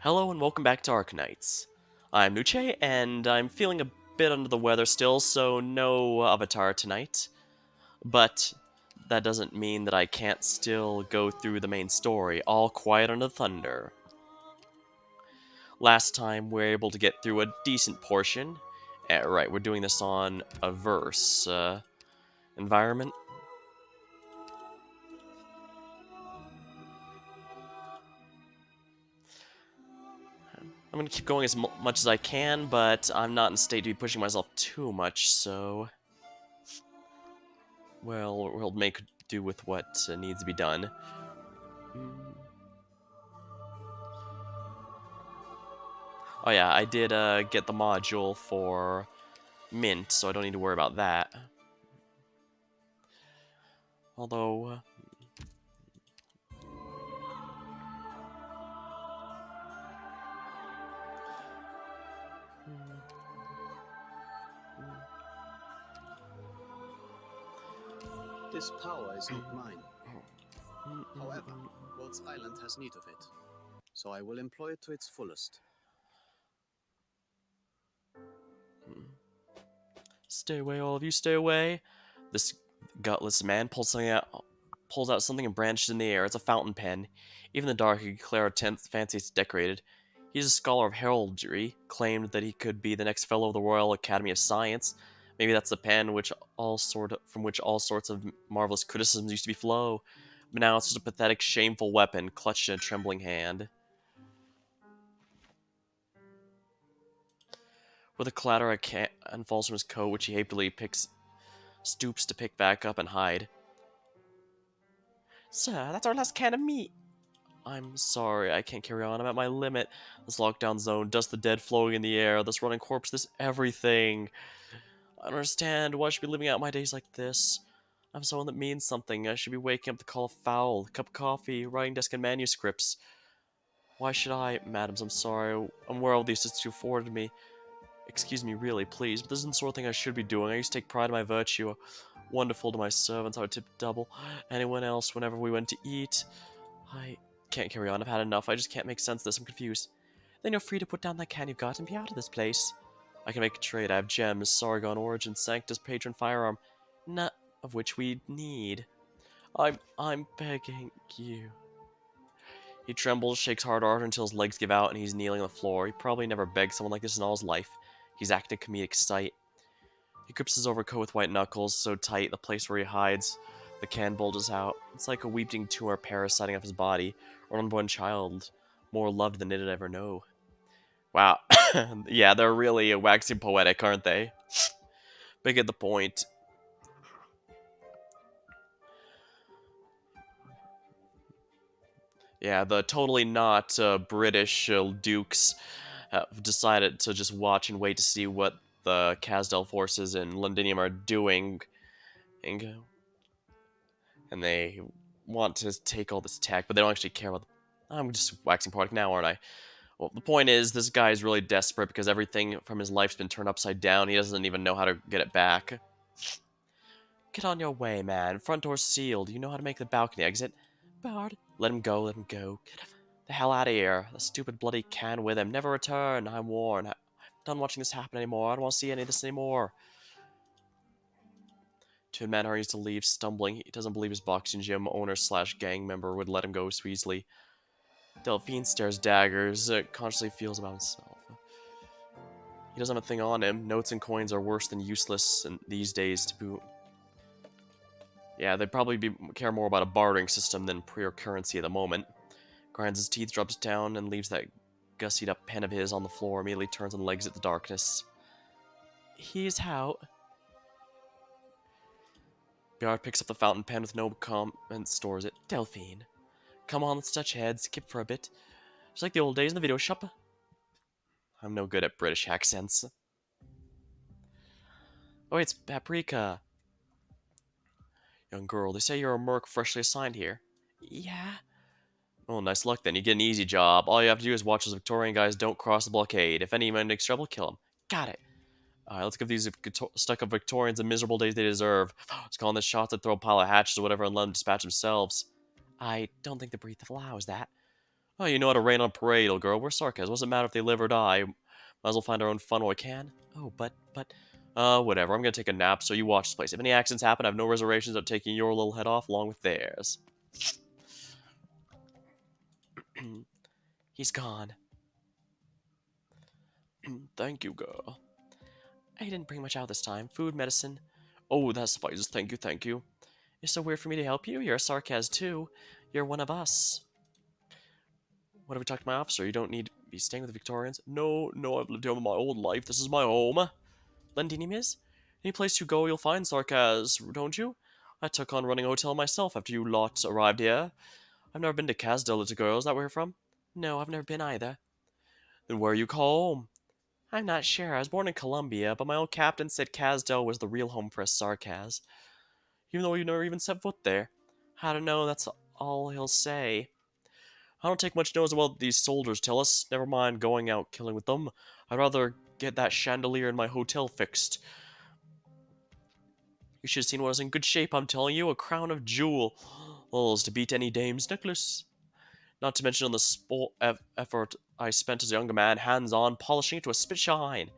Hello and welcome back to Arknights. I'm Nuche, and I'm feeling a bit under the weather still, so no avatar tonight. But that doesn't mean that I can't still go through the main story, all quiet under the thunder. Last time we were able to get through a decent portion. Right, we're doing this on a verse environment. I'm gonna keep going as much as I can, but I'm not in state to be pushing myself too much, so well, we'll make do with what needs to be done. Mm. Oh yeah, I did get the module for Mint, so I don't need to worry about that. Although, This power is not mine. However, Rhodes Island has need of it, so I will employ it to its fullest. stay away, all of you, stay away. This gutless man pulls out something and brandishes in the air. It's a fountain pen. Even in the dark, he could declare how fancy it's decorated. He's a scholar of heraldry, claimed that he could be the next fellow of the Royal Academy of Science. Maybe that's the pen from which all sorts of marvelous criticisms used to be flow. But now it's just a pathetic, shameful weapon clutched in a trembling hand. With a clatter, a can falls from his coat, which he hastily stoops to pick back up and hide. Sir, that's our last can of meat. I'm sorry, I can't carry on. I'm at my limit. This lockdown zone, dust the dead flowing in the air, this running corpse, this everything. I don't understand why I should be living out my days like this. I'm someone that means something. I should be waking up to call a foul, a cup of coffee, writing desk and manuscripts. Why should I? Madams, I'm sorry. I'm aware of the assistance you afforded me. Excuse me, really, please, but this isn't the sort of thing I should be doing. I used to take pride in my virtue. Wonderful to my servants, I would tip double. Anyone else, whenever we went to eat. I can't carry on. I've had enough. I just can't make sense of this. I'm confused. Then you're free to put down that can you've got and be out of this place. I can make a trade. I have gems, Sargon Origin, Sanctus Patron Firearm, none of which we need. I'm begging you. He trembles, shakes harder until his legs give out and he's kneeling on the floor. He probably never begged someone like this in all his life. He's acting comedic sight. He grips his overcoat with white knuckles so tight the place where he hides the can bulges out. It's like a weeping tumor parasiting off his body, or an unborn child, more loved than it'd ever know. Wow. Yeah, they're really waxing poetic, aren't they? But get the point. Yeah, the totally not British dukes have decided to just watch and wait to see what the Casdell forces in Londinium are doing. And they want to take all this tech, but they don't actually care about I'm just waxing poetic now, aren't I? Well, the point is, this guy is really desperate because everything from his life's been turned upside down. He doesn't even know how to get it back. Get on your way, man. Front door sealed. You know how to make the balcony exit. Bard, let him go, let him go. Get the hell out of here. The stupid bloody can with him. Never return. I'm warned. I'm done watching this happen anymore. I don't want to see any of this anymore. Two men hurries to leave, stumbling. He doesn't believe his boxing gym owner slash gang member would let him go so easily. Delphine stares daggers, consciously feels about himself. He doesn't have a thing on him. Notes and coins are worse than useless these days to boot. Yeah, they'd probably care more about a bartering system than pure currency at the moment. Grinds his teeth, drops down, and leaves that gussied up pen of his on the floor, immediately turns and legs at the darkness. He's out. Bjart picks up the fountain pen with no comment and stores it. Delphine. Come on, let's touch heads, skip for a bit. Just like the old days in the video shop. I'm no good at British accents. Oh, it's Paprika. Young girl, they say you're a merc freshly assigned here. Yeah. Oh, nice luck then. You get an easy job. All you have to do is watch those Victorian guys don't cross the blockade. If any man makes trouble, kill him. Got it. Alright, let's give these stuck-up Victorians the miserable days they deserve. Let's call in the shots that throw a pile of hatches or whatever and let them dispatch themselves. I don't think the brief allows that. Oh, you know how to rain on parade, little girl. We're sarcasm. Doesn't matter if they live or die. Might as well find our own fun while we can. Oh, whatever. I'm gonna take a nap, so you watch this place. If any accidents happen, I have no reservations about taking your little head off along with theirs. He's gone. Thank you, girl. I didn't bring much out this time. Food, medicine. Oh, that suffices. Thank you, thank you. It's so weird for me to help you. You're a sarcasm too. You're one of us. What have we talked to my officer? You don't need to be staying with the Victorians. No, no, I've lived here my old life. This is my home. Londinium is? Any place you go, you'll find sarcasm, don't you? I took on running a hotel myself after you lot arrived here. I've never been to Casdell, little girl. Is that where you're from? No, I've never been either. Then where you call home? I'm not sure. I was born in Colombia, but my old captain said Casdell was the real home for a sarcasm. Even though you never even set foot there. I don't know, that's all he'll say. I don't take much notice of what these soldiers tell us. Never mind going out killing with them. I'd rather get that chandelier in my hotel fixed. You should have seen when I was in good shape, I'm telling you. A crown of jewels to beat any dame's necklace. Not to mention on the effort I spent as a younger man, hands-on, polishing it to a spit shine.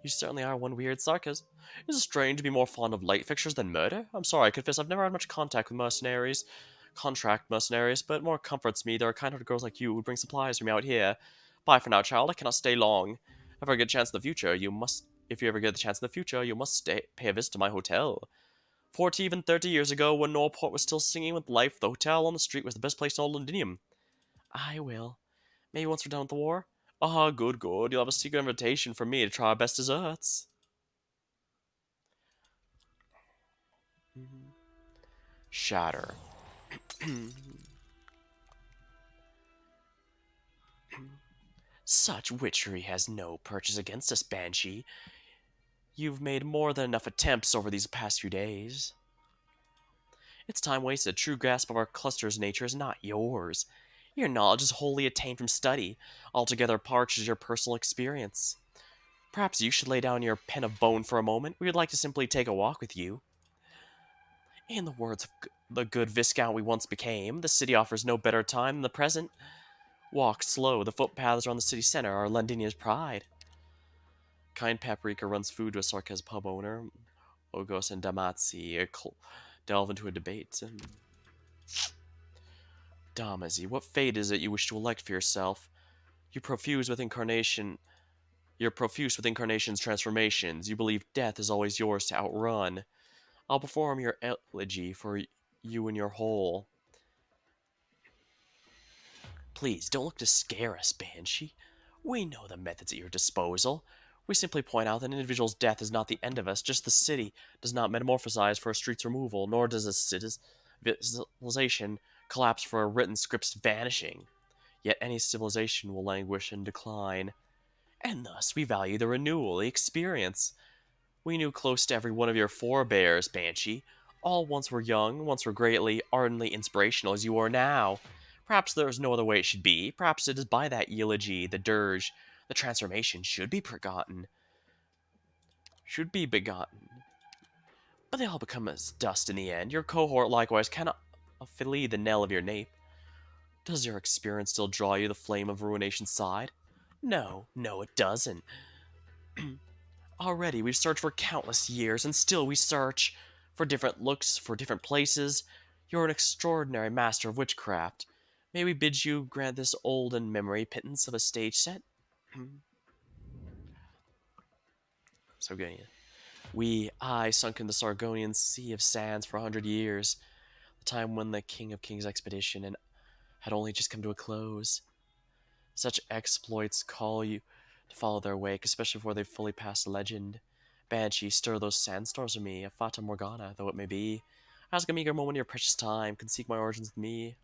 You certainly are one weird sarcasm. Is it strange to be more fond of light fixtures than murder? I'm sorry, I confess I've never had much contact with mercenaries, contract mercenaries, but it more comforts me there are kind-hearted girls like you who bring supplies from me out here. Bye for now, child. I cannot stay long. If I get a chance in the future, you must. If you ever get the chance in the future, you must pay a visit to my hotel. 40, even 30 years ago, when Norport was still singing with life, the hotel on the street was the best place in all Londinium. I will. Maybe once we're done with the war. Ah, good, good. You'll have a secret invitation from me to try our best desserts. Shatter. Such witchery has no purchase against us, Banshee. You've made more than enough attempts over these past few days. It's time wasted. A true grasp of our cluster's nature is not yours. Your knowledge is wholly attained from study, altogether parched as your personal experience. Perhaps you should lay down your pen of bone for a moment. We would like to simply take a walk with you. In the words of the good Viscount we once became, the city offers no better time than the present. Walk slow. The footpaths around the city center are Londinia's pride. Kind Paprika runs food to a sarcasm pub owner. Ogos and Damazi delve into a debate. Damazi, what fate is it you wish to elect for yourself? You profuse with incarnation. You're profuse with incarnation's transformations. You believe death is always yours to outrun. I'll perform your elegy for you and your whole. Please, don't look to scare us, Banshee. We know the methods at your disposal. We simply point out that an individual's death is not the end of us, just the city does not metamorphosize for a street's removal, nor does a civilization collapse for a written script's vanishing. Yet any civilization will languish and decline. And thus we value the renewal, the experience. We knew close to every one of your forebears, Banshee. All once were young, once were greatly, ardently inspirational as you are now. Perhaps there is no other way it should be. Perhaps it is by that eulogy, the dirge, the transformation should be forgotten. Should be begotten. But they all become as dust in the end. Your cohort likewise cannot flee the knell of your nape. Does your experience still draw you the flame of ruination's side? No, no, it doesn't. Already, we've searched for countless years, and still we search for different looks, for different places. You're an extraordinary master of witchcraft. May we bid you grant this olden memory pittance of a stage set? Sargonia. I, sunk in the Sargonian Sea of Sands for 100 years, the time when the King of Kings expedition had only just come to a close. Such exploits call you to follow their wake, especially before they've fully passed legend. Banshee, stir those sandstorms for me, a Fata Morgana, though it may be. Ask a meager moment of your precious time, can seek my origins with me.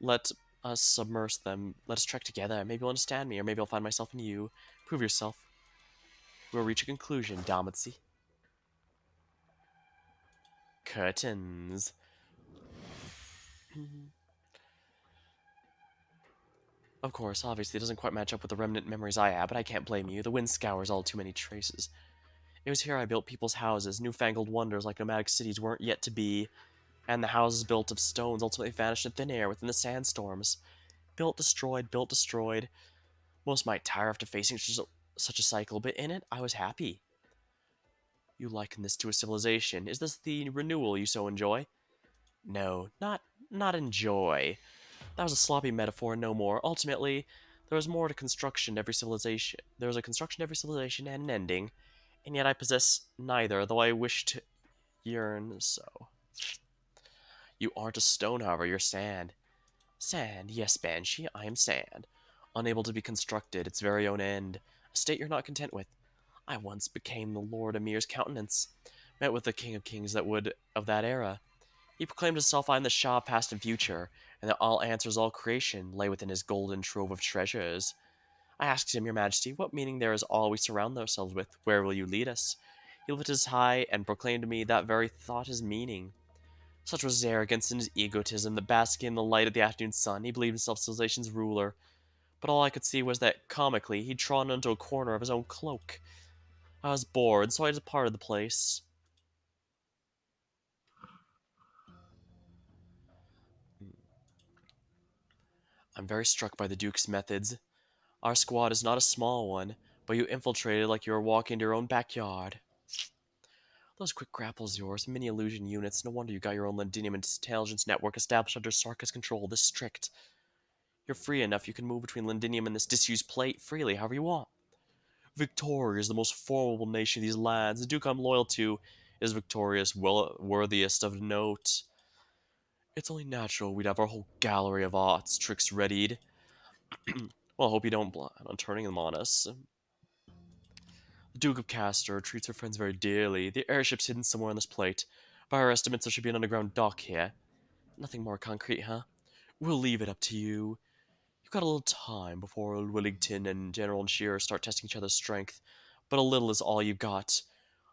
Let us submerge them, let us trek together. Maybe you'll understand me, or maybe I'll find myself in you. Prove yourself. We'll reach a conclusion, Damatsi. Curtains. Of course, obviously, it doesn't quite match up with the remnant memories I have, but I can't blame you. The wind scours all too many traces. It was here I built people's houses. Newfangled wonders like nomadic cities weren't yet to be, and the houses built of stones ultimately vanished in thin air within the sandstorms. Built, destroyed, built, destroyed. Most might tire after facing such a cycle, but in it, I was happy. You liken this to a civilization. Is this the renewal you so enjoy? No, not enjoy. That was a sloppy metaphor, no more. Ultimately, there was more to construction to every civilization. There was a construction to every civilization and an ending, and yet I possess neither, though I wish to yearn so. You aren't a stone, however, you're sand. Sand, yes, Banshee, I am sand. Unable to be constructed, its very own end. A state you're not content with. I once became the Lord Emir's countenance. Met with the King of Kings of that era. He proclaimed himself I am the Shah past and future, and that all answers, all creation, lay within his golden trove of treasures. I asked him, Your Majesty, what meaning there is all we surround ourselves with? Where will you lead us? He lifted his high and proclaimed to me that very thought is meaning. Such was his arrogance and his egotism that basking in the light of the afternoon sun, he believed himself civilization's ruler. But all I could see was that, comically, he'd trodden into a corner of his own cloak. I was bored, so I departed the place. I'm very struck by the Duke's methods. Our squad is not a small one, but you infiltrated like you were walking into your own backyard. Those quick grapples of yours, mini illusion units, no wonder you got your own Londinium intelligence network established under Sarka's control, this strict. You're free enough you can move between Londinium and this disused plate freely, however you want. Victoria is the most formidable nation of these lands. The Duke I'm loyal to is victorious, worthiest of note. It's only natural we'd have our whole gallery of arts tricks readied. Well, I hope you don't plan on turning them on us. The Duke of Castor treats her friends very dearly. The airship's hidden somewhere on this plate. By our estimates, there should be an underground dock here. Nothing more concrete, huh? We'll leave it up to you. You've got a little time before old Willington and General Shearer start testing each other's strength, but a little is all you've got.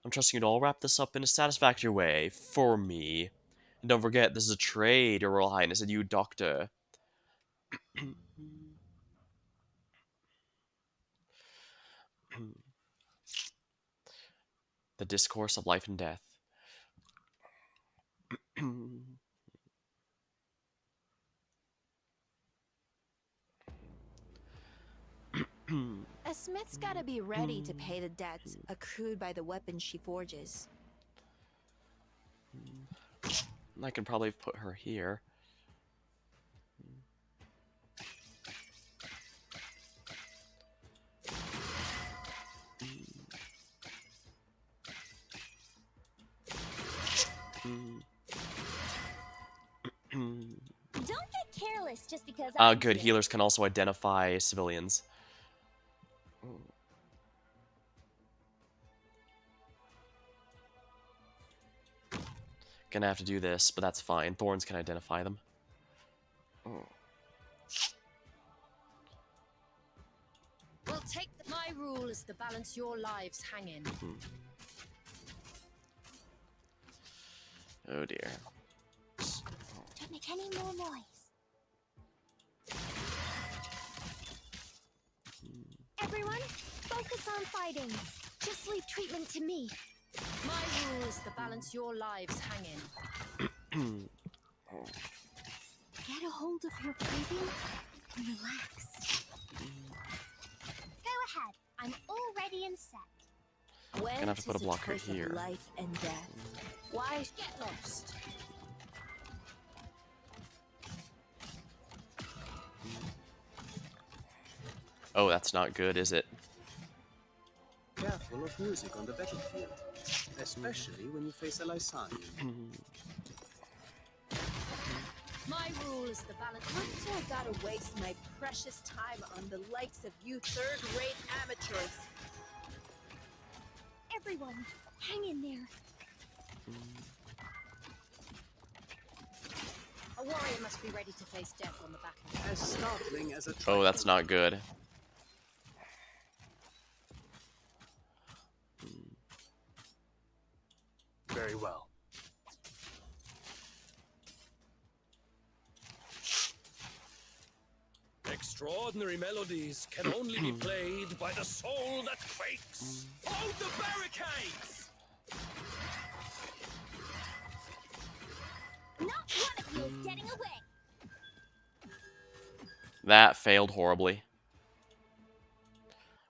I'm trusting you to all wrap this up in a satisfactory way, for me. And don't forget, this is a trade, Your Royal Highness, and you, Doctor. The Discourse of Life and Death. A smith's gotta be ready to pay the debts accrued by the weapons she forges. I can probably put her here. Don't get careless just because Good. Healers can also identify civilians. Gonna have to do this, but that's fine. Thorns can identify them. We'll take my rule is to balance your lives hanging. Oh dear. Don't make any more noise. Everyone, focus on fighting. Just leave treatment to me. My rule is to balance your lives hanging. Get a hold of your breathing and relax. Go ahead. I'm all ready and set. When Gonna have to put a blocker here. Life and death. Why get lost? Oh, that's not good, is it? Careful of music on the battlefield, especially when you face a Lysanian. My rule is to balance. What's I gotta waste my precious time on the likes of you third-rate amateurs? Everyone, hang in there. A warrior must be ready to face death on the battlefield. As startling as a Oh, that's not good. Very well. Extraordinary melodies can only be played by the soul that quakes. Hold the barricades! Not one of you is getting away. That failed horribly.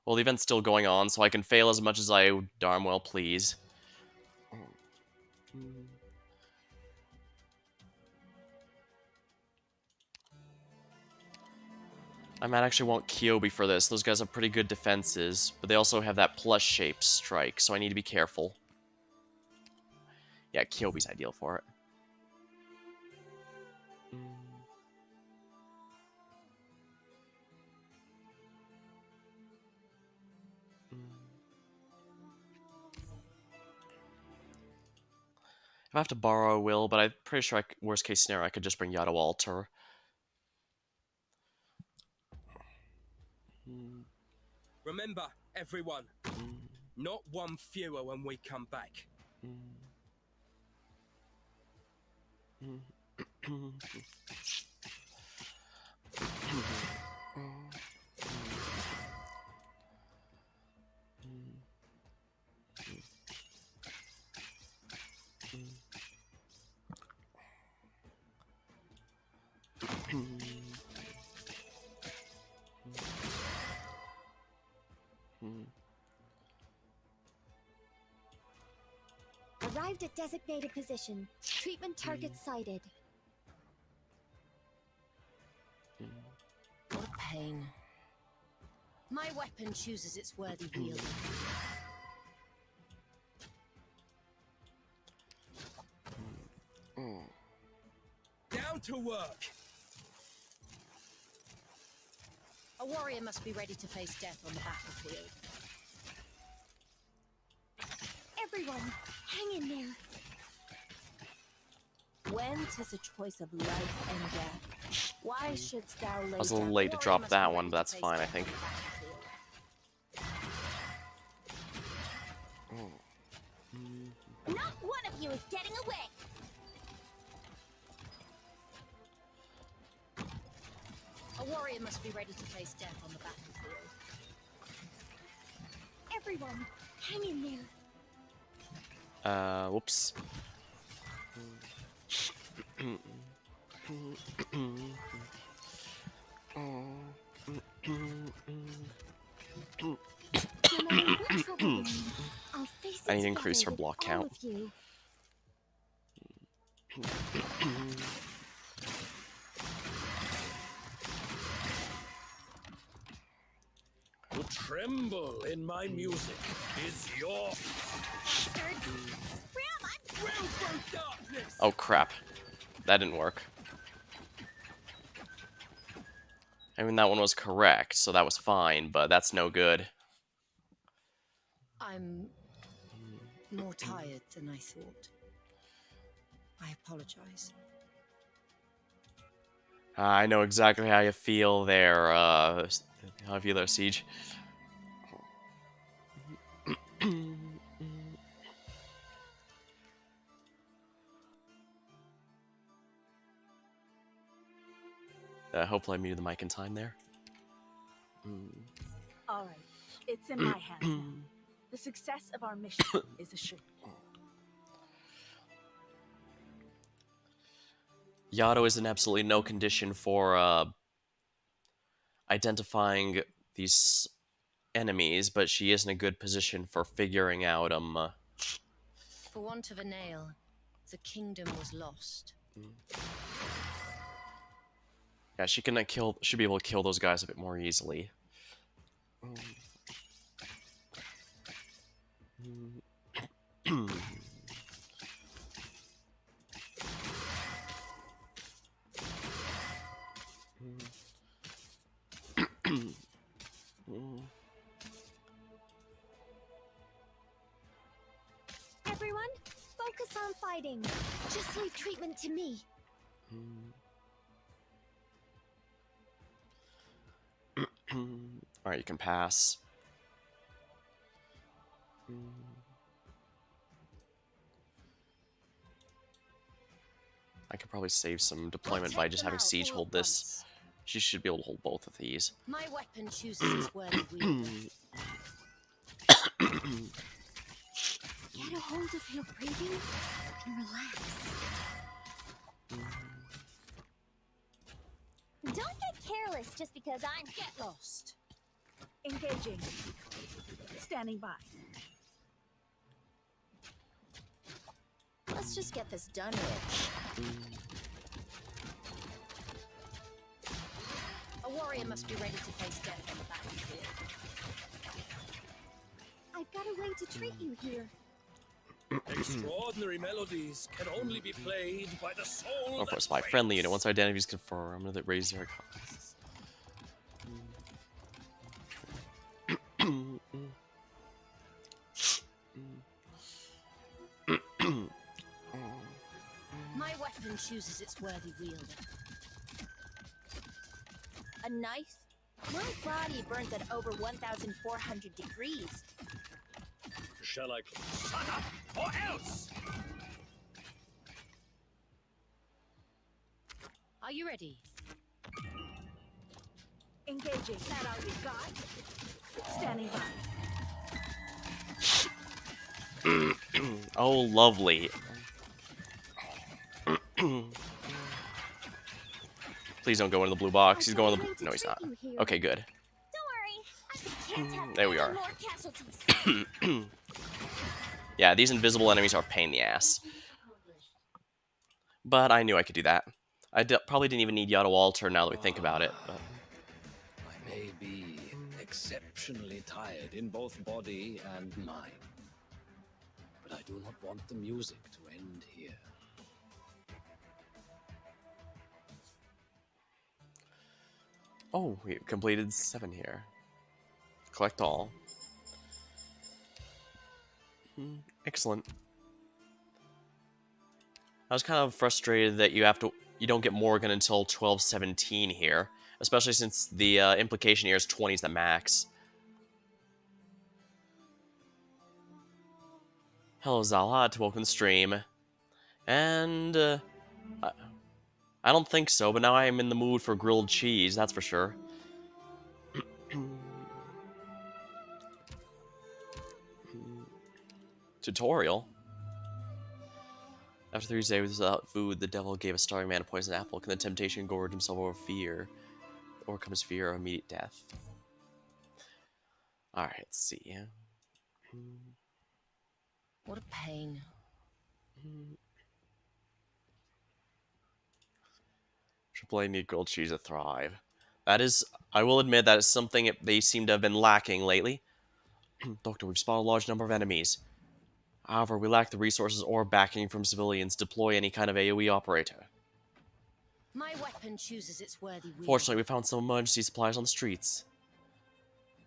Well, the event's still going on, so I can fail as much as I darn well please. I might actually want Kyobi for this. Those guys have pretty good defenses, but they also have that plus-shaped strike, so I need to be careful. Yeah, Kyobi's ideal for it. If I have to borrow, I will, but I'm pretty sure, worst case scenario, I could just bring Yato Alter. Remember, everyone, not one fewer when we come back. Arrived at designated position. Treatment target sighted. What a pain. My weapon chooses its worthy wielder. Down to work! A warrior must be ready to face death on the battlefield. Everyone, hang in there. When 'tis a choice of life and death, why shouldst thou lay I was a little down? late to Warrior drop must that be one, ready but to that's face fine, I death think. on the battlefield. Not one of you is getting away. A warrior must be ready to face death on the battlefield. Everyone, hang in there. Whoops. No matter what trouble you're in, I'll face it I need to increase her together with block all count. of you. The tremble in my music is your will through darkness! Oh crap. That didn't work. I mean, that one was correct, so that was fine, but that's no good. I'm more tired than I thought. I apologize. I know exactly how you feel there, how you feel there, Siege. Hopefully I muted the mic in time there. All right, it's in my hands now. The success of our mission is assured. Yato is in absolutely no condition for identifying these enemies, but she is in a good position for figuring out For want of a nail, the kingdom was lost. yeah, she can should be able to kill those guys a bit more easily. Everyone, focus on fighting. Just leave treatment to me. Alright, you can pass. I could probably save some deployment by just having Siege hold this. She should be able to hold both of these. My weapon chooses its worthy wielder. Get a hold of your breathing and relax. Don't get careless just because I'm Get lost. Engaging. Standing by. Let's just get this done with. A warrior must be ready to face death on the battlefield. I've got a way to treat you here. Extraordinary melodies can only be played by the soul Of course, that my friendly waits. unit. Once our identity is confirmed, that raises their costs. My weapon chooses its worthy wielder. A knife? My body burns at over 1,400 degrees. Shall I shut up or else? Are you ready? Engaging. That all you got? Standing by. Oh, lovely. Please don't go into the blue box. He's going to the... No, he's not. Okay, good. Don't worry, I can't have There we any are. more casualties. Yeah, these invisible enemies are a pain in the ass. But I knew I could do that. Probably didn't even need Yato Alter now that we think about it. But... I may be exceptionally tired in both body and mind, but I do not want the music to end here. Oh, we completed 7 here. Collect all. Excellent. I was kind of frustrated that you don't get Morgan until 12:17 here, especially since the implication here is 20 is the max. Hello Zalat, welcome to the stream. And I don't think so, but now I am in the mood for grilled cheese, that's for sure. Tutorial. After 3 days without food, the devil gave a starving man a poisoned apple. Can the temptation gorge himself over fear? Overcome his fear of immediate death? Alright, let's see. What a pain. AAA need grilled cheese to thrive. That is, I will admit, that is something they seem to have been lacking lately. Doctor, we've spotted a large number of enemies. However, we lack the resources or backing from civilians to deploy any kind of AoE operator. My weapon chooses its worthy wielder. Fortunately, we found some emergency supplies on the streets.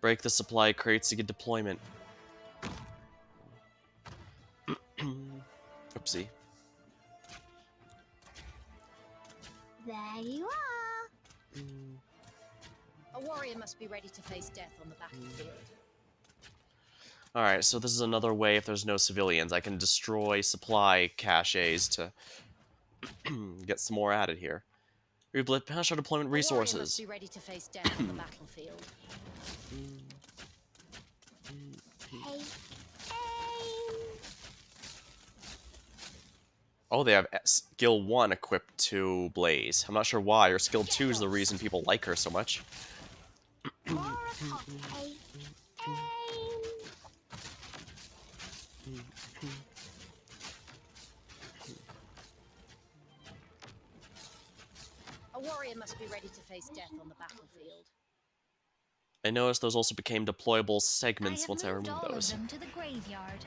Break the supply crates to get deployment. Oopsie. There you are. A warrior must be ready to face death on the battlefield. Alright, so this is another way, if there's no civilians, I can destroy supply caches to get some more added here. Replenish our deployment A warrior resources. must be ready to face death on the battlefield. Hey, aim. Oh, they have skill 1 equipped to Blaze. I'm not sure why, or skill 2 is the reason people like her so much. More of hot, hey, aim. A warrior must be ready to face death on the battlefield. I noticed those also became deployable segments have once I moved removed all those. of them to the graveyard.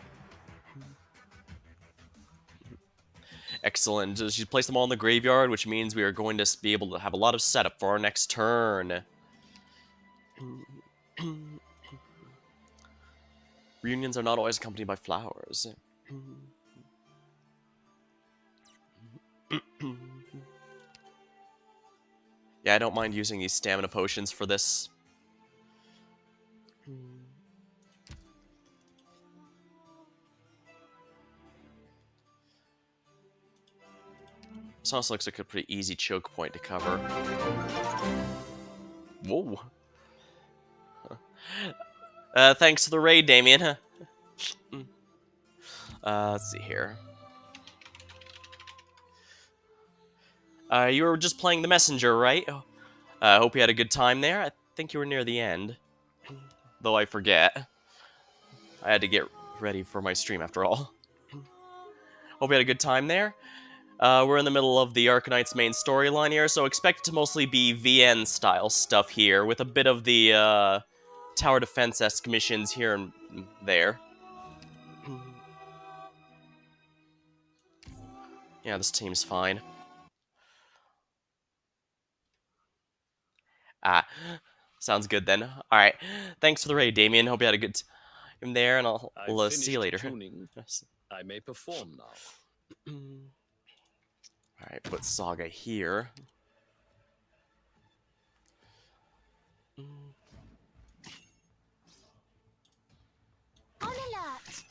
Excellent. She's placed them all in the graveyard, which means we are going to be able to have a lot of setup for our next turn. Reunions are not always accompanied by flowers. Yeah, I don't mind using these stamina potions for this. This also looks like a pretty easy choke point to cover. Whoa. Thanks to the raid, Damien. Let's see here. You were just playing the messenger, right? I hope you had a good time there. I think you were near the end. Though I forget. I had to get ready for my stream after all. Hope you had a good time there. We're in the middle of the Arknights main storyline here, so expect it to mostly be VN style stuff here, with a bit of the tower defense-esque missions here and there. Yeah, this team's fine. Ah, sounds good then. Alright, thanks for the raid, Damien. Hope you had a good time there, and I'll I've see you finished later. tuning. I may perform now. Alright, put Saga here. On alert!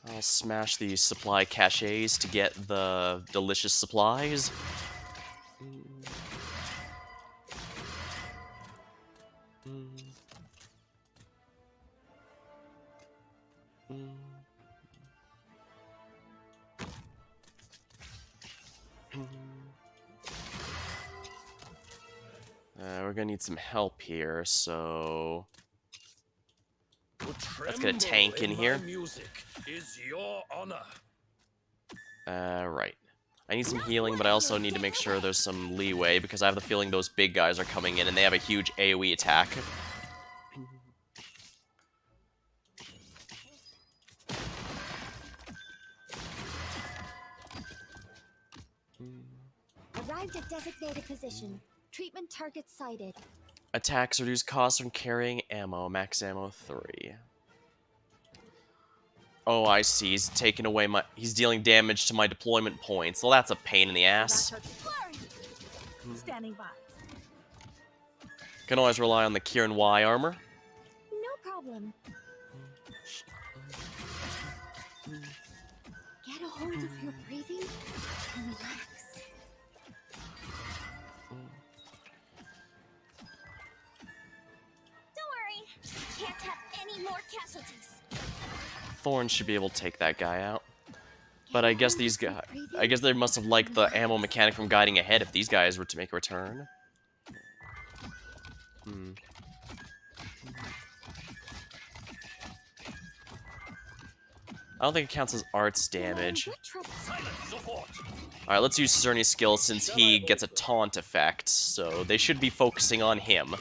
I'll smash these supply caches to get the delicious supplies. We're gonna need some help here, so let's get a tank in here. Music is your honor. Right. I need some healing, but I also need to make sure there's some leeway, because I have the feeling those big guys are coming in, and they have a huge AoE attack. Arrived at designated position. Treatment target sighted. Attacks reduce costs from carrying ammo. Max ammo 3. Oh, I see. He's taking away my... He's dealing damage to my deployment points. Well, that's a pain in the ass. Flurry! Standing by. Can always rely on the Kieran Y armor. No problem. Get a hold of your breathing and relax. Don't worry. Can't have any more casualties. Thorn should be able to take that guy out. But I guess these guys... I guess they must have liked the ammo mechanic from guiding ahead if these guys were to make a return. I don't think it counts as arts damage. Alright, let's use Cerny's skill since he gets a taunt effect, so they should be focusing on him.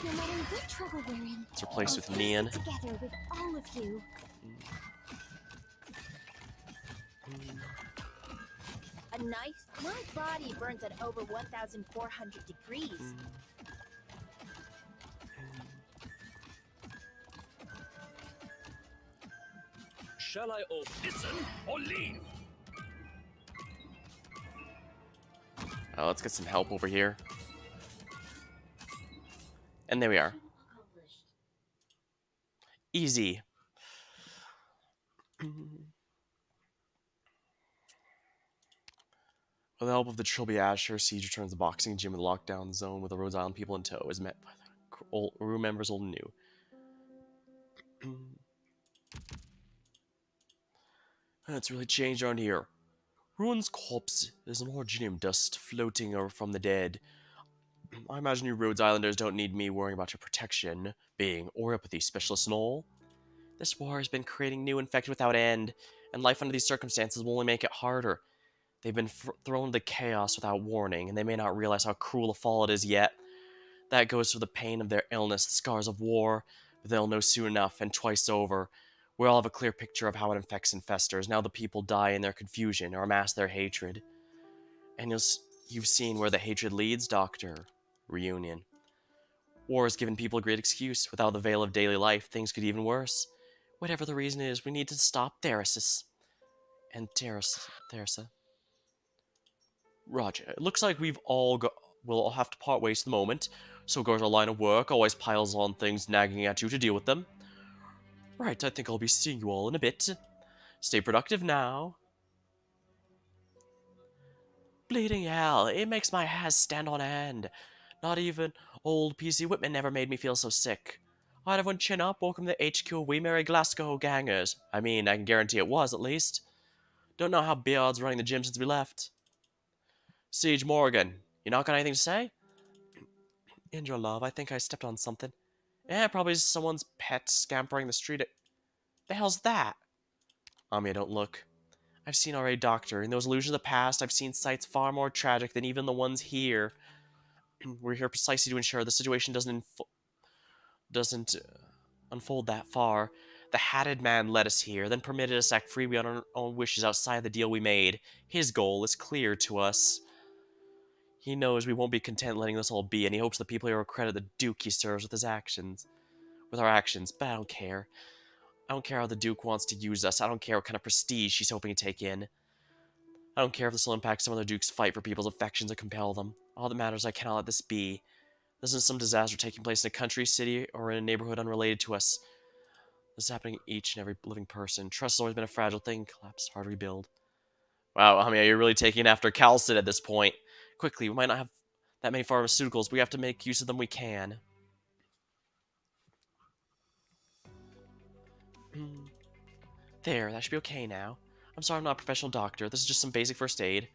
No matter what trouble we're in, Let's replace with I'll face Neon. it together with all of you. A knife? My body burns at over 1,400 degrees. Shall I listen or leave? Let's get some help over here. And there we are. Easy. With the help of the Trilby Asher, Siege returns the boxing gym in the lockdown zone with the Rhode Island people in tow, is met by the room members old and new. It's really changed around here. Ruin's corpse is an originium dust floating from the dead. I imagine you Rhodes Islanders don't need me worrying about your protection, being oropathy specialists and all. This war has been creating new infected without end, and life under these circumstances will only make it harder. They've been thrown into chaos without warning, and they may not realize how cruel a fall it is yet. That goes for the pain of their illness, the scars of war, but they'll know soon enough, and twice over. We all have a clear picture of how it infects and festers. Now the people die in their confusion, or amass their hatred. And you've seen where the hatred leads, Doctor. Reunion. War has given people a great excuse. Without the veil of daily life, things could be even worse. Whatever the reason is, we need to stop Therasis. And Theresa. Roger. It looks like we'll all have to part ways at the moment. So goes our line of work, always piles on things nagging at you to deal with them. Right, I think I'll be seeing you all in a bit. Stay productive now. Bleeding hell, it makes my hair stand on end. Not even old PC Whitman never made me feel so sick. Alright, everyone chin up, welcome to HQ, we merry Glasgow gangers. I mean, I can guarantee it was, at least. Don't know how Beard's running the gym since we left. Siege Morgan, you not got anything to say? Indra, love, I think I stepped on something. Probably someone's pet scampering the street. The hell's that? Amiya, don't look. I've seen already, Doctor. In those illusions of the past, I've seen sights far more tragic than even the ones here. We're here precisely to ensure the situation doesn't unfold that far. The Hatted Man led us here, then permitted us to act freely on our own wishes outside the deal we made. His goal is clear to us. He knows we won't be content letting this all be, and he hopes the people here will credit the Duke he serves with his actions. With our actions, but I don't care. I don't care how the Duke wants to use us. I don't care what kind of prestige she's hoping to take in. I don't care if this will impact some of the Duke's fight for people's affections or compel them. All that matters is I cannot let this be. This isn't some disaster taking place in a country, city, or in a neighborhood unrelated to us. This is happening to each and every living person. Trust has always been a fragile thing. Collapse is hard to rebuild. Wow, I mean, you're really taking after Calcid at this point. Quickly, we might not have that many pharmaceuticals, but we have to make use of them we can. There, that should be okay now. I'm sorry I'm not a professional doctor. This is just some basic first aid.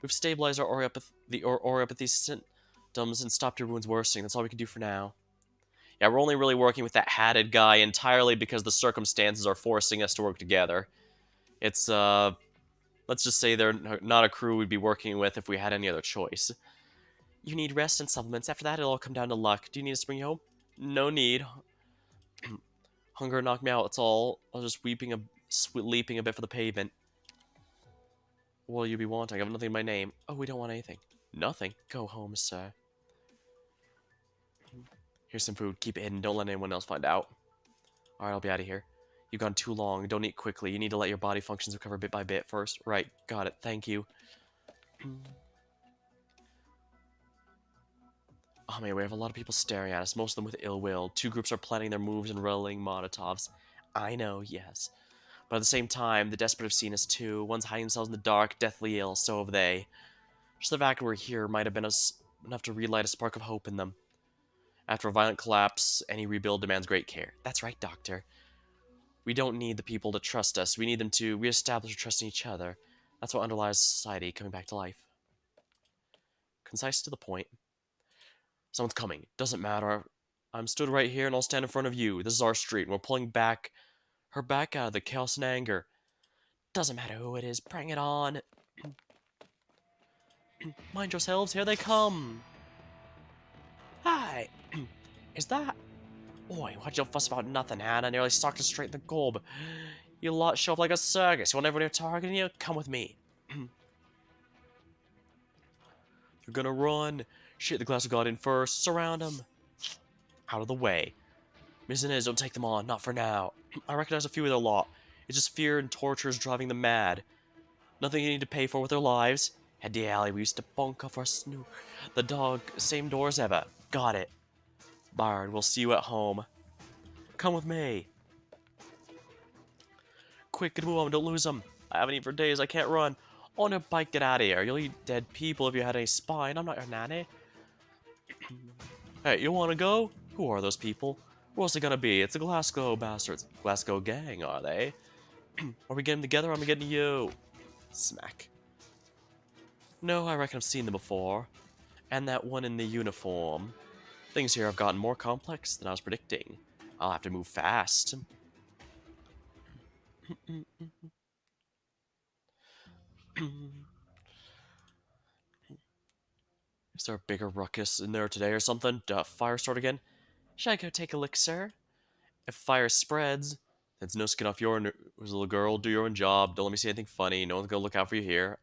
We've stabilized our Oriopathy symptoms and stopped your wounds worsening. That's all we can do for now. Yeah, we're only really working with that hatted guy entirely because the circumstances are forcing us to work together. It's, let's just say they're not a crew we'd be working with if we had any other choice. You need rest and supplements. After that, it'll all come down to luck. Do you need us to bring you home? No need. Hunger knocked me out, that's all. I was just leaping a bit for the pavement. What will you be wanting? I have nothing in my name. Oh, we don't want anything. Nothing? Go home, sir. Here's some food. Keep it hidden. Don't let anyone else find out. Alright, I'll be out of here. You've gone too long. Don't eat quickly. You need to let your body functions recover bit by bit first. Right, got it. Thank you. Oh man, we have a lot of people staring at us, most of them with ill will. Two groups are planning their moves and rolling Molotovs. I know, yes. But at the same time, the desperate have seen us too. One's hiding themselves in the dark, deathly ill, so have they. Just the fact we're here might have been enough to relight a spark of hope in them. After a violent collapse, any rebuild demands great care. That's right, Doctor. We don't need the people to trust us. We need them to reestablish trust in each other. That's what underlies society coming back to life. Concise to the point. Someone's coming. Doesn't matter. I'm stood right here and I'll stand in front of you. This is our street and we're pulling her back out of the chaos and anger. Doesn't matter who it is. Bring it on. Mind yourselves. Here they come. Hi. Is that... Oi, why'd you fuss about nothing, Hannah? Nearly socked us straight in the gob. You lot show up like a circus. You want everyone targeting you? Come with me. You're gonna run. Shit, the glass got in first. Surround them. Out of the way. Miss Inez, don't take them on. Not for now. I recognize a few of their lot. It's just fear and torture is driving them mad. Nothing you need to pay for with their lives. Head to the alley. We used to bonk off our Snoop. The dog, same door as ever. Got it. Bard, we'll see you at home. Come with me. Quick, get move on, don't lose them. I haven't eaten for days, I can't run. On your bike, get out of here. You'll eat dead people if you had any spine. I'm not your nanny. Hey, you wanna go? Who are those people? What's it gonna be? It's the Glasgow bastards. Glasgow gang, are they? Are we getting together or am I getting you? Smack. No, I reckon I've seen them before. And that one in the uniform. Things here have gotten more complex than I was predicting. I'll have to move fast. Is there a bigger ruckus in there today or something? Fire start again? Should I go take a look, sir? If fire spreads, that's no skin off your nose, little girl. Do your own job. Don't let me see anything funny. No one's gonna look out for you here.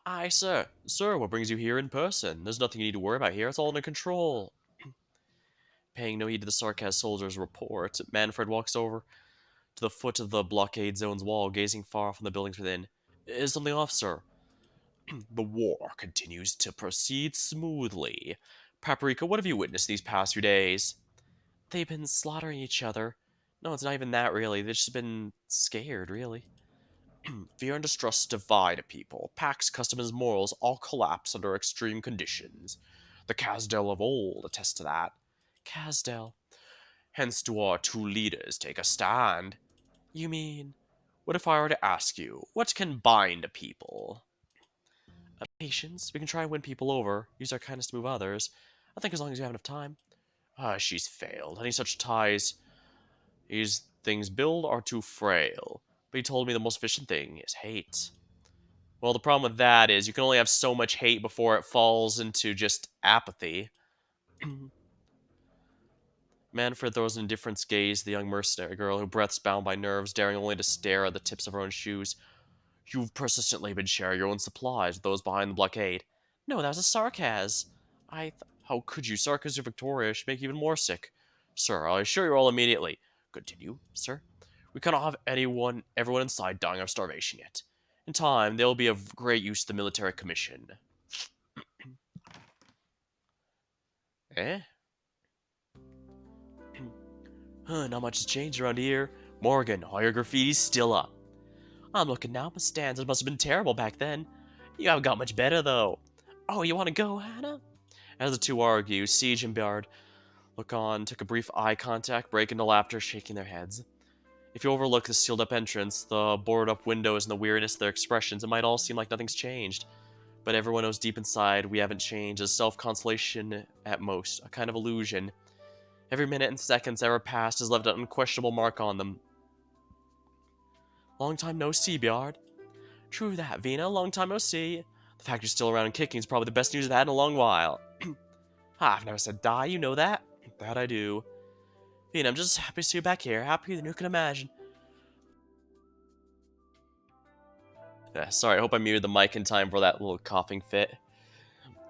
Aye, sir. Sir, what brings you here in person? There's nothing you need to worry about here. It's all under control. Paying no heed to the sarcastic soldier's report, Manfred walks over to the foot of the blockade zone's wall, gazing far from the buildings within. Is something off, sir? The war continues to proceed smoothly. Paprika, what have you witnessed these past few days? They've been slaughtering each other. No, it's not even that, really. They've just been scared, really. Fear and distrust divide a people. Pacts, customs, morals all collapse under extreme conditions. The Casdell of old attest to that. Casdell. Hence do our two leaders take a stand. You mean What if I were to ask you, what can bind people? Patience. We can try and win people over. Use our kindness to move others. I think as long as you have enough time. She's failed. Any such ties these things build are too frail. But he told me the most efficient thing is hate. Well, the problem with that is you can only have so much hate before it falls into just apathy. Manfred throws an indifference gaze at the young mercenary girl, her breath's bound by nerves, daring only to stare at the tips of her own shoes. You've persistently been sharing your own supplies with those behind the blockade. No, that was a sarcasm. How could you? Sarcasm, Victoria, should make you even more sick. Sir, I assure you all immediately. Continue, sir. We cannot have everyone inside dying of starvation yet. In time, they'll be of great use to the military commission. Eh? Not much has changed around here. Morgan, all your graffiti's still up. I'm looking now, my stanzas must have been terrible back then. You haven't got much better, though. Oh, you want to go, Hannah? As the two argue, Siege and Bard look on, took a brief eye contact, break into laughter, shaking their heads. If you overlook the sealed up entrance, the boarded up windows, and the weirdness of their expressions, it might all seem like nothing's changed. But everyone knows deep inside we haven't changed, as self-consolation at most, a kind of illusion. Every minute and seconds ever past has left an unquestionable mark on them. Long time no see, Bard. True that, Vina, long time no see. The fact you're still around and kicking is probably the best news I've had in a long while. I've never said die, you know that? That I do. Vina, I'm just happy to see you back here, happier than you can imagine. Sorry, I hope I muted the mic in time for that little coughing fit.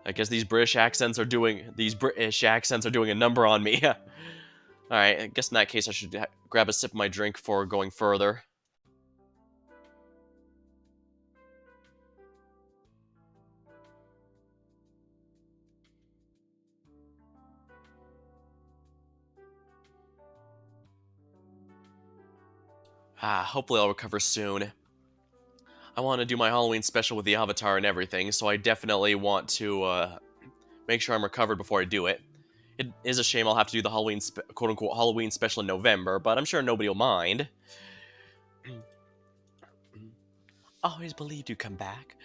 I guess these British accents are doing a number on me. Alright, I guess in that case I should grab a sip of my drink before going further. Hopefully I'll recover soon. I want to do my Halloween special with the Avatar and everything, so I definitely want to make sure I'm recovered before I do it. It is a shame I'll have to do the Halloween, quote-unquote, Halloween special in November, but I'm sure nobody will mind. Always believed you'd come back.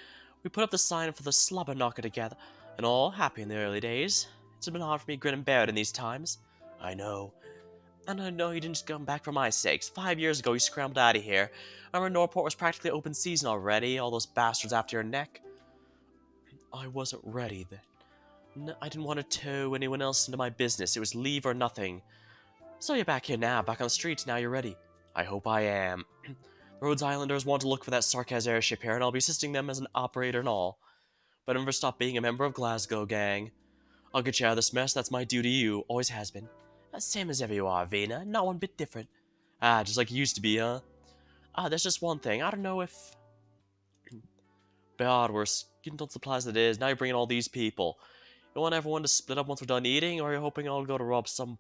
We put up the sign for the slobber knocker together, and all happy in the early days. It's been hard for me grin and bear it in these times. I know. And I know you didn't just come back for my sakes. 5 years ago, you scrambled out of here. I remember Norport was practically open season already, all those bastards after your neck. I wasn't ready then. No, I didn't want to tow anyone else into my business. It was leave or nothing. So you're back here now, back on the streets, now you're ready. I hope I am. The Rhodes Islanders want to look for that Sarkaz airship here, and I'll be assisting them as an operator and all. But never stop being a member of Glasgow, gang. I'll get you out of this mess, that's my duty to you, always has been. Same as ever you are, Vina, not one bit different. Just like you used to be, huh? There's just one thing, I don't know if... God, we're getting on supplies as it is, now you're bringing all these people. You want everyone to split up once we're done eating, or are you hoping I'll go to rob some...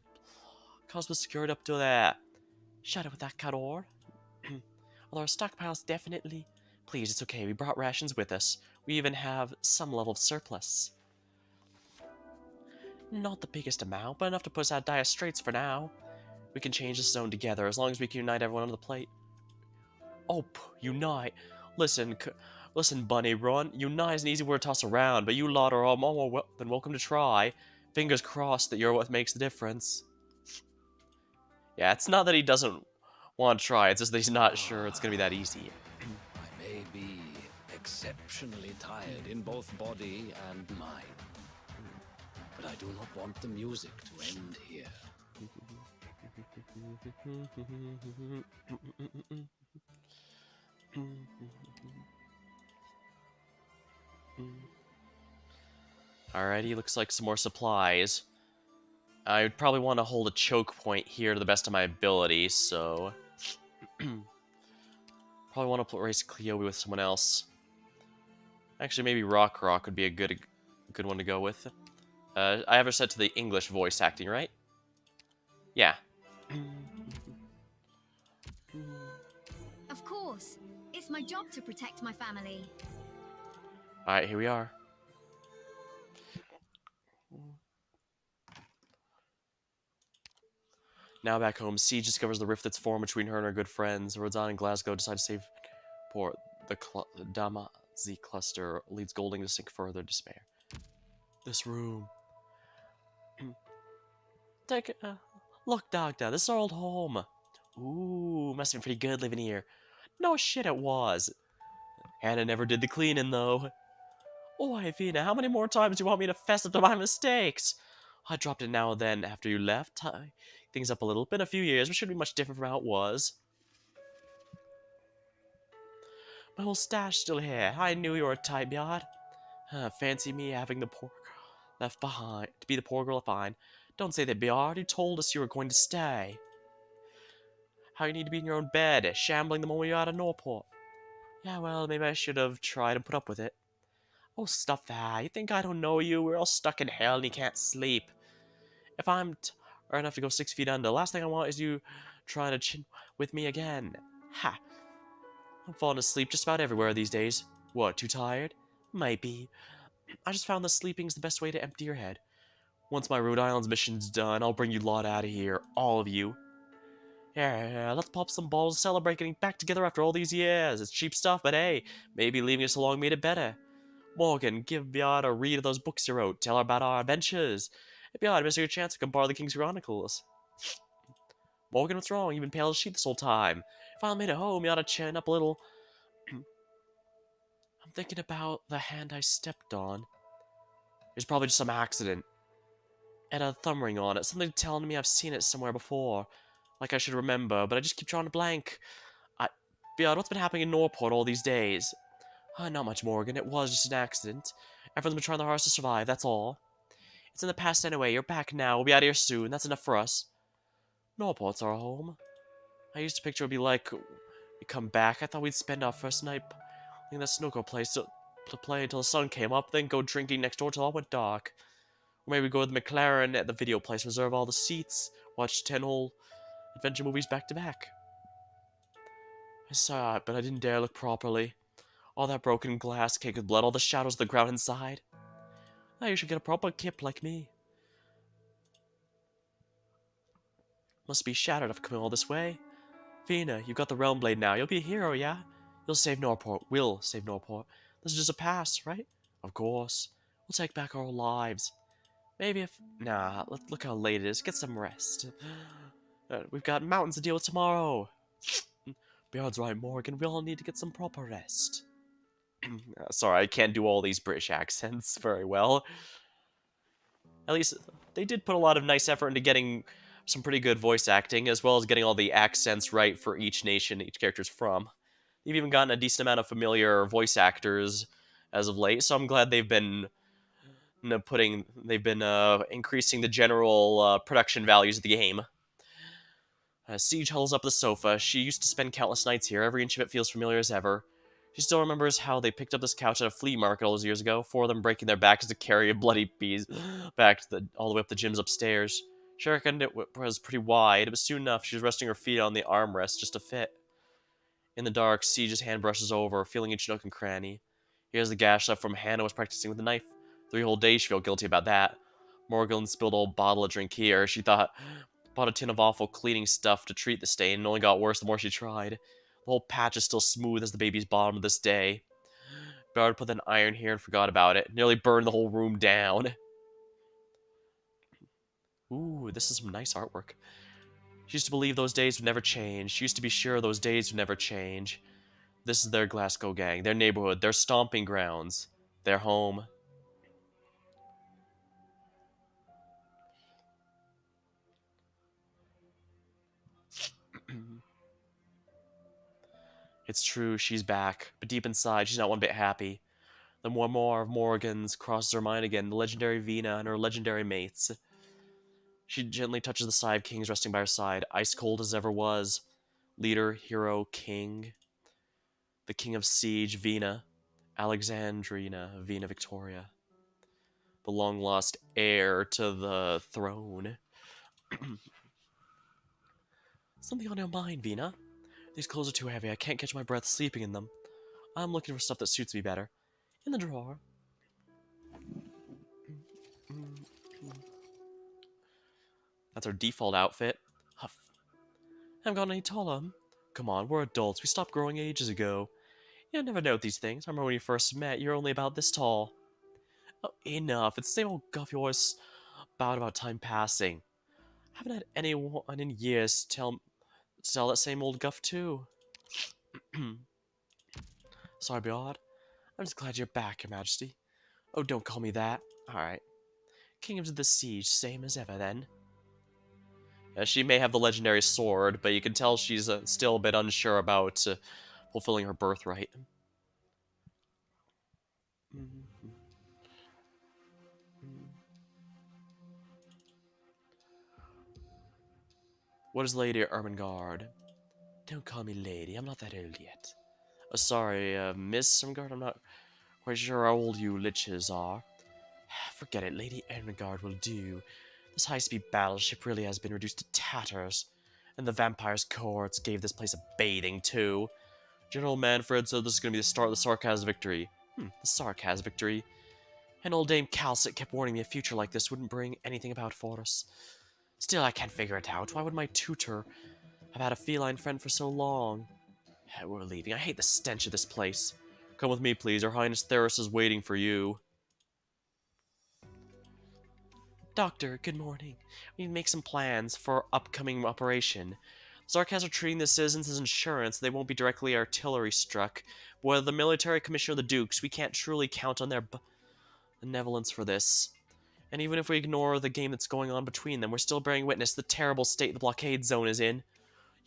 Cosmo secured up to there? Shut up with that, Cador. Although our stockpile's definitely... Please, it's okay, we brought rations with us. We even have some level of surplus. Not the biggest amount, but enough to put us out of dire straits for now. We can change the zone together, as long as we can unite everyone under the plate. Oh, unite. Listen, Bunny, unite is an easy word to toss around, but you lot are all more than welcome to try. Fingers crossed that you're what makes the difference. Yeah, it's not that he doesn't want to try, it's just that he's not sure it's gonna be that easy. I may be exceptionally tired in both body and mind, but I do not want the music to end here. Alrighty, looks like some more supplies. I would probably want to hold a choke point here to the best of my ability, so... probably want to race Cleobe with someone else. Actually, maybe Rock would be a good one to go with. I have her set to the English voice acting, right? Yeah. Of course. It's my job to protect my family. Alright, here we are. Now back home, Siege discovers the rift that's formed between her and her good friends. Rodin and Glasgow decide to save port. The Damazi cluster leads Golding to sink further in despair. This room. Take a look, Doctor. This is our old home. Ooh, must have been pretty good living here. No shit, it was. Hannah never did the cleaning, though. Oh, Ivina, how many more times do you want me to fess up to my mistakes? I dropped it now and then after you left. Tie things up a little. Been a few years, but shouldn't be much different from how it was. My whole stash still here. I knew you were a type, Yard. Fancy me having the poor girl left behind. To be the poor girl left behind. Don't say that, Bjard. You told us you were going to stay. How you need to be in your own bed, shambling the moment you're out of Norport. Yeah, well, maybe I should have tried and put up with it. Oh, stuff that. You think I don't know you? We're all stuck in hell and you can't sleep. If I'm tired enough to go 6 feet under, the last thing I want is you trying to chin with me again. Ha! I'm falling asleep just about everywhere these days. What, too tired? Might be. I just found that sleeping's the best way to empty your head. Once my Rhode Island's mission's done, I'll bring you lot out of here. All of you. Yeah, let's pop some balls, celebrate getting back together after all these years. It's cheap stuff, but hey, maybe leaving us alone made it better. Morgan, give Bjard a read of those books you wrote. Tell her about our adventures. Hey, Bjard, missing your chance to come borrow the King's Chronicles. Morgan, what's wrong? You've been pale as sheet this whole time. Finally made it home. You ought to chin up a little. I'm thinking about the hand I stepped on. It's probably just some accident. It had a thumb ring on it. Something telling me I've seen it somewhere before. Like I should remember, but I just keep drawing a blank. Bjard, what's been happening in Norport all these days? Not much, Morgan. It was just an accident. Everyone's been trying their hardest to survive, that's all. It's in the past anyway. You're back now. We'll be out of here soon. That's enough for us. Norport's our home. I used to picture it would be like we come back. I thought we'd spend our first night in that snooker place to play until the sun came up, then go drinking next door till all went dark. Or maybe go to the McLaren at the video place, reserve all the seats, watch 10 whole adventure movies back to back. I saw it, but I didn't dare look properly. All that broken glass caked with blood, all the shadows of the ground inside. Now you should get a proper kip like me. Must be shattered after coming all this way. Vina, you've got the Realm Blade now. You'll be a hero, yeah? You'll save Norport. We'll save Norport. This is just a pass, right? Of course. We'll take back our lives. Maybe if... Nah, look how late it is. Get some rest. We've got mountains to deal with tomorrow. Bjard's right, Morgan. We all need to get some proper rest. Sorry, I can't do all these British accents very well. At least, they did put a lot of nice effort into getting some pretty good voice acting, as well as getting all the accents right for each nation each character's from. They've even gotten a decent amount of familiar voice actors as of late, so I'm glad they've been increasing the general production values of the game. Siege huddles up the sofa. She used to spend countless nights here. Every inch of it feels familiar as ever. She still remembers how they picked up this couch at a flea market all those years ago, 4 of them breaking their backs to carry a bloody piece back to all the way up the gyms upstairs. She reckoned it was pretty wide, but soon enough she was resting her feet on the armrest just to fit. In the dark, Siege's hand brushes over, feeling each nook and cranny. Here's the gash left from Hannah was practicing with a knife. 3 whole days she felt guilty about that. Morgan spilled a whole bottle of drink here. She bought a tin of awful cleaning stuff to treat the stain, and it only got worse the more she tried. The whole patch is still smooth as the baby's bottom to this day. Bernard put an iron here and forgot about it. Nearly burned the whole room down. Ooh, this is some nice artwork. She used to believe those days would never change. She used to be sure those days would never change. This is their Glasgow gang, their neighborhood, their stomping grounds, their home. It's true, she's back, but deep inside, she's not one bit happy. The more of Morgan's crosses her mind again, the legendary Vina and her legendary mates. She gently touches the side of King's resting by her side, ice cold as ever was. Leader, hero, king. The king of siege, Vina. Alexandrina, Vina Victoria. The long-lost heir to the throne. Something on your mind, Vina? These clothes are too heavy. I can't catch my breath sleeping in them. I'm looking for stuff that suits me better. In the drawer. That's our default outfit. Huff. Haven't gotten any taller. Come on, we're adults. We stopped growing ages ago. You never note these things. I remember when you first met, you were only about this tall. Oh, enough. It's the same old guff you always about time passing. Haven't had anyone in years tell that same old guff too. Sorry, Bjord. I'm just glad you're back, Your Majesty. Oh, don't call me that. Alright. Kingdoms of the Siege, same as ever then. She may have the legendary sword, but you can tell she's still a bit unsure about fulfilling her birthright. What is Lady Ermengarde? Don't call me lady, I'm not that old yet. Sorry, Miss Ermengarde, I'm not quite sure how old you liches are. Forget it, Lady Ermengarde will do. This high-speed battleship really has been reduced to tatters. And the vampire's cohorts gave this place a bathing, too. General Manfred said this is going to be the start of the Sarkaz victory. The Sarkaz victory. And old Dame Calcit kept warning me a future like this wouldn't bring anything about for us. Still, I can't figure it out. Why would my tutor have had a feline friend for so long? We're leaving. I hate the stench of this place. Come with me, please. Her Highness Theris is waiting for you. Doctor, good morning. We need to make some plans for our upcoming operation. Sarkaz are treating the citizens as insurance. They won't be directly artillery struck. But whether the military commissioner or the dukes, we can't truly count on their benevolence for this. And even if we ignore the game that's going on between them, we're still bearing witness to the terrible state the blockade zone is in.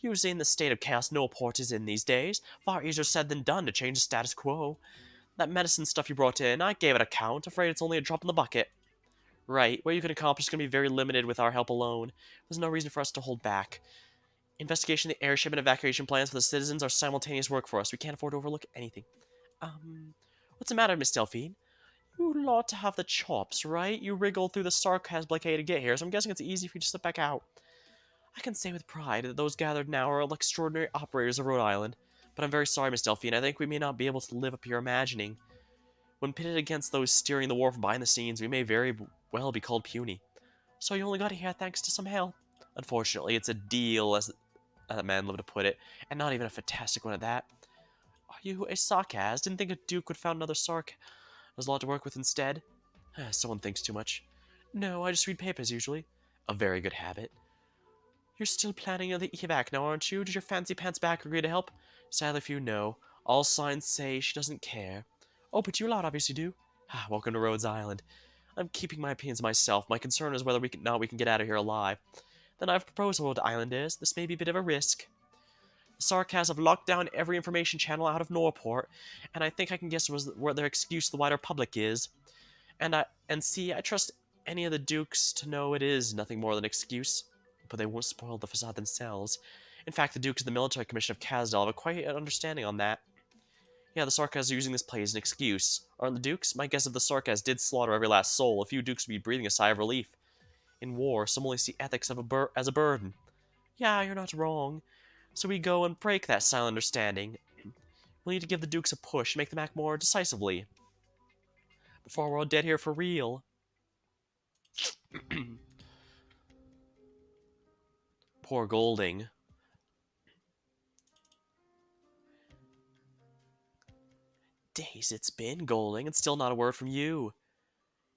You've seen the state of chaos no port is in these days. Far easier said than done to change the status quo. That medicine stuff you brought in, I gave it a count. Afraid it's only a drop in the bucket. Right, what you can accomplish is going to be very limited with our help alone. There's no reason for us to hold back. Investigation of the airship and evacuation plans for the citizens are simultaneous work for us. We can't afford to overlook anything. What's the matter, Miss Delphine? You ought to have the chops, right? You wriggled through the Sarkaz blockade to get here, so I'm guessing it's easy for you to slip back out. I can say with pride that those gathered now are extraordinary operators of Rhode Island. But I'm very sorry, Miss Delphine. I think we may not be able to live up to your imagining. When pitted against those steering the war from behind the scenes, we may very well be called puny. So you only got here thanks to some help. Unfortunately, it's a deal, as that man loved to put it, and not even a fantastic one at that. Are you a Sarkaz? Didn't think a duke would found another Sark. There's a lot to work with instead. Someone thinks too much. No, I just read papers usually. A very good habit. You're still planning on the evac now, aren't you? Did your fancy pants back agree to help? Sadly for you, no. All signs say she doesn't care. Oh, but you lot obviously do. Welcome to Rhodes Island. I'm keeping my opinions to myself. My concern is whether we can get out of here alive. Then I've proposed Rhode Island is. This may be a bit of a risk. The Sarkaz have locked down every information channel out of Norport, and I think I can guess what their excuse to the wider public is. And see, I trust any of the dukes to know it is nothing more than an excuse, but they won't spoil the facade themselves. In fact, the dukes of the military commission of Kazdal have a quite an understanding on that. Yeah, the Sarkaz are using this play as an excuse. Aren't the dukes? My guess if the Sarkaz did slaughter every last soul, a few dukes would be breathing a sigh of relief. In war, some only see ethics as a burden. Yeah, you're not wrong. So we go and break that silent understanding. We'll need to give the dukes a push, make them act more decisively. Before we're all dead here for real. Poor Golding. Days it's been, Golding, and still not a word from you.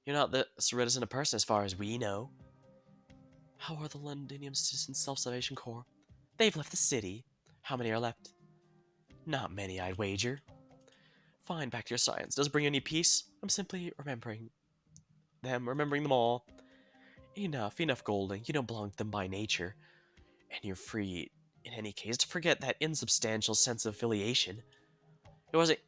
You're not this reticent a person as far as we know. How are the Londinium Citizen Self-Salvation Corps? They've left the city. How many are left? Not many, I'd wager. Fine, back to your science. Does it bring you any peace? I'm simply remembering them all. Enough, Golding. You don't belong to them by nature. And you're free, in any case, to forget that insubstantial sense of affiliation. It wasn't...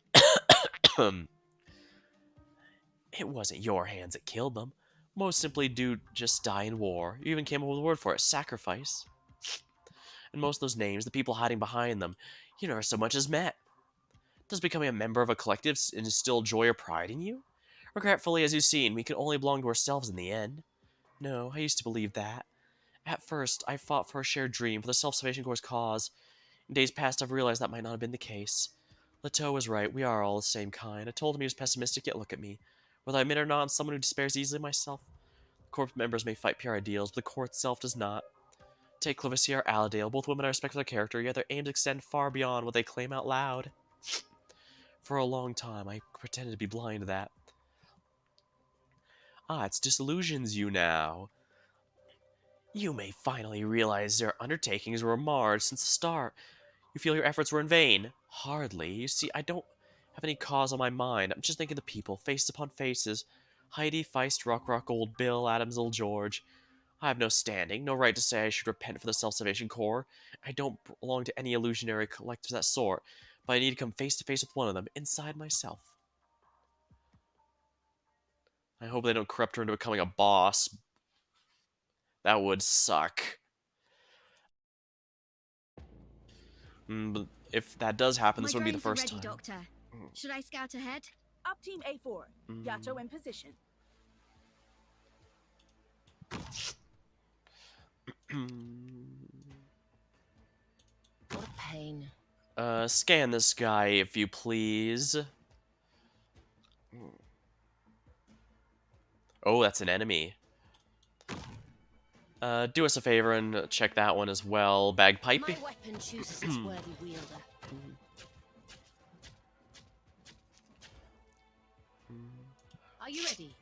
it wasn't your hands that killed them. Most simply do just die in war. You even came up with a word for it, sacrifice. And most of those names, the people hiding behind them, you never so much as met. Does becoming a member of a collective instill joy or pride in you? Regretfully, as you've seen, we can only belong to ourselves in the end. No, I used to believe that. At first, I fought for a shared dream, for the Self-Salvation Corps' cause. In days past, I've realized that might not have been the case. Leto was right, we are all the same kind. I told him he was pessimistic, yet look at me. Whether I admit it or not, I'm someone who despairs easily myself. The Corps members may fight pure ideals, but the Corps itself does not. Take Clavicia or Aladale. Both women I respect their character, yet their aims extend far beyond what they claim out loud. For a long time, I pretended to be blind to that. Ah, it disillusions you now. You may finally realize their undertakings were marred since the start. You feel your efforts were in vain? Hardly. You see, I don't have any cause on my mind. I'm just thinking of the people, faces upon faces. Heidi, Feist, Rock, Old Bill, Adams, Little George. I have no standing, no right to say I should repent for the Self-Salvation Corps. I don't belong to any illusionary collective of that sort, but I need to come face to face with one of them, inside myself. I hope they don't corrupt her into becoming a boss. That would suck. But if that does happen, this wouldn't be the first time. Doctor. Should I scout ahead? Up Team A4. Yato in position. What a pain. Scan this guy, if you please. Oh, that's an enemy. Do us a favor and check that one as well. Bagpipe. My weapon chooses its worthy wielder. Are you ready?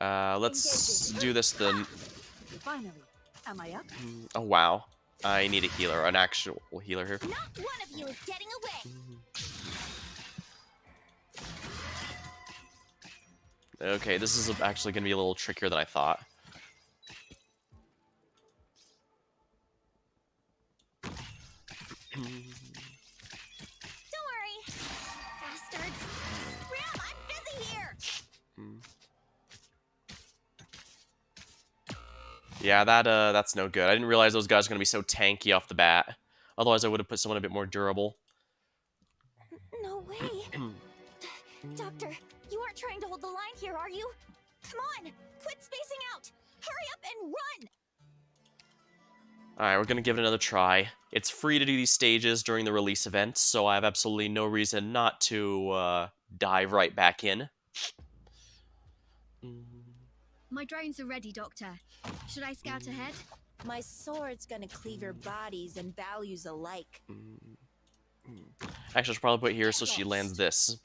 Let's do this then. Finally. Am I up? Oh, wow. I need a healer, an actual healer here. Not one of you is getting away. Okay, this is actually going to be a little trickier than I thought. Don't worry, bastards. Ram, I'm busy here. Yeah, that's no good. I didn't realize those guys were going to be so tanky off the bat. Otherwise, I would have put someone a bit more durable. No way. Doctor, you aren't trying to hold the line here, are you? Come on, quit spacing out. Hurry up and run. Alright, we're going to give it another try. It's free to do these stages during the release event, so I have absolutely no reason not to dive right back in. My drones are ready, Doctor. Should I scout ahead? My sword's gonna cleave your bodies and values alike. Actually, I should probably put it here so she lands this.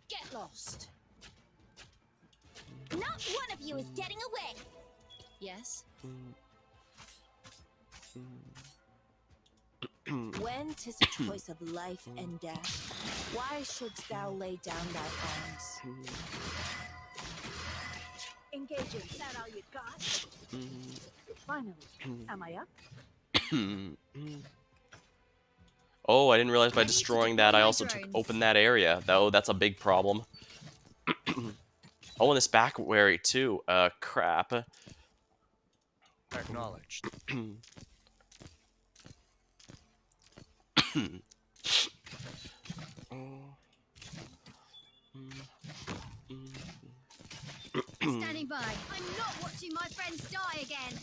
Get lost. Not one of you is getting away. Yes? When 'tis a choice of life and death, why shouldst thou lay down thy arms? Engaging. Is that all you got? Finally. Am I up? Oh, I didn't realize by Ready to destroying deploy that I my also drones. opened that area. Though that's a big problem. Oh, and this back wary too. Crap. Acknowledged. Standing by. I'm not watching my friends die again.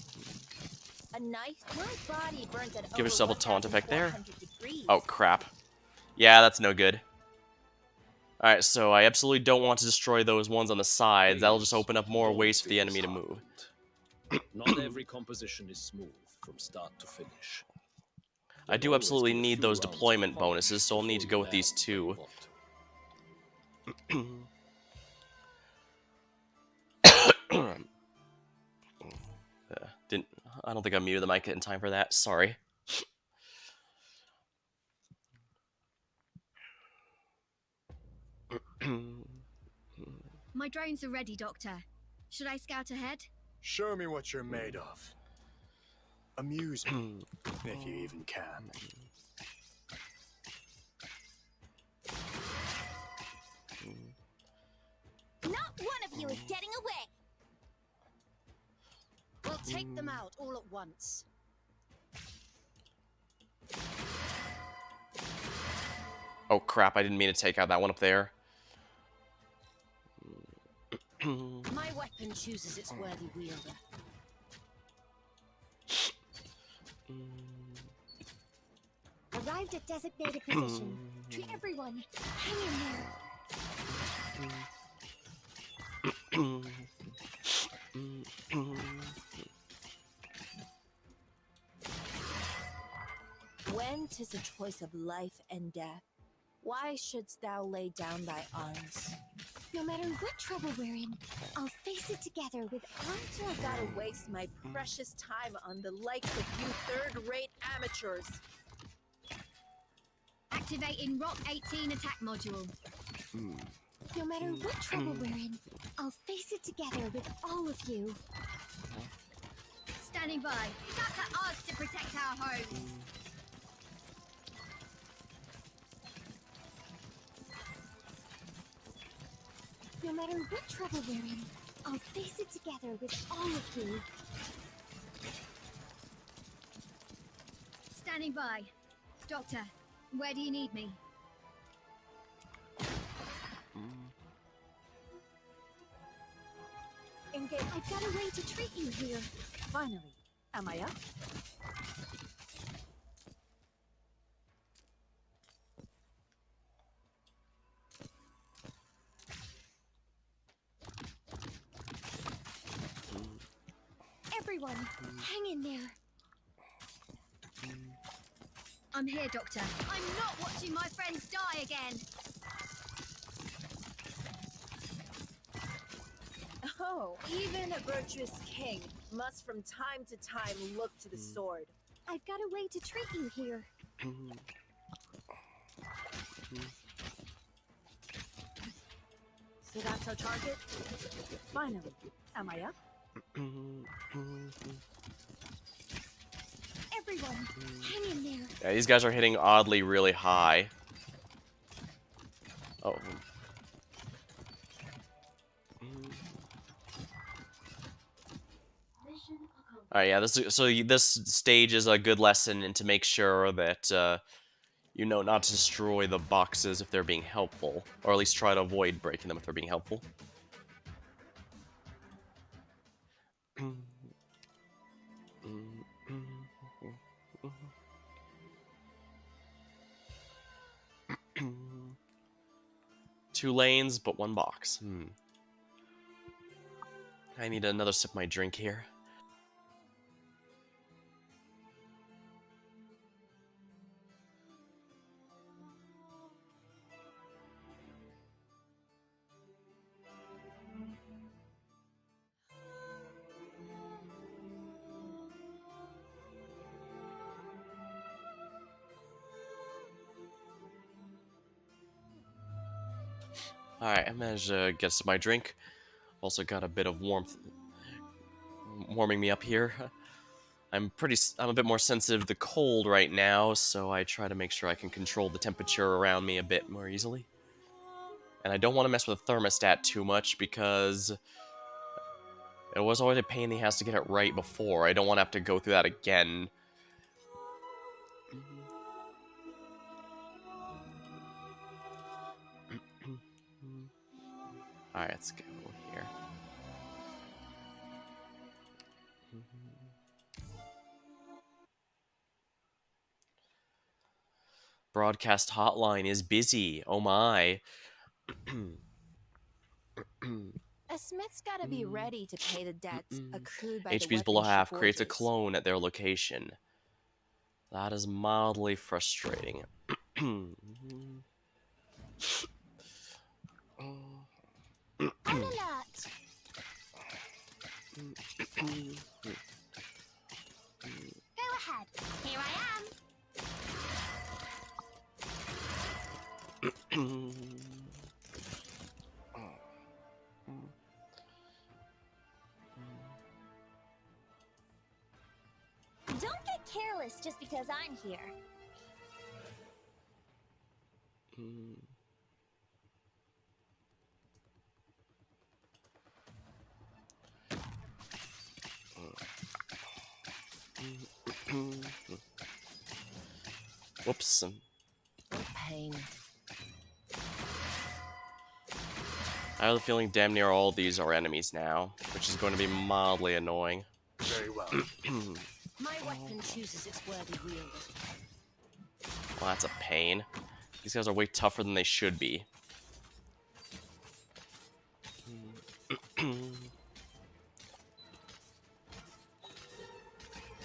A knife? My body burns at Give over yourself a taunt effect there. 1400 degrees. Oh, crap. Yeah, that's no good. Alright, so I absolutely don't want to destroy those ones on the sides. That'll just open up more ways for the enemy to move. Not every composition is smooth from start to finish. I do absolutely need those deployment bonuses, so I'll need to go with these two. I don't think I muted the mic in time for that. Sorry. My drones are ready, Doctor. Should I scout ahead? Show me what you're made of. Amuse me, if you even can. Not one of you is getting away. We'll take them out all at once. Oh crap, I didn't mean to take out that one up there. My weapon chooses its worthy wielder. Arrived at designated position. Treat everyone. Hang in there. When 'tis a choice of life and death, why shouldst thou lay down thy arms? No matter what trouble we're in, I'll face it together with Aren't I gotta waste my precious time on the likes of you third-rate amateurs? activating Rock 18 attack module. No matter what trouble we're in, I'll face it together with all of you. Standing by. It's up to us to protect our homes. No matter what trouble we're in, I'll face it together with all of you. Standing by. Doctor, where do you need me? Engage. I've got a way to treat you here. Finally. Am I up? Everyone, hang in there. I'm here, Doctor. I'm not watching my friends die again. Oh, even a virtuous king must from time to time look to the sword. I've got a way to treat you here. So that's our target? Finally. Am I up? Everyone, hang in there. Yeah, these guys are hitting oddly really high. Oh. Alright, yeah, this stage is a good lesson and to make sure that you know not to destroy the boxes if they're being helpful, or at least try to avoid breaking them if they're being helpful. Two lanes, but one box. I need another sip of my drink here. Alright, I managed to get some of my drink. Also got a bit of warmth warming me up here. I'm a bit more sensitive to the cold right now, so I try to make sure I can control the temperature around me a bit more easily. And I don't want to mess with the thermostat too much because it was always a pain in the ass to get it right before. I don't want to have to go through that again. Alright, let's go here. Broadcast hotline is busy. Oh my. A smith's gotta be ready to pay the debts accrued by the HP's below weapons she half creates a forges. clone at their location. That is mildly frustrating. On alert. Go ahead. Here I am. Don't get careless just because I'm here. Whoops. What pain. I have a feeling damn near all these are enemies now, which is going to be mildly annoying. Very well. My weapon chooses its worthy wielder. Well, that's a pain. These guys are way tougher than they should be.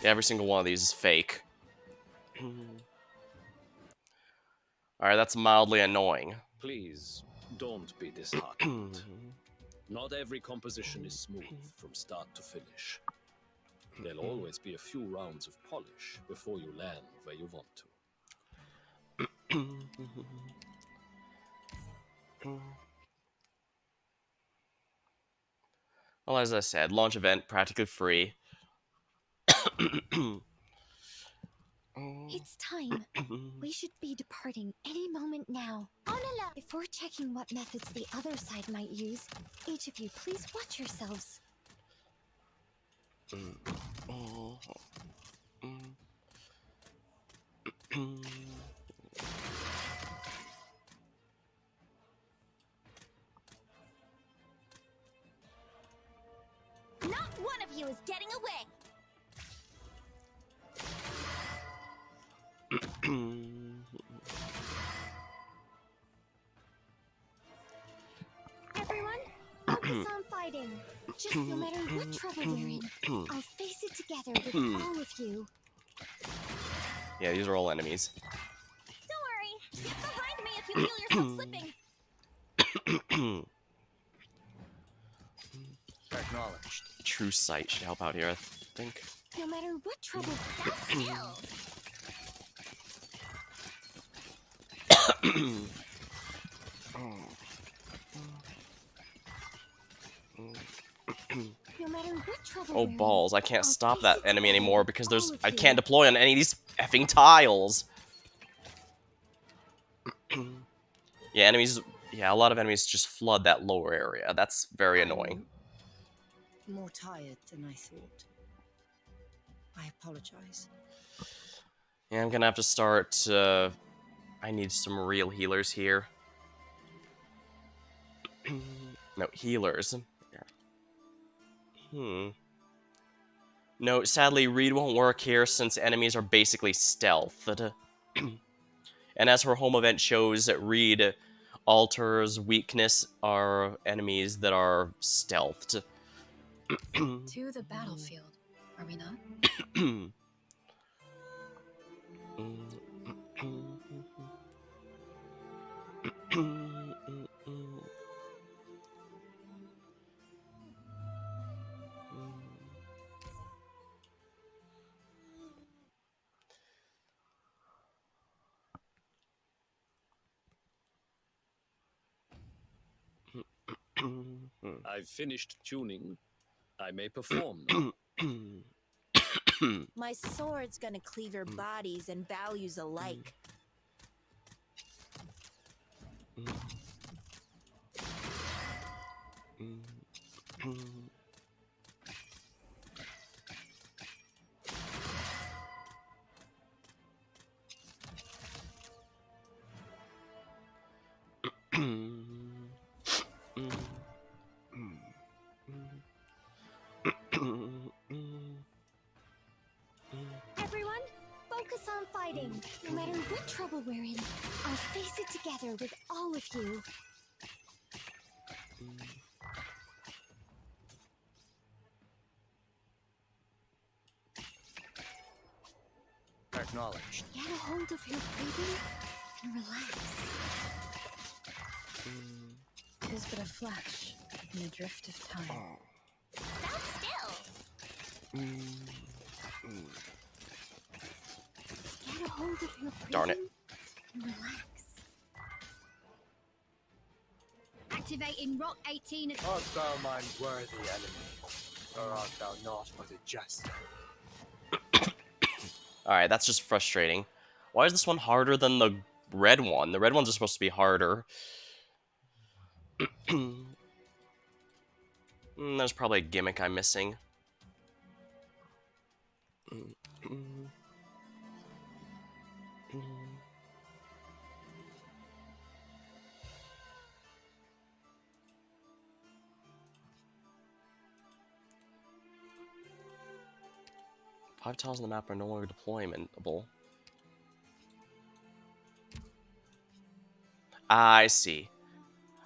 Every single one of these is fake. Alright, that's mildly annoying. Please, don't be disheartened. Not every composition is smooth from start to finish. There'll always be a few rounds of polish before you land where you want to. Well, as I said, launch event practically free. It's time. We should be departing any moment now. Onala! Before checking what methods the other side might use, each of you please watch yourselves. Not one of you is getting away! Everyone, focus on fighting. Just no matter what trouble you're in, I'll face it together with all of you. Yeah, these are all enemies. Don't worry, get behind me if you feel yourself slipping. Acknowledged. True sight should help out here, I think. No matter what trouble, stand still. No matter what trouble Oh we're in, balls, I can't I'll stop face that it enemy together anymore with because all of I you. can't deploy on any of these effing tiles. Yeah, enemies. Yeah, a lot of enemies just flood that lower area. That's very annoying. More tired than I thought. I apologize. Yeah, I'm gonna have to start. I need some real healers here. No, healers. No, sadly, Reed won't work here since enemies are basically stealthed. And as her home event shows, Reed alters weakness are enemies that are stealthed. To the battlefield, are we not? I've finished tuning. I may perform now. My sword's gonna cleave your bodies and values alike. Everyone, focus on fighting. No matter what trouble we're in, I'll face it together with all of you. Acknowledged. Get a hold of your breathing and relax. Tis but a flash in the drift of time. Stand still. Get a hold of your breathing Darn it. and relax. Activating Rock 18. Art thou mine worthy enemy, or art thou not but a jester? Alright, that's just frustrating. Why is this one harder than the red one? The red ones are supposed to be harder. There's probably a gimmick I'm missing. 5 tiles on the map are no longer deployable. I see.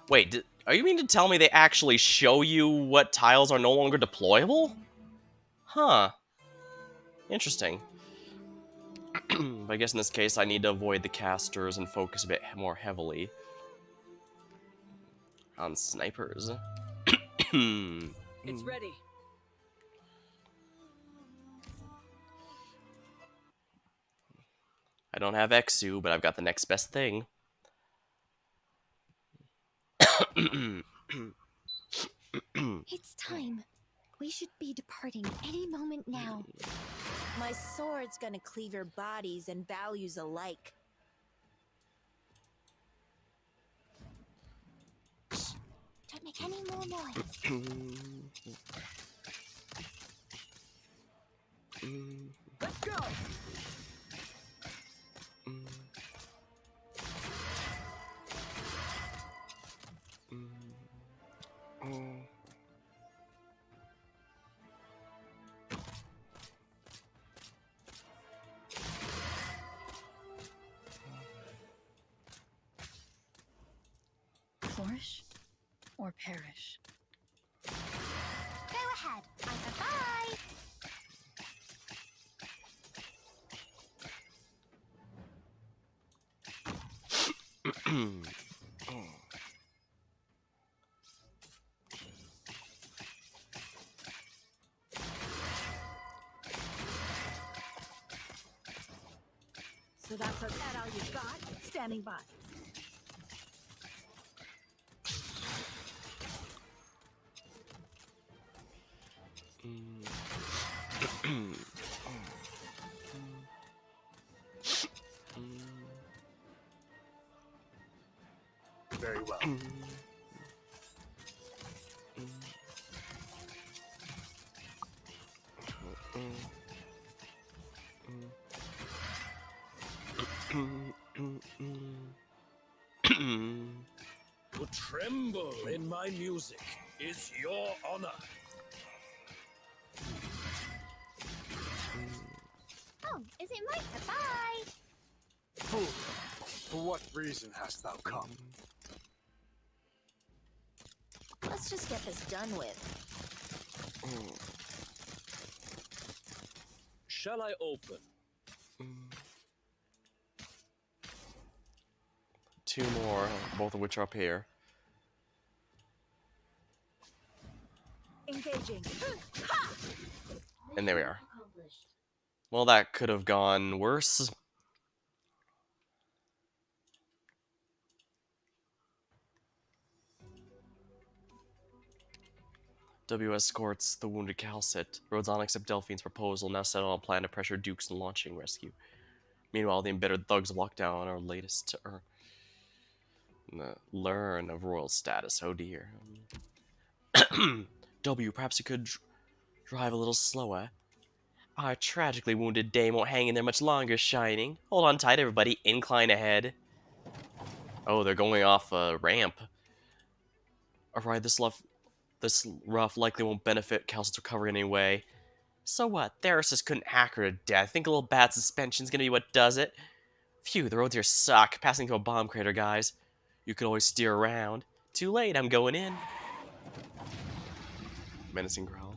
Wait, are you mean to tell me they actually show you what tiles are no longer deployable? Huh. Interesting. But I guess in this case, I need to avoid the casters and focus a bit more heavily on snipers. It's ready. I don't have Exu, but I've got the next best thing. It's time. We should be departing any moment now. My sword's gonna cleave your bodies and values alike. Don't make any more noise. Let's go. Flourish or perish. Go ahead. I said bye. So that's all you got? Standing by. Very well. To tremble in my music is your honor. Oh, is it my turn? Bye. Fool, for what reason hast thou come? Let's just get this done with. Shall I open? Two more, both of which are up here. Engaging. And there we are. Well, that could have gone worse. W escorts the wounded Calcit. Rhodes on accept Delphine's proposal, now set on a plan to pressure Dukes and launching rescue. Meanwhile, the embittered thugs lock down our latest to learn of royal status. Oh dear. W, perhaps you could drive a little slower. Our tragically wounded dame won't hang in there much longer, Shining. Hold on tight, everybody. Incline ahead. Oh, they're going off a ramp. Alright, this rough likely won't benefit Calcit's recovery in any way. So what? Theresis couldn't hack her to death. Think a little bad suspension's gonna be what does it? Phew, the roads here suck. Passing through a bomb crater, guys. You could always steer around. Too late, I'm going in. Menacing growl.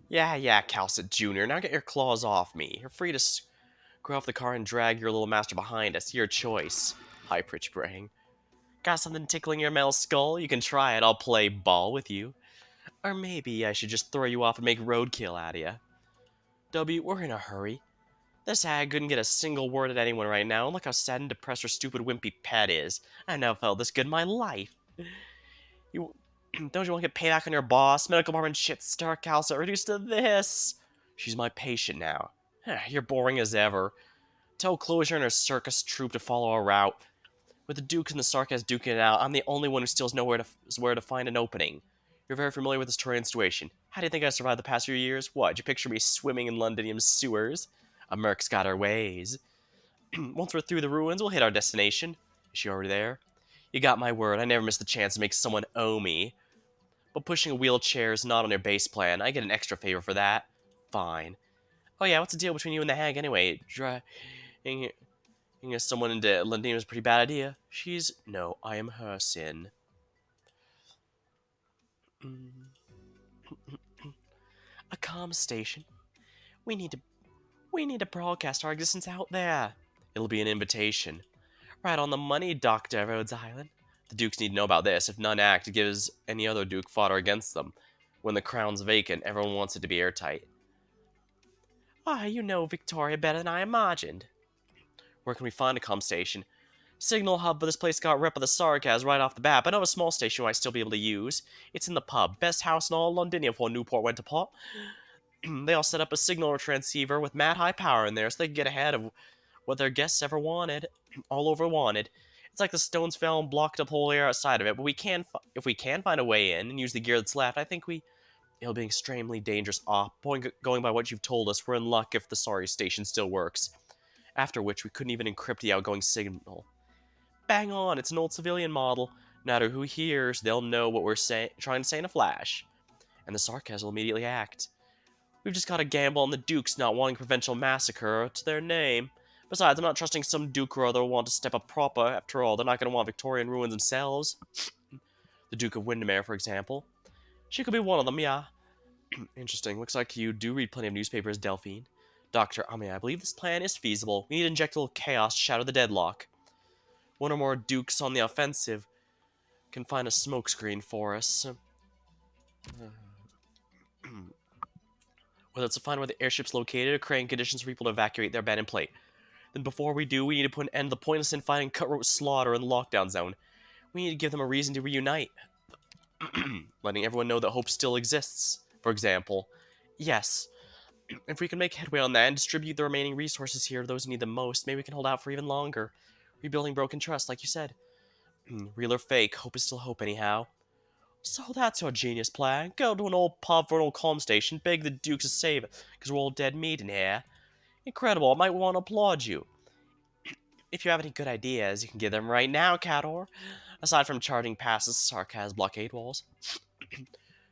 Yeah, Calcit Jr., now get your claws off me. You're free to screw off the car and drag your little master behind us. Your choice. High-pitched braying. Got something tickling your metal skull? You can try it. I'll play ball with you. Or maybe I should just throw you off and make roadkill out of you. W, we're in a hurry. This hag couldn't get a single word at anyone right now, and look how sad and depressed her stupid wimpy pet is. I've never felt this good in my life. You don't you want to get payback on your boss? Medical department shit star Calcit reduced to this. She's my patient now. You're boring as ever. Tell Closure and her circus troupe to follow our route. With the Dukes and the Sarkas duking it out, I'm the only one who still knows where to find an opening. You're very familiar with this terrain situation. How do you think I survived the past few years? What, did you picture me swimming in Londinium sewers? A merc's got her ways. Once we're through the ruins, we'll hit our destination. Is she already there? You got my word, I never miss the chance to make someone owe me. But pushing a wheelchair is not on your base plan. I get an extra favor for that. Fine. Oh yeah, what's the deal between you and the hag anyway? Getting someone into Londinium is a pretty bad idea. No, I am her sin. Mm. A comm station. We need to broadcast our existence out there. It'll be an invitation. Right on the money, Dr. Rhodes Island. The Dukes need to know about this. If none act, it gives any other Duke fodder against them. When the crown's vacant, everyone wants it to be airtight. You know Victoria better than I imagined. Where can we find a comm station? Signal hub for this place got ripped by the Sarkaz right off the bat, but I know a small station you might still be able to use. It's in the pub. Best house in all London before Newport went to pot. They all set up a signal transceiver with mad high power in there so they can get ahead of what their guests ever wanted. All over wanted. It's like the stones fell and blocked up the whole area outside of it, but if we can find a way in and use the gear that's left, I think it'll be extremely dangerous. Going by what you've told us, we're in luck if the sorry station still works. After which, we couldn't even encrypt the outgoing signal. Bang on, it's an old civilian model. No matter who hears, they'll know what we're trying to say in a flash. And the sarcasm will immediately act. We've just got to gamble on the Dukes not wanting provincial massacre to their name. Besides, I'm not trusting some Duke or other will want to step up proper. After all, they're not going to want Victorian ruins themselves. The Duke of Windermere, for example. She could be one of them, yeah. Interesting. Looks like you do read plenty of newspapers, Delphine. Doctor, I believe this plan is feasible. We need to inject a little chaos to shatter the deadlock. One or more Dukes on the offensive can find a smokescreen for us. Whether it's to find where the airship's located or creating conditions for people to evacuate their abandoned plane. Then before we do, we need to put an end to the pointless infighting, cutthroat slaughter in the lockdown zone. We need to give them a reason to reunite. Letting everyone know that hope still exists, for example. Yes, if we can make headway on that and distribute the remaining resources here to those who need them most, maybe we can hold out for even longer. Rebuilding broken trust, like you said. Real or fake, hope is still hope anyhow. So that's your genius plan. Go to an old pub for an old comm station, beg the Dukes to save it, because we're all dead meat in here. Incredible, I might want to applaud you. If you have any good ideas, you can give them right now, Cador. Aside from charging passes, sarcasm, blockade walls.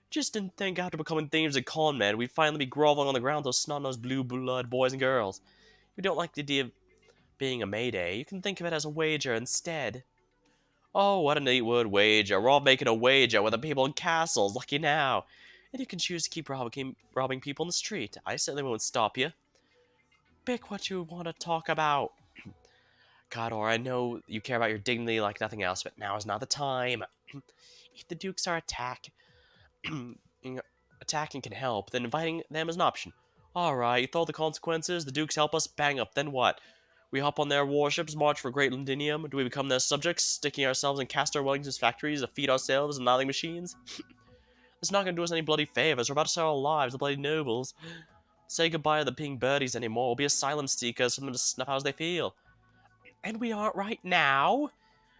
Just didn't think after becoming thieves and con men, we'd finally be groveling on the ground those snot-nosed blue-blood boys and girls. If you don't like the idea of being a Mayday, you can think of it as a wager instead. Oh, what a neat word, wager. We're all making a wager with the people in castles, lucky now. And you can choose to keep robbing people in the street. I certainly won't stop you. Pick what you want to talk about. Cador, I know you care about your dignity like nothing else, but now is not the time. If the Dukes are attacking can help, then inviting them is an option. Alright, you thought the consequences, the Dukes help us, bang up, then what? We hop on their warships, march for Great Londinium, do we become their subjects, sticking ourselves in Castor Wellington's factories to feed ourselves and nothing machines? It's not going to do us any bloody favors, we're about to sell our lives, the bloody nobles. Say goodbye to the pink birdies anymore, we'll be asylum seekers, something to snuff out as they feel. And we aren't right now?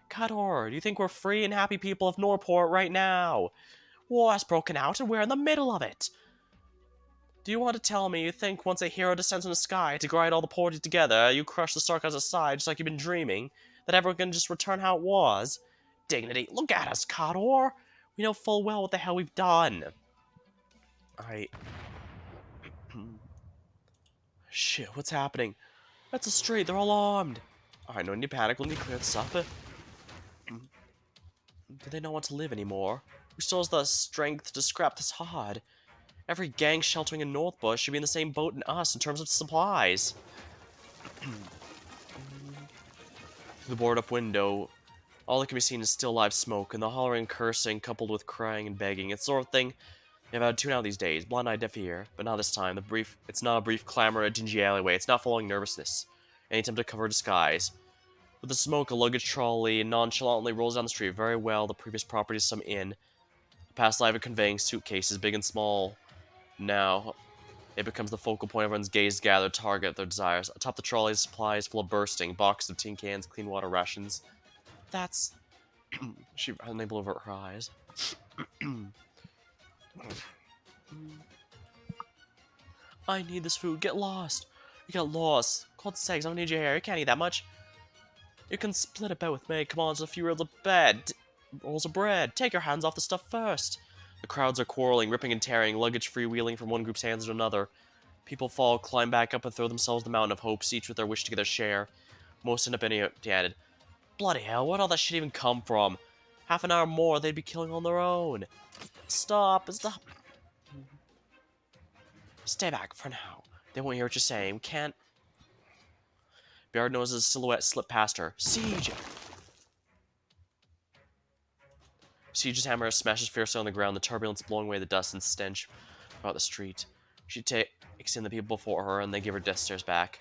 Cador, do you think we're free and happy people of Norport right now? War has broken out and we're in the middle of it. Do you want to tell me you think once a hero descends from the sky to grind all the parties together, you crush the sarcasm aside just like you've been dreaming, that everyone can just return how it was? Dignity, look at us, Cador! We know full well what the hell we've done. Shit, what's happening? That's a street, they're all armed. Alright, no need to panic, we'll need to clear this up. Do they not want to live anymore? Who still has the strength to scrap this hard? Every gang sheltering in Northbush should be in the same boat as us in terms of supplies. Through the boarded-up window, all that can be seen is still live smoke, and the hollering and cursing coupled with crying and begging. It's the sort of thing you've had to tune out these days, blind-eyed deaf ear. But not this time. It's not a brief clamor in a dingy alleyway. It's not following nervousness. Any attempt to cover disguise. With the smoke, a luggage trolley nonchalantly rolls down the street. Very well, the previous property is some inn. A past life of conveying suitcases, big and small. Now, it becomes the focal point of everyone's gaze to gather, target their desires. Atop the trolley, supplies full of bursting, boxes of tin cans, clean water rations. That's... she unable to avert her eyes. I need this food. Get lost. You got lost. Cold sakes, I don't need your hair. You can't eat that much. You can split a bed with me. Come on, just a few rolls of bread. Take your hands off the stuff first. The crowds are quarreling, ripping and tearing, luggage freewheeling from one group's hands to another. People fall, climb back up, and throw themselves the mountain of hopes, each with their wish to get their share. Most end up being added. Bloody hell, where'd all that shit even come from? Half an hour more, they'd be killing on their own. Stop, stop. Stay back for now. They won't hear what you're saying. We can't. Bayard knows his silhouette slipped past her. Siege! Siege's hammer smashes fiercely on the ground, the turbulence blowing away the dust and stench about the street. She takes in the people before her, and they give her death stares back.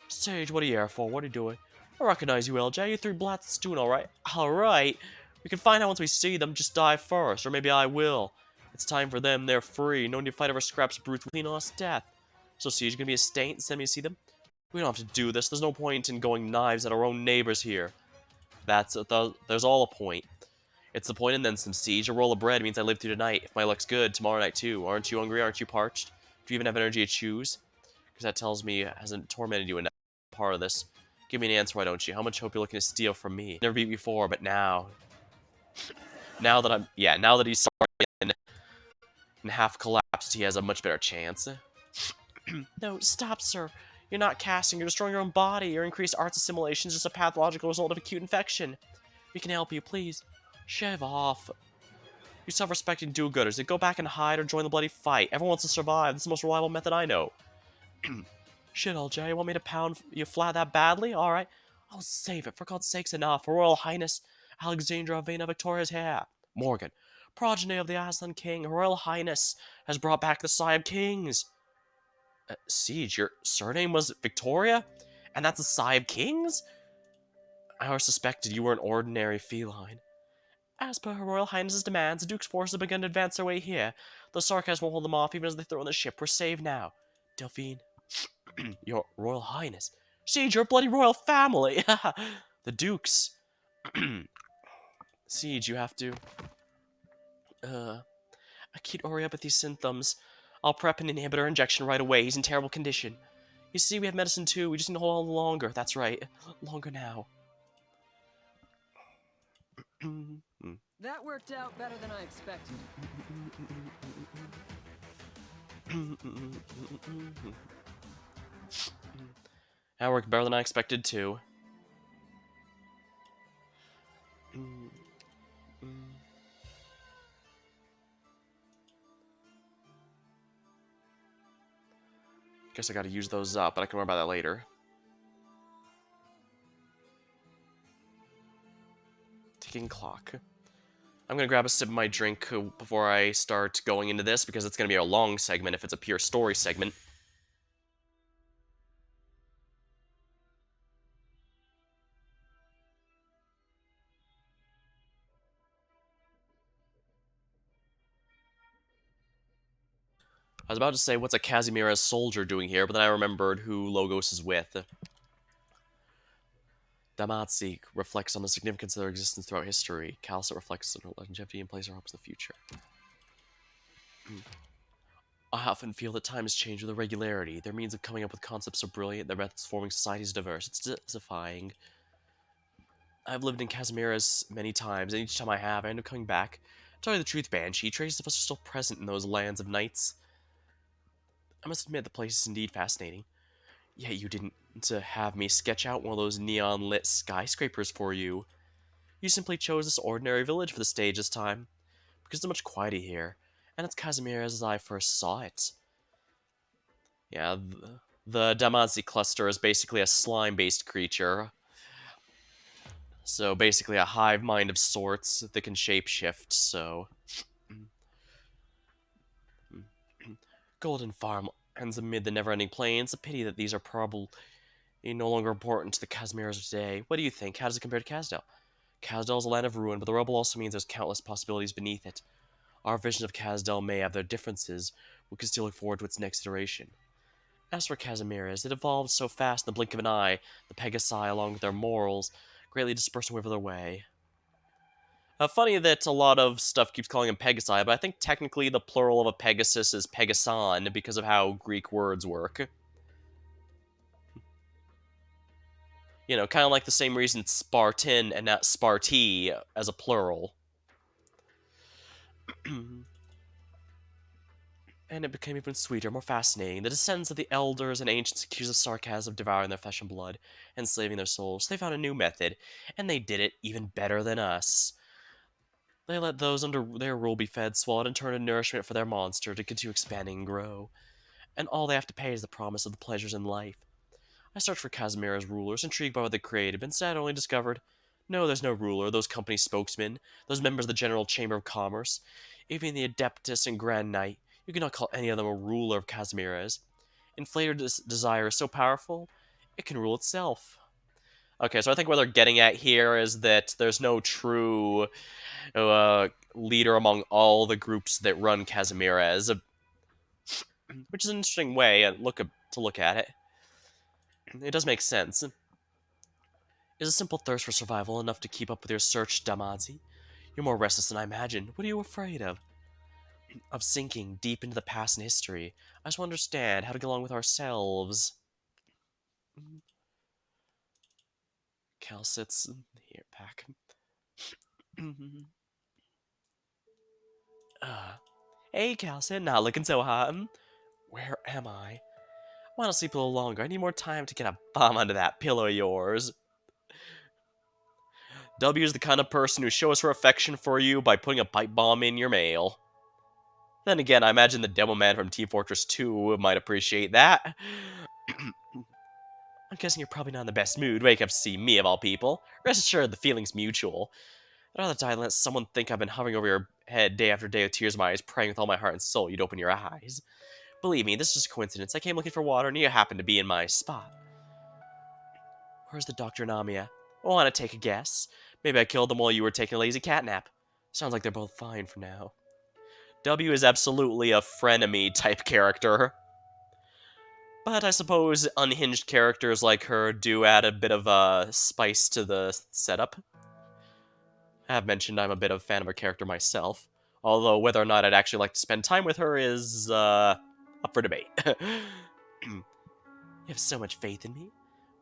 Sage, what are you here for? What are you doing? I recognize you, LJ. You three blats doing alright. Alright. We can find out once we see them. Just die first, or maybe I will. It's time for them. They're free. No need to fight over scraps, brutes. Clean us death. So, Siege, gonna be a saint and send me to see them? We don't have to do this. There's no point in going knives at our own neighbors here. There's all a point. It's the point and then some. Siege. A roll of bread means I live through tonight. If my luck's good, tomorrow night too. Aren't you hungry? Aren't you parched? Do you even have energy to choose? Because that tells me it hasn't tormented you enough. Part of this. Give me an answer, why don't you? How much hope you're looking to steal from me? Never beat before, but now. Now that he's sorry and half collapsed, he has a much better chance. No, stop, sir. You're not casting, you're destroying your own body. Your increased arts assimilation is just a pathological result of acute infection. We can help you, please. Shave off. You self-respecting do-gooders, then go back and hide or join the bloody fight. Everyone wants to survive. This is the most reliable method I know. Shit, LJ, you want me to pound you flat that badly? Alright. I'll save it, for God's sakes enough. Her Royal Highness Alexandra Vena Victoria's hair. Morgan, progeny of the Aslan King, Her Royal Highness has brought back the Sire of Kings. Siege, your surname was Victoria? And that's the Sire of Kings? I always suspected you were an ordinary feline. As per Her Royal Highness's demands, the Duke's forces have begun to advance their way here. The Sarkaz won't hold them off even as they throw in the ship. We're saved now. Delphine. Your Royal Highness. Siege, your bloody royal family! The Dukes. Siege, you have to... acute orreopathy symptoms. I'll prep an inhibitor injection right away. He's in terrible condition. You see, we have medicine too. We just need to hold on longer. That's right. Longer now. That worked out better than I expected. That worked better than I expected too. Guess I gotta use those up, but I can worry about that later. Ticking clock. I'm gonna grab a sip of my drink before I start going into this, because it's gonna be a long segment if it's a pure story segment. I was about to say, what's a Casimiras soldier doing here, but then I remembered who Logos is with. Damatsik reflects on the significance of their existence throughout history. Calcit reflects on their longevity and places their hopes in the future. I often feel that time has changed with irregularity. Their means of coming up with concepts so brilliant, their methods forming societies diverse. It's dissifying. I've lived in Casimiras many times, and each time I have, I end up coming back. To tell you the truth, Banshee, traces of us are still present in those lands of knights. I must admit, the place is indeed fascinating. Yet you didn't have me sketch out one of those neon-lit skyscrapers for you. You simply chose this ordinary village for the stage this time, because it's much quieter here, and it's Casimir as I first saw it. Yeah, the Damazi cluster is basically a slime-based creature. So basically a hive mind of sorts that can shapeshift, so... Golden Farm ends amid the never-ending plains. A pity that these are probably no longer important to the Casimiras of today. What do you think? How does it compare to Casdell? Casdell is a land of ruin, but the rubble also means there's countless possibilities beneath it. Our vision of Casdell may have their differences, but we can still look forward to its next iteration. As for Casimiras, it evolved so fast in the blink of an eye, the Pegasi, along with their morals, greatly dispersed and withered their way. Funny that a lot of stuff keeps calling them Pegasi, but I think technically the plural of a Pegasus is Pegason because of how Greek words work. You know, kind of like the same reason it's Spartan and not Sparti as a plural. And it became even sweeter, more fascinating. The descendants of the elders and ancients accused of sarcasm of devouring their flesh and blood, enslaving their souls. They found a new method, and they did it even better than us. They let those under their rule be fed, swallowed, and turned into nourishment for their monster to continue expanding and grow. And all they have to pay is the promise of the pleasures in life. I searched for Casimiro's rulers, intrigued by what they created, but instead only discovered no, there's no ruler, those company spokesmen, those members of the General Chamber of Commerce, even the Adeptus and Grand Knight, you cannot call any of them a ruler of Casimiro's. Inflated desire is so powerful, it can rule itself. Okay, so I think what they're getting at here is that there's no true leader among all the groups that run Casimiro's, which is an interesting way to look at it. It does make sense. Is a simple thirst for survival enough to keep up with your search, Damazi? You're more restless than I imagined. What are you afraid of? Of sinking deep into the past and history. I just want to understand how to get along with ourselves. Cal sits here, pack. Hey, Calcit, not looking so hot. Where am I? I want to sleep a little longer. I need more time to get a bomb under that pillow of yours. W is the kind of person who shows her affection for you by putting a pipe bomb in your mail. Then again, I imagine the Demo Man from Team Fortress 2 might appreciate that. I'm guessing you're probably not in the best mood. Wake up to see me, of all people. Rest assured, the feeling's mutual. I'd rather die than let someone think I've been hovering over your head day after day with tears in my eyes, praying with all my heart and soul you'd open your eyes. Believe me, this is just a coincidence. I came looking for water, and you happened to be in my spot. Where's the Dr. Namiya? Want to take a guess? Maybe I killed them while you were taking a lazy cat nap. Sounds like they're both fine for now. W is absolutely a frenemy type character. But I suppose unhinged characters like her do add a bit of spice to the setup. I have mentioned I'm a bit of a fan of her character myself, although whether or not I'd actually like to spend time with her is up for debate. You have so much faith in me.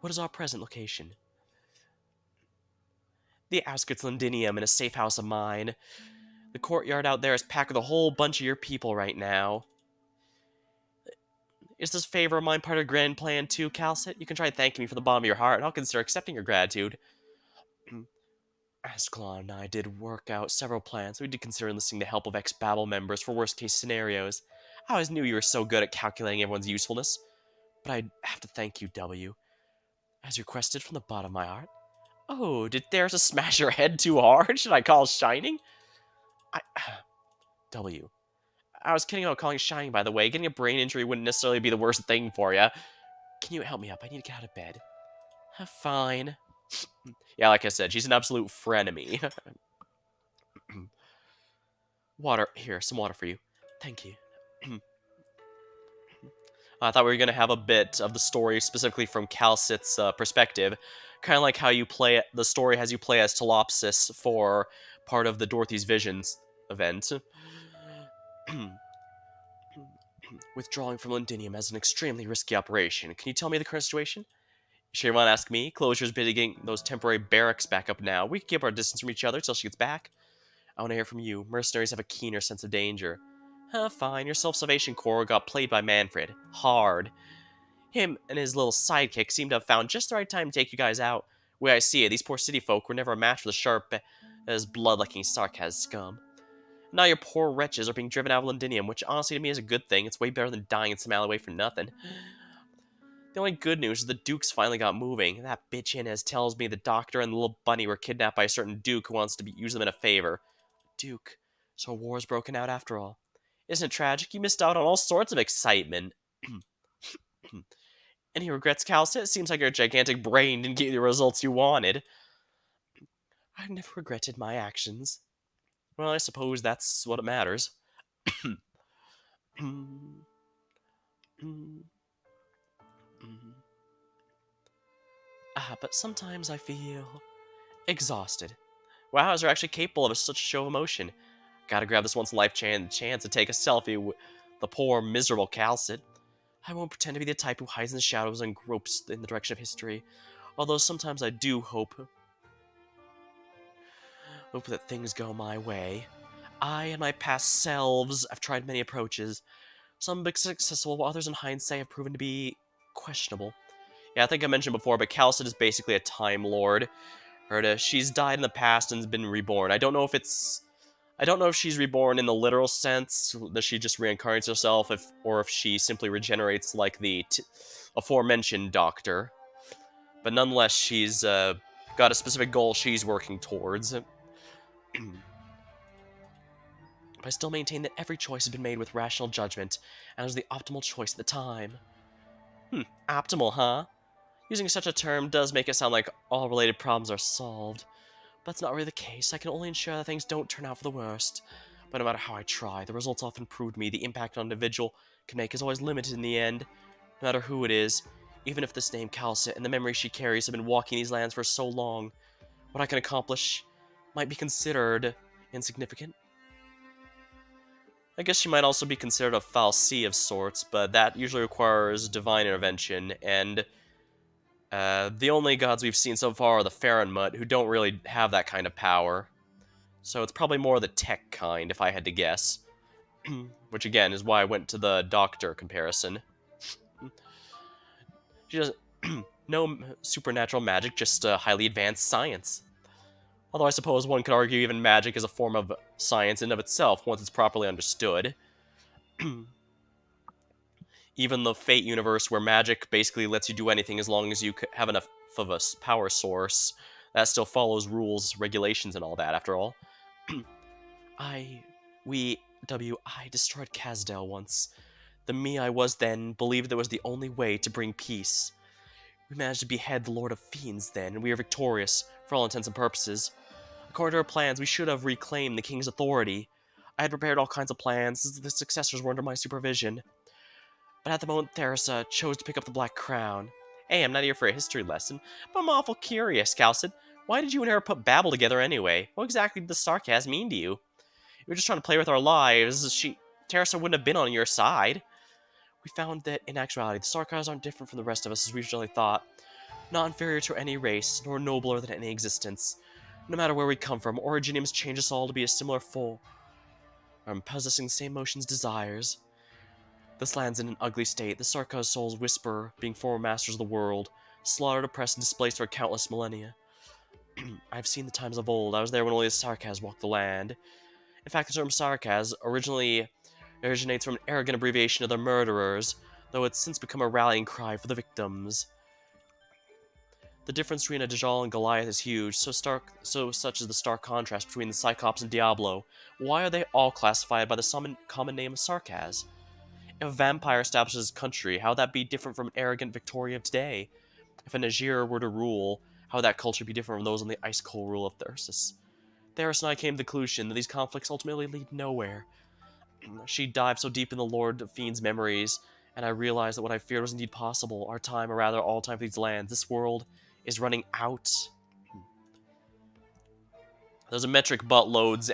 What is our present location? The outskirts of Londinium in a safe house of mine. The courtyard out there is packed with a whole bunch of your people right now. Is this favor of mine part of a grand plan too, Calcit? You can try thanking me from the bottom of your heart, and I'll consider accepting your gratitude. Ascalon and I did work out several plans. We did consider enlisting the help of ex-Babel members for worst-case scenarios. I always knew you were so good at calculating everyone's usefulness. But I have to thank you, W. As requested from the bottom of my heart. Oh, did There's a smash your head too hard? Should I call Shining? W. I was kidding about calling Shining, by the way. Getting a brain injury wouldn't necessarily be the worst thing for you. Can you help me up? I need to get out of bed. Fine. Yeah, like I said, she's an absolute frenemy. Water. Here, some water for you. Thank you. I thought we were going to have a bit of the story specifically from Calcit's perspective. Kind of like how you play it, the story has you play as Telopsis for part of the Dorothy's Visions event. Withdrawing from Londinium as an extremely risky operation. Can you tell me the current situation? You sure you want to ask me? Closure's busy getting those temporary barracks back up now. We can keep our distance from each other till she gets back. I want to hear from you. Mercenaries have a keener sense of danger. Fine. Your self-salvation corps got played by Manfred. Hard. Him and his little sidekick seem to have found just the right time to take you guys out. The way I see it, these poor city folk were never a match for the sharp as blood-licking sarcasm scum. Now your poor wretches are being driven out of Londinium, which honestly to me is a good thing. It's way better than dying in some alleyway for nothing. The only good news is the Dukes finally got moving. That bitch Inez tells me the doctor and the little bunny were kidnapped by a certain Duke who wants to use them in a favor. Duke. So war's broken out after all. Isn't it tragic? You missed out on all sorts of excitement. Any regrets, Calcit? It seems like your gigantic brain didn't get you the results you wanted. I've never regretted my actions. Well, I suppose that's what matters. But sometimes I feel exhausted. Wow, is are actually capable of such a show of emotion. Gotta grab this once-in-a-life chance to take a selfie with the poor, miserable Calcit. I won't pretend to be the type who hides in the shadows and gropes in the direction of history, although sometimes I do hope that things go my way. I and my past selves have tried many approaches, Some big successful, while others in hindsight have proven to be questionable. Yeah, I think I mentioned before, but Calcid is basically a Time Lord. She's died in the past and has been reborn. I don't know if she's reborn in the literal sense, that she just reincarnates herself, or if she simply regenerates like the aforementioned Doctor. But nonetheless, she's got a specific goal she's working towards. But I still maintain that every choice has been made with rational judgment, and was the optimal choice at the time. Optimal, huh? Using such a term does make it sound like all related problems are solved. But that's not really the case. I can only ensure that things don't turn out for the worst. But no matter how I try, the results often prove to me the impact an individual can make is always limited in the end. No matter who it is, even if this name Calcit and the memories she carries have been walking these lands for so long, what I can accomplish might be considered insignificant. I guess she might also be considered a fal'Cie of sorts, but that usually requires divine intervention, and the only gods we've seen so far are the Farenmut, who don't really have that kind of power. So it's probably more the tech kind, if I had to guess. Which, again, is why I went to the Doctor comparison. She doesn't... no supernatural magic, just highly advanced science. Although I suppose one could argue even magic is a form of science in and of itself, once it's properly understood. Even the Fate universe, where magic basically lets you do anything as long as you have enough of a power source, that still follows rules, regulations, and all that, after all. I destroyed Kazdel once. The me I was then believed that was the only way to bring peace. We managed to behead the Lord of Fiends then, and we are victorious, for all intents and purposes. According to our plans, we should have reclaimed the king's authority. I had prepared all kinds of plans, as the successors were under my supervision. But at the moment, Theresa chose to pick up the Black Crown. Hey, I'm not here for a history lesson, but I'm awful curious, Calcid. Why did you and her put Babel together anyway? What exactly did the sarcasm mean to you? You were just trying to play with our lives. Teresa wouldn't have been on your side. We found that, in actuality, the Sarkars aren't different from the rest of us as we usually thought. Not inferior to any race, nor nobler than any existence. No matter where we come from, Originiums change us all to be a similar foe, possessing the same emotions, desires. This land's in an ugly state. The Sarkars' souls whisper, being former masters of the world, slaughtered, oppressed, and displaced for countless millennia. I've seen the times of old. I was there when only the Sarkars walked the land. In fact, the term Sarkaz originally originates from an arrogant abbreviation of the murderers, though it's since become a rallying cry for the victims. The difference between a Dajjal and Goliath is huge, so such is the stark contrast between the Cyclops and Diablo. Why are they all classified by the common name of Sarkaz? If a vampire establishes his country, how would that be different from an arrogant Victoria of today? If a Najir were to rule, how would that culture be different from those on the ice-cold rule of Thyrsus? Theris and I came to the conclusion that these conflicts ultimately lead nowhere. She dived so deep in the Lord of Fiend's memories, and I realized that what I feared was indeed possible. Our time, or rather all time for these lands, this world, is running out. There's a metric buttloads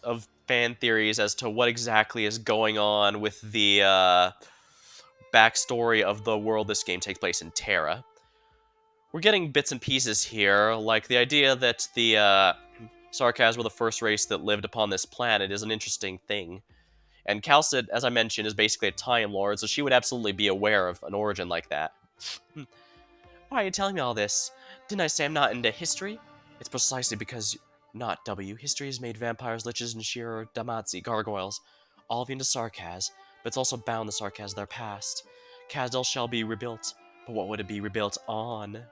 of fan theories as to what exactly is going on with the backstory of the world this game takes place in, Terra. We're getting bits and pieces here, like the idea that the Sarkaz were the first race that lived upon this planet is an interesting thing. And Calcid, as I mentioned, is basically a Time Lord, so she would absolutely be aware of an origin like that. Why are you telling me all this? Didn't I say I'm not into history? It's precisely because not, W. History has made vampires, liches, and sheer Damadzi, gargoyles, all of you into Sarkaz, but it's also bound the Sarkaz their past. Kazdel shall be rebuilt, but what would it be rebuilt on?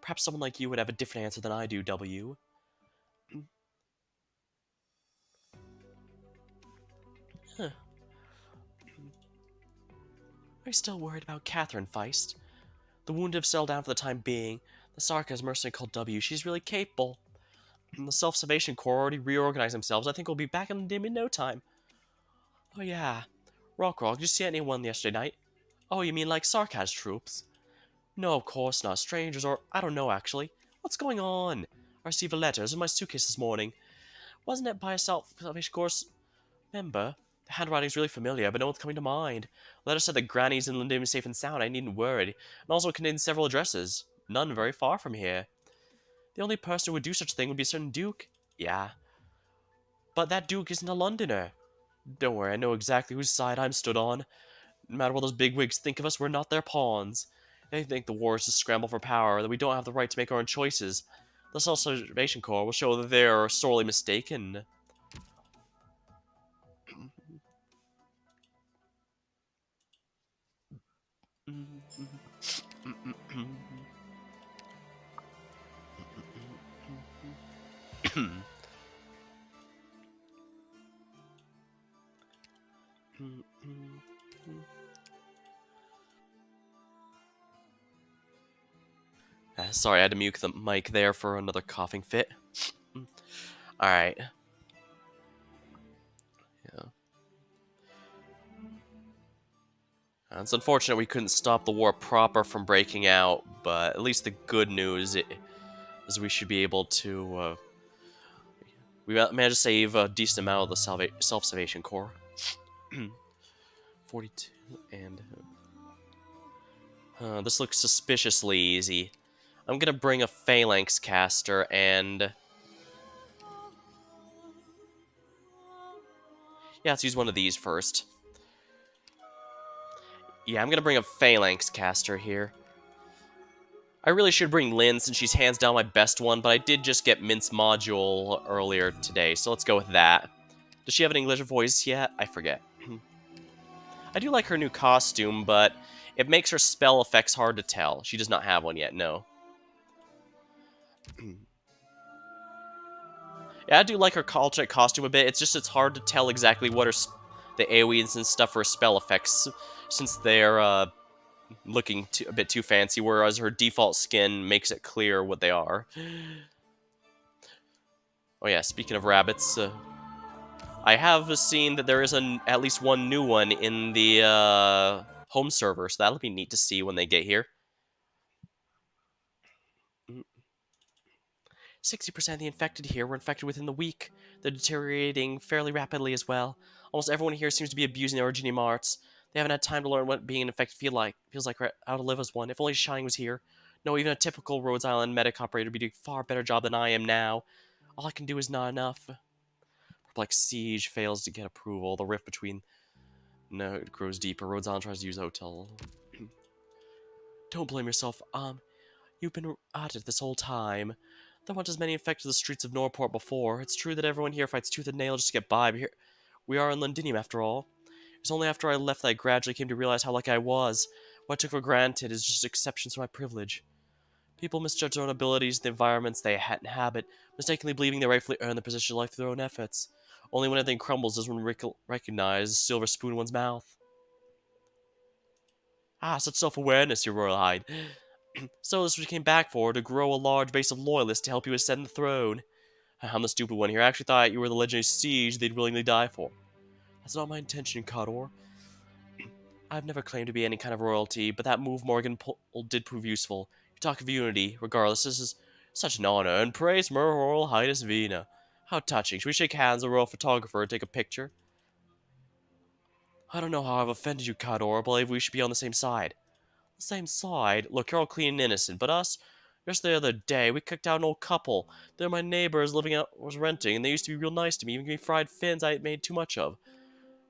Perhaps someone like you would have a different answer than I do, W. Huh. Are you still worried about Catherine Feist? The wounded have settled down for the time being. The Sarkaz mercenary called W, she's really capable. The Self-Salvation Corps already reorganized themselves. I think we'll be back in the dim in no time. Oh yeah. Rock, did you see anyone yesterday night? Oh, you mean like Sarkaz troops? No, of course not. Strangers, or I don't know actually. What's going on? I received a letter. It was in my suitcase this morning. Wasn't it by a Self-Salvation Corps member? The handwriting's really familiar, but no one's coming to mind. The letter said that Granny's in London safe and sound. I needn't worry. And also contained several addresses. None very far from here. The only person who would do such a thing would be a certain Duke. Yeah. But that Duke isn't a Londoner. Don't worry, I know exactly whose side I'm stood on. No matter what those bigwigs think of us, we're not their pawns. They think the war is to scramble for power, that we don't have the right to make our own choices. The Self-Preservation Corps will show that they are sorely mistaken. Sorry, I had to mute the mic there for another coughing fit. Alright. Yeah. It's unfortunate we couldn't stop the war proper from breaking out, but at least the good news is we should be able to... we managed to save a decent amount of the Self-Salvation Corps. 42, and... this looks suspiciously easy. I'm gonna bring a Phalanx caster, and... yeah, let's use one of these first. Yeah, I'm gonna bring a Phalanx caster here. I really should bring Lynn since she's hands down my best one, but I did just get Mint's module earlier today, so let's go with that. Does she have an English voice yet? I forget. I do like her new costume, but it makes her spell effects hard to tell. She does not have one yet, no. Yeah, I do like her alternate costume a bit. It's hard to tell exactly what her the AoEs and stuff for her spell effects, since they're looking a bit too fancy, whereas her default skin makes it clear what they are. Oh yeah, speaking of rabbits, I have seen that there is at least one new one in the home server, so that'll be neat to see when they get here. 60% of the infected here were infected within the week. They're deteriorating fairly rapidly as well. Almost everyone here seems to be abusing their Originium arts. They haven't had time to learn what being an infected feels like how to live as one. If only Shining was here. No, even a typical Rhodes Island medic operator would be doing a far better job than I am now. All I can do is not enough. Like Siege fails to get approval. The rift between... no, it grows deeper. Rhodes Island tries to use a hotel. Don't blame yourself. You've been at it this whole time. There weren't as many infected the streets of Norport before. It's true that everyone here fights tooth and nail just to get by, but here we are in Londinium after all. It's only after I left that I gradually came to realize how lucky I was. What I took for granted is just exceptions to my privilege. People misjudge their own abilities, the environments they inhabit, mistakenly believing they rightfully earn the position of life through their own efforts. Only when everything crumbles does one recognize the silver spoon in one's mouth. Ah, such self-awareness, your royal hide. So this is what you came back for, to grow a large base of loyalists to help you ascend the throne. I'm the stupid one here. I actually thought you were the legendary Siege they'd willingly die for. That's not my intention, Kador. I've never claimed to be any kind of royalty, but that move Morgan did prove useful. You talk of unity. Regardless, this is such an honor and praise from Her Royal Highness Vina. How touching. Should we shake hands with a royal photographer and take a picture? I don't know how I've offended you, Kador, but I believe we should be on the same side. The same side? Look, you're all clean and innocent, but us? Just the other day, we kicked out an old couple. They're my neighbors was renting, and they used to be real nice to me, even gave me fried fins I had made too much of.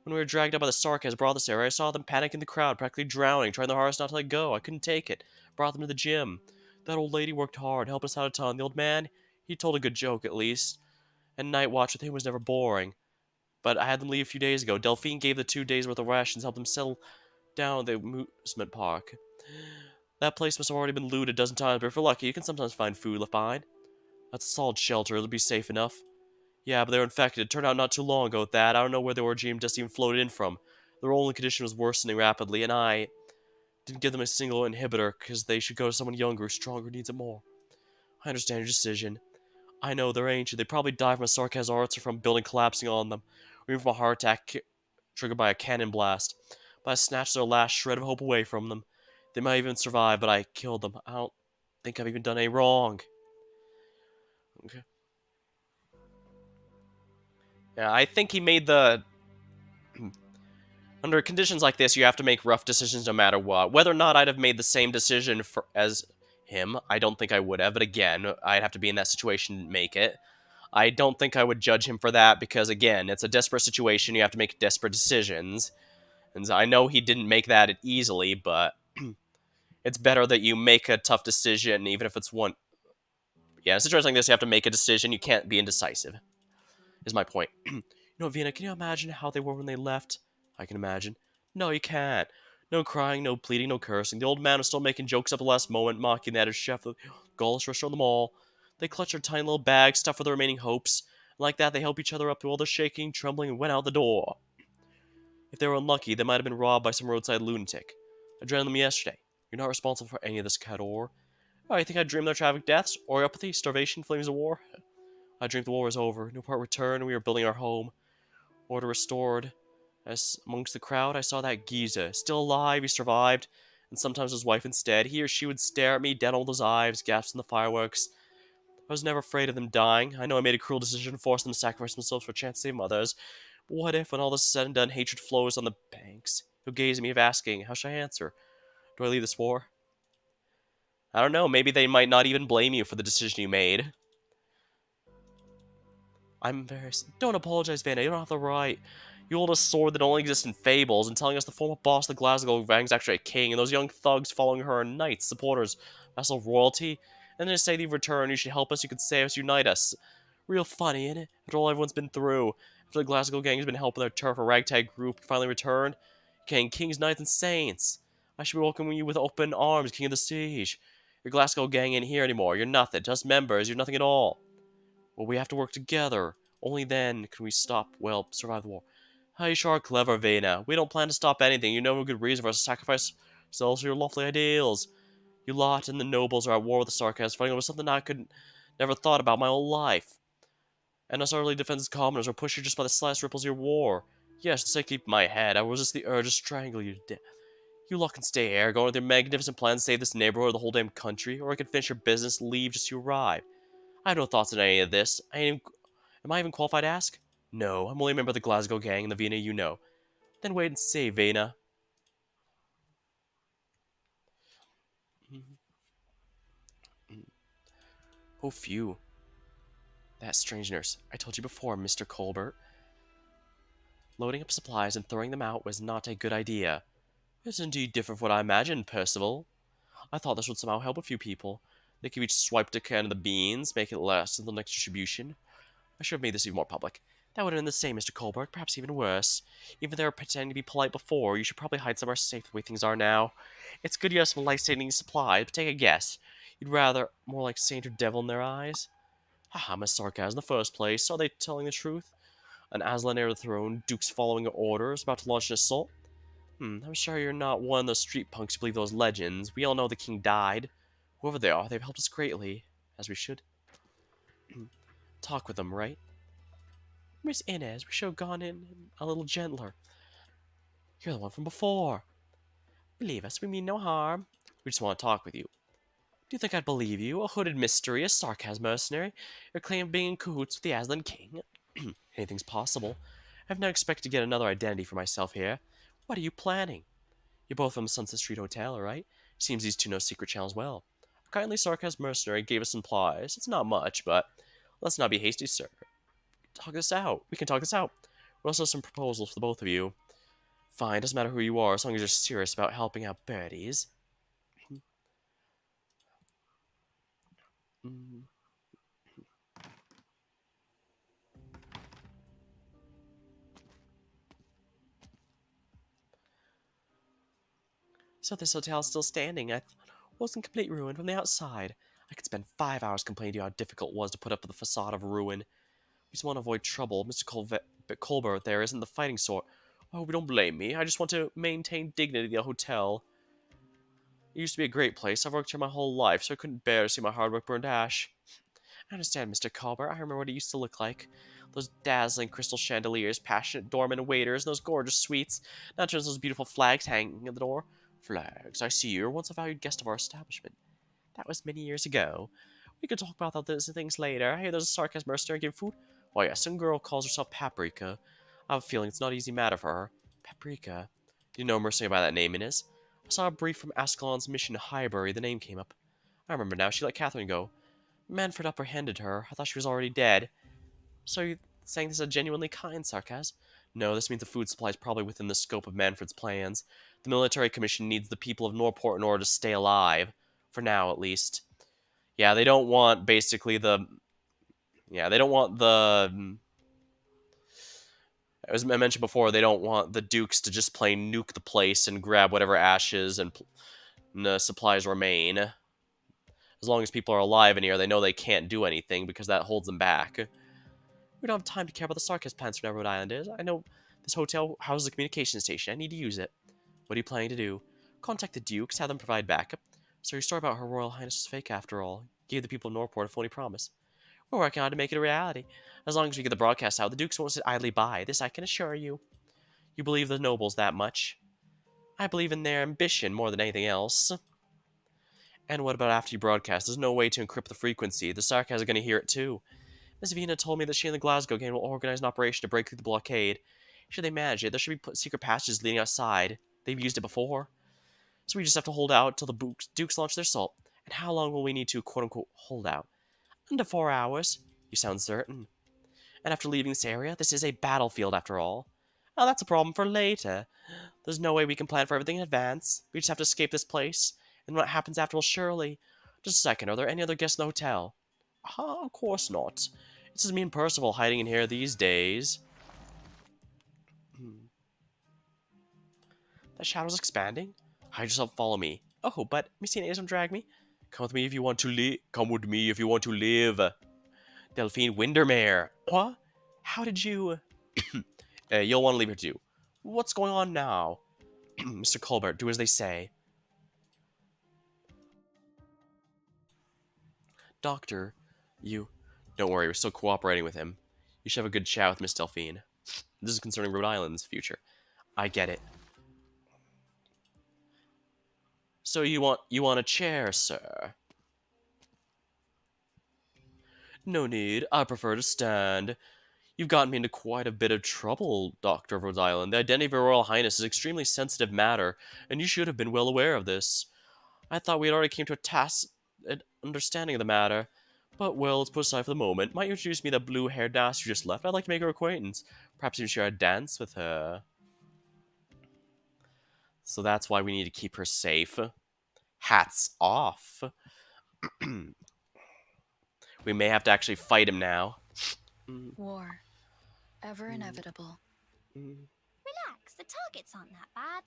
When we were dragged out by the Sarkaz brought this area, I saw them panic in the crowd, practically drowning, trying their hardest not to let go. I couldn't take it. Brought them to the gym. That old lady worked hard, helped us out a ton. The old man, he told a good joke at least. And night watch with him was never boring. But I had them leave a few days ago. Delphine gave the 2 days worth of rations, helped them settle down at the amusement park. That place must have already been looted a dozen times, but if we're lucky, you can sometimes find food left behind. That's a solid shelter, it'll be safe enough. Yeah, but they were infected. It turned out not too long ago with that. I don't know where the origin just even floated in from. Their only condition was worsening rapidly, and I didn't give them a single inhibitor because they should go to someone younger, stronger, needs it more. I understand your decision. I know they're ancient. They probably died from a sarcasm arts or from a building collapsing on them, or even from a heart attack triggered by a cannon blast. But I snatched their last shred of hope away from them. They might even survive, but I killed them. I don't think I've even done any wrong. Okay. Yeah, I think he made the... Under conditions like this, you have to make rough decisions no matter what. Whether or not I'd have made the same decision as him, I don't think I would have. But again, I'd have to be in that situation to make it. I don't think I would judge him for that because, again, it's a desperate situation. You have to make desperate decisions. And I know he didn't make that easily, but it's better that you make a tough decision, even if it's one. Yeah, in a situation like this, you have to make a decision. You can't be indecisive, is my point. Vina, can you imagine how they were when they left? I can imagine. No, you can't. No crying, no pleading, no cursing. The old man was still making jokes at the last moment, mocking the head chef of the Gaulish restaurant in the mall. They clutched their tiny little bags, stuffed with their remaining hopes. And like that, they helped each other up through all their shaking, trembling, and went out the door. If they were unlucky, they might have been robbed by some roadside lunatic. I drowned them yesterday. You're not responsible for any of this, Cador. Oh, you think I dreamed their tragic deaths? Or apathy, starvation, flames of war? I dreamed the war was over, no part returned, and we were building our home. Order restored. As amongst the crowd, I saw that Giza. Still alive, he survived. And sometimes his wife instead. He or she would stare at me, dead on those eyes, gaps in the fireworks. I was never afraid of them dying. I know I made a cruel decision to force them to sacrifice themselves for a chance to save others. But what if, when all this is said and done, hatred flows on the banks? He'll gaze at me, asking, how should I answer? Do I leave this war? I don't know, maybe they might not even blame you for the decision you made. I'm embarrassed. Don't apologize, Vanna. You don't have the right. You hold a sword that only exists in fables, and telling us the former boss of the Glasgow gang is actually a king, and those young thugs following her are knights, supporters, vassal of royalty. And then to say that you've returned, you should help us, you could save us, unite us. Real funny, isn't it? After all everyone's been through. After the Glasgow gang has been helping their turf, a ragtag group finally returned. King, kings, knights, and saints. I should be welcoming you with open arms, king of the siege. Your Glasgow gang ain't here anymore. You're nothing. Just members. You're nothing at all. Well, we have to work together. Only then can we stop, well, survive the war. How you sure are clever, Vena. We don't plan to stop anything. You know a good reason for us to sacrifice ourselves for your lofty ideals. You lot and the nobles are at war with the Sarkaz, fighting over something I could never thought about my whole life. And us early defense commoners will push you just by the slightest ripples of your war. Yes, to keep my head, I resist the urge to strangle you to death. You lot can stay here, go with your magnificent plan to save this neighborhood or the whole damn country, or I can finish your business, leave just as you arrive. I have no thoughts on any of this. Am I even qualified to ask? No, I'm only a member of the Glasgow gang and the Vena you know. Then wait and see, Vena. Oh, phew. That strange nurse. I told you before, Mr. Colbert. Loading up supplies and throwing them out was not a good idea. It's indeed different from what I imagined, Percival. I thought this would somehow help a few people. They could each swipe a can of the beans, make it last until the next distribution. I should have made this even more public. That would have been the same, Mr. Colbert, perhaps even worse. Even if they were pretending to be polite before, you should probably hide somewhere safe the way things are now. It's good you have some life-saving supplies, but take a guess. You'd rather more like saint or devil in their eyes? Haha, my sarcasm in the first place. Are they telling the truth? An Aslan heir to the throne, dukes following orders, about to launch an assault? I'm sure you're not one of those street punks who believe those legends. We all know the king died. Whoever they are, they've helped us greatly, as we should. Talk with them, right? Miss Inez, we should have gone in a little gentler. You're the one from before. Believe us, we mean no harm. We just want to talk with you. Do you think I'd believe you? A hooded mystery, a sarcasm mercenary? Your claim of being in cahoots with the Aslan King? Anything's possible. I've now expected to get another identity for myself here. What are you planning? You're both from Sunset Street Hotel, alright? Seems these two know secret channels well. A kindly sarcasm mercenary gave us some plies. It's not much, but let's not be hasty, sir. Talk this out. We can talk this out. We also have some proposals for the both of you. Fine, doesn't matter who you are, as long as you're serious about helping out birdies. So this hotel's still standing. I thought it was in complete ruin from the outside. I could spend 5 hours complaining to you how difficult it was to put up with the facade of ruin. We just want to avoid trouble. Mr. Colbert there isn't the fighting sort. Oh, but don't blame me. I just want to maintain dignity at the hotel. It used to be a great place. I've worked here my whole life, so I couldn't bear to see my hard work burned to ash. I understand, Mr. Colbert. I remember what it used to look like. Those dazzling crystal chandeliers, passionate doormen and waiters, and those gorgeous suites. Not just those beautiful flags hanging at the door. Flags, I see you. You're once a valued guest of our establishment. That was many years ago. We could talk about those things later. Hey, there's a sarcasm mercenary giving food. Oh yeah, some girl calls herself Paprika. I have a feeling it's not an easy matter for her. Paprika. Do you know a mercenary by that name, Inez? I saw a brief from Ascalon's mission to Highbury. The name came up. I remember now. She let Catherine go. Manfred apprehended her. I thought she was already dead. So you're saying this is a genuinely kind sarcasm? No, this means the food supply is probably within the scope of Manfred's plans. The military commission needs the people of Norport in order to stay alive. For now, at least. Yeah, they don't want, basically, the... Yeah, they don't want the... As I mentioned before, they don't want the Dukes to just plain nuke the place and grab whatever ashes and supplies remain. As long as people are alive in here, they know they can't do anything because that holds them back. We don't have time to care about the Sarkis plans for now, Rhode Island is. I know this hotel houses a communication station. I need to use it. What are you planning to do? Contact the Dukes, have them provide backup. So your story about Her Royal Highness is fake after all. Gave the people of Norport a phony promise. We're working on to make it a reality. As long as we get the broadcast out, the Dukes won't sit idly by. This I can assure you. You believe the nobles that much? I believe in their ambition more than anything else. And what about after you broadcast? There's no way to encrypt the frequency. The Sarkas are going to hear it too. Miss Vina told me that she and the Glasgow gang will organize an operation to break through the blockade. Should they manage it, there should be secret passages leading outside. They've used it before. So we just have to hold out till the Dukes launch their assault. And how long will we need to, quote-unquote, hold out? Under 4 hours. You sound certain. And after leaving this area, this is a battlefield after all. Oh, that's a problem for later. There's no way we can plan for everything in advance. We just have to escape this place. And what happens after will surely... Just a second, are there any other guests in the hotel? Of course not. It's just me and Percival hiding in here these days. That shadow's expanding? Hide yourself, follow me. Oh, but Missy and Ace don't drag me. Come with me if you want to live. Come with me if you want to live. Delphine Windermere. What? How did you... you'll want to leave here too. What's going on now? Mr. Colbert, do as they say. Doctor, you... Don't worry, we're still cooperating with him. You should have a good chat with Miss Delphine. This is concerning Rhode Island's future. I get it. So you want a chair, sir? No need. I prefer to stand. You've gotten me into quite a bit of trouble, Doctor of Rhode Island. The identity of your Royal Highness is extremely sensitive matter, and you should have been well aware of this. I thought we had already came to a tacit understanding of the matter. But, well, let's put aside for the moment. Might you introduce me to that blue-haired ass you just left? I'd like to make her acquaintance. Perhaps even share a dance with her. So that's why we need to keep her safe. Hats off. We may have to actually fight him now. War. Ever inevitable. Relax, the targets aren't that bad.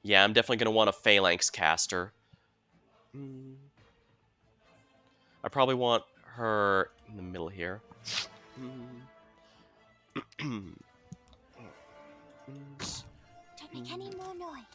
Yeah, I'm definitely going to want a Phalanx caster. I probably want her in the middle here. Don't make any more noise.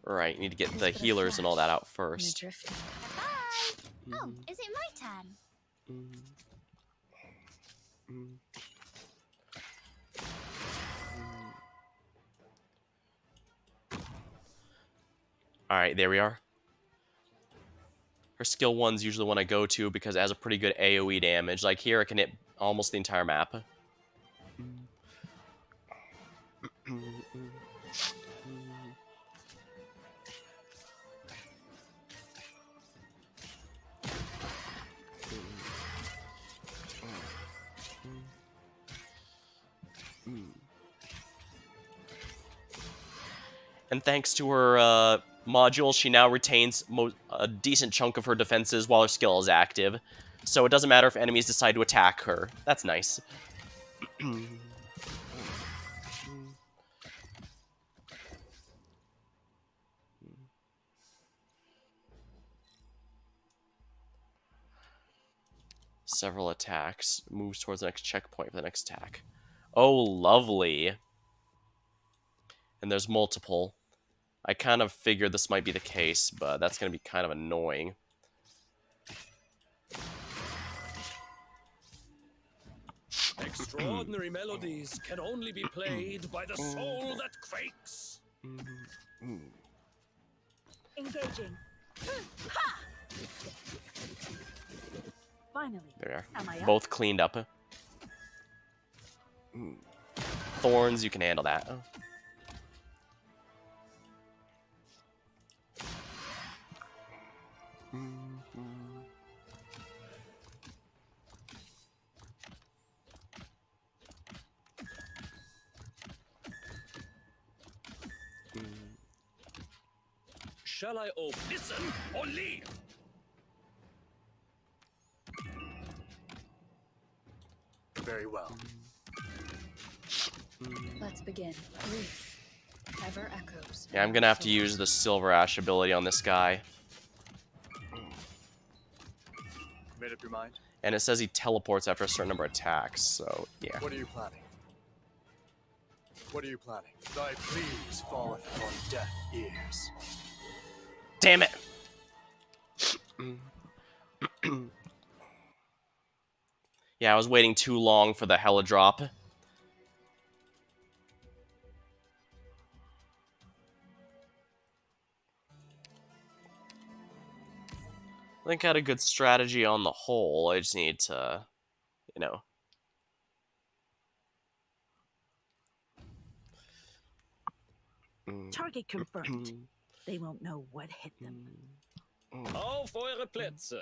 Right, need to get the healers and all that out first. Bye! Oh, is it my turn? Alright, there we are. Her skill 1's usually the one I go to because it has a pretty good AoE damage. Like here, it can hit almost the entire map. And thanks to her module, she now retains a decent chunk of her defenses while her skill is active. So it doesn't matter if enemies decide to attack her. That's nice. Several attacks. Moves towards the next checkpoint for the next attack. Oh, lovely. And there's multiple. I kind of figured this might be the case, but that's going to be kind of annoying. Extraordinary melodies can only be played by the soul that quakes. Engaging. Finally. There Am I we are. up? Both cleaned up. Thorns, you can handle that. Shall I listen or leave? Very well. Let's begin. Grief ever echoes. Yeah, I'm gonna have to use the Silver Ash ability on this guy. Made up your mind? And it says he teleports after a certain number of attacks, so yeah. What are you planning? What are you planning? Thy pleas falleth on deaf ears. Damn it! Yeah, I was waiting too long for the Hella drop. I think I had a good strategy on the whole. I just need to, you know. Target confirmed. They won't know what hit them. Auf eure Plätze.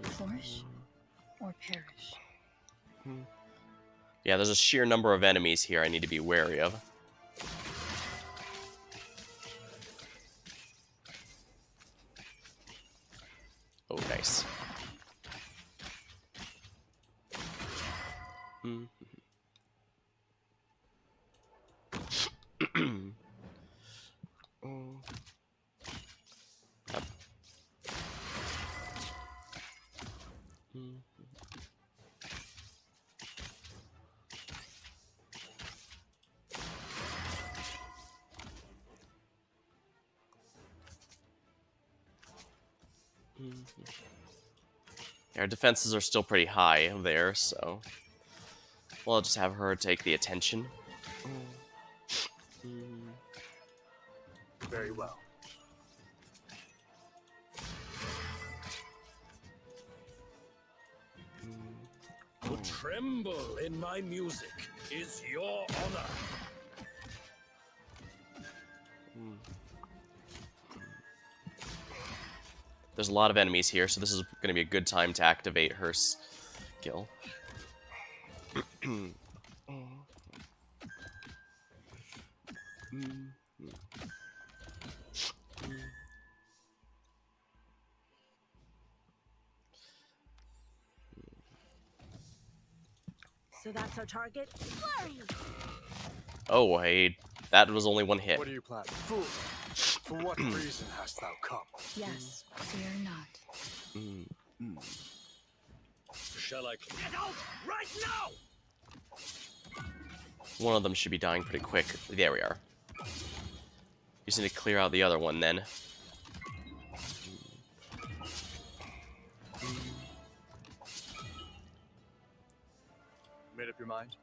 Flourish or perish. Yeah, there's a sheer number of enemies here I need to be wary of. Oh, nice. Our defenses are still pretty high there, so we'll just have her take the attention. Very well. To tremble in my music is your honor. There's a lot of enemies here, so this is going to be a good time to activate her skill. So that's our target? Flurry! Oh, hey, that was only one hit. What are you planning? Fool! For what reason hast thou come? Yes, fear not. Shall I get out right now? One of them should be dying pretty quick. There we are. Just need to clear out the other one then. Made up your mind?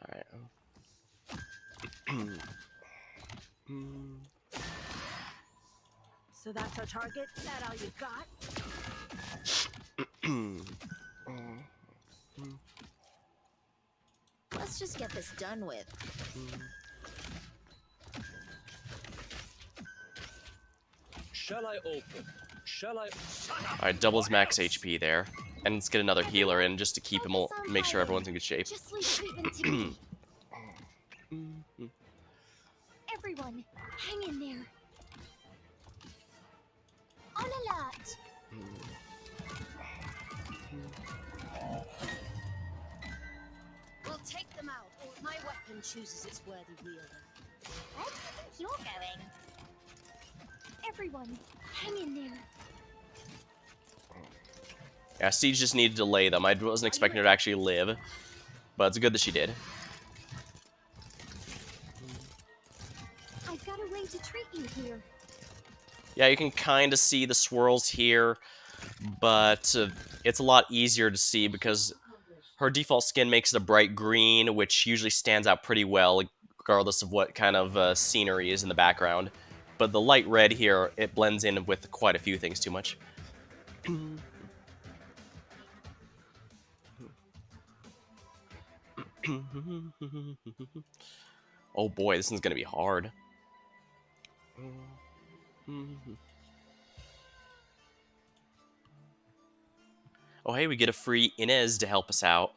Alright. So that's our target? That all you got? Let's just get this done with. Shall I open? Shall I? Alright, doubles max HP there. And let's get another healer in just to keep him all, make sure everyone's in good shape. Just leave treatment to me. Everyone, hang in there. On alert. My weapon chooses its worthy wielder. Where do you think you're going? Everyone, hang in there. Yeah, Siege just needed to lay them. I wasn't expecting her to actually live, but it's good that she did. I've got a way to treat you here. Yeah, you can kind of see the swirls here, but it's a lot easier to see because her default skin makes it a bright green, which usually stands out pretty well, regardless of what kind of scenery is in the background. But the light red here, it blends in with quite a few things too much. Oh boy, this one's gonna be hard. Oh hey, we get a free Inez to help us out.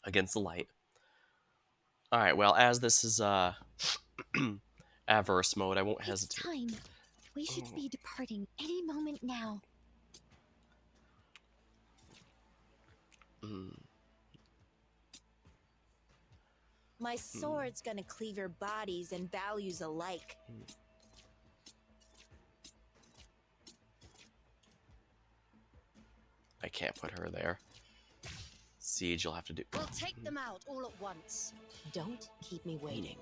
Against the light. Alright, well, as this is Averse mode, I won't It's hesitate. time. We should be departing any moment now. My sword's gonna cleave your bodies and values alike. I can't put her there. Siege, you'll have to do. We'll take them out all at once. Don't keep me waiting.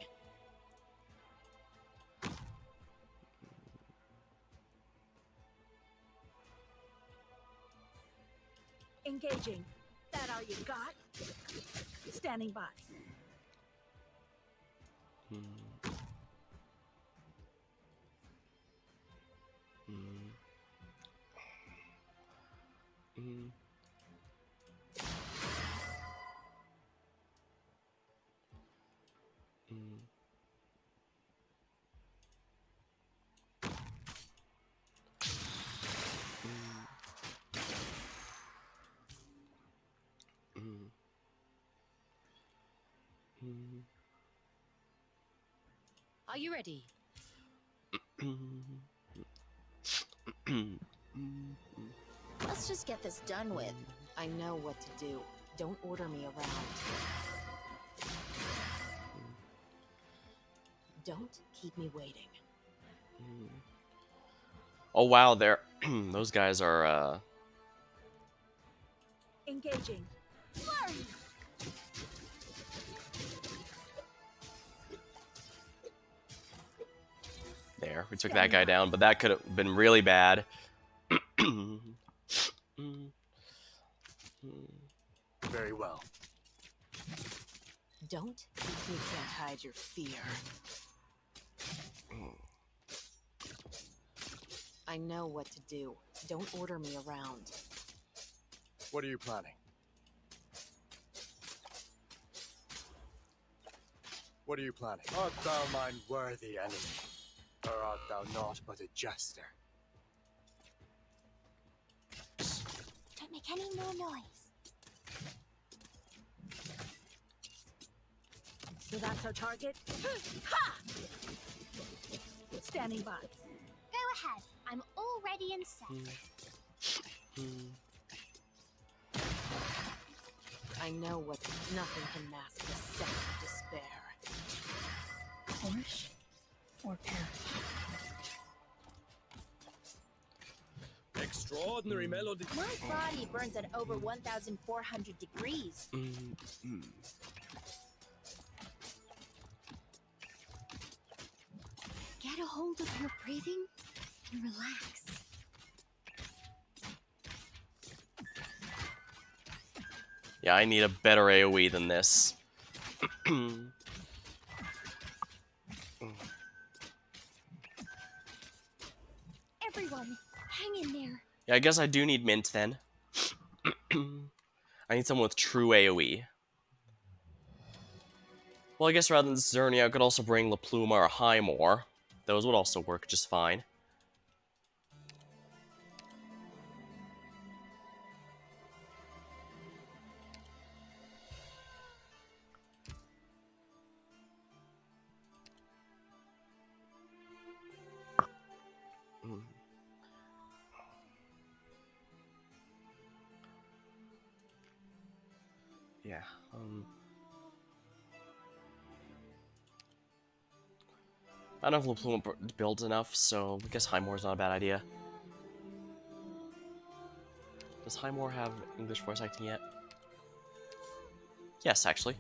Engaging. That all you got? Standing by. Are you ready? Let's just get this done with. I know what to do. Don't order me around. Don't keep me waiting. Oh wow, they're those guys are Engaging. Flurry! there. We took that guy down, but that could have been really bad. Very well. Don't if you can't hide your fear. I know what to do. Don't order me around. What are you planning? What are you planning? Art thou mine worthy enemy, or art thou naught but a jester? Don't make any more noise. So that's our target? Ha! Standing by. Go ahead. I'm all ready and set. I know what nothing can mask the scent of despair. Flourish or perish. Extraordinary melody. My body burns at over 1,400 degrees. Get a hold of your breathing and relax. Yeah, I need a better AoE than this. Everyone, hang in there. Yeah, I guess I do need Mint then. I need someone with true AoE. Well, I guess rather than Zernia, I could also bring La Pluma or Highmore. Those would also work just fine. Mm. Yeah. I don't know if La Pluma builds enough, so I guess Highmore's not a bad idea. Does Highmore have English voice acting yet? Yes, actually.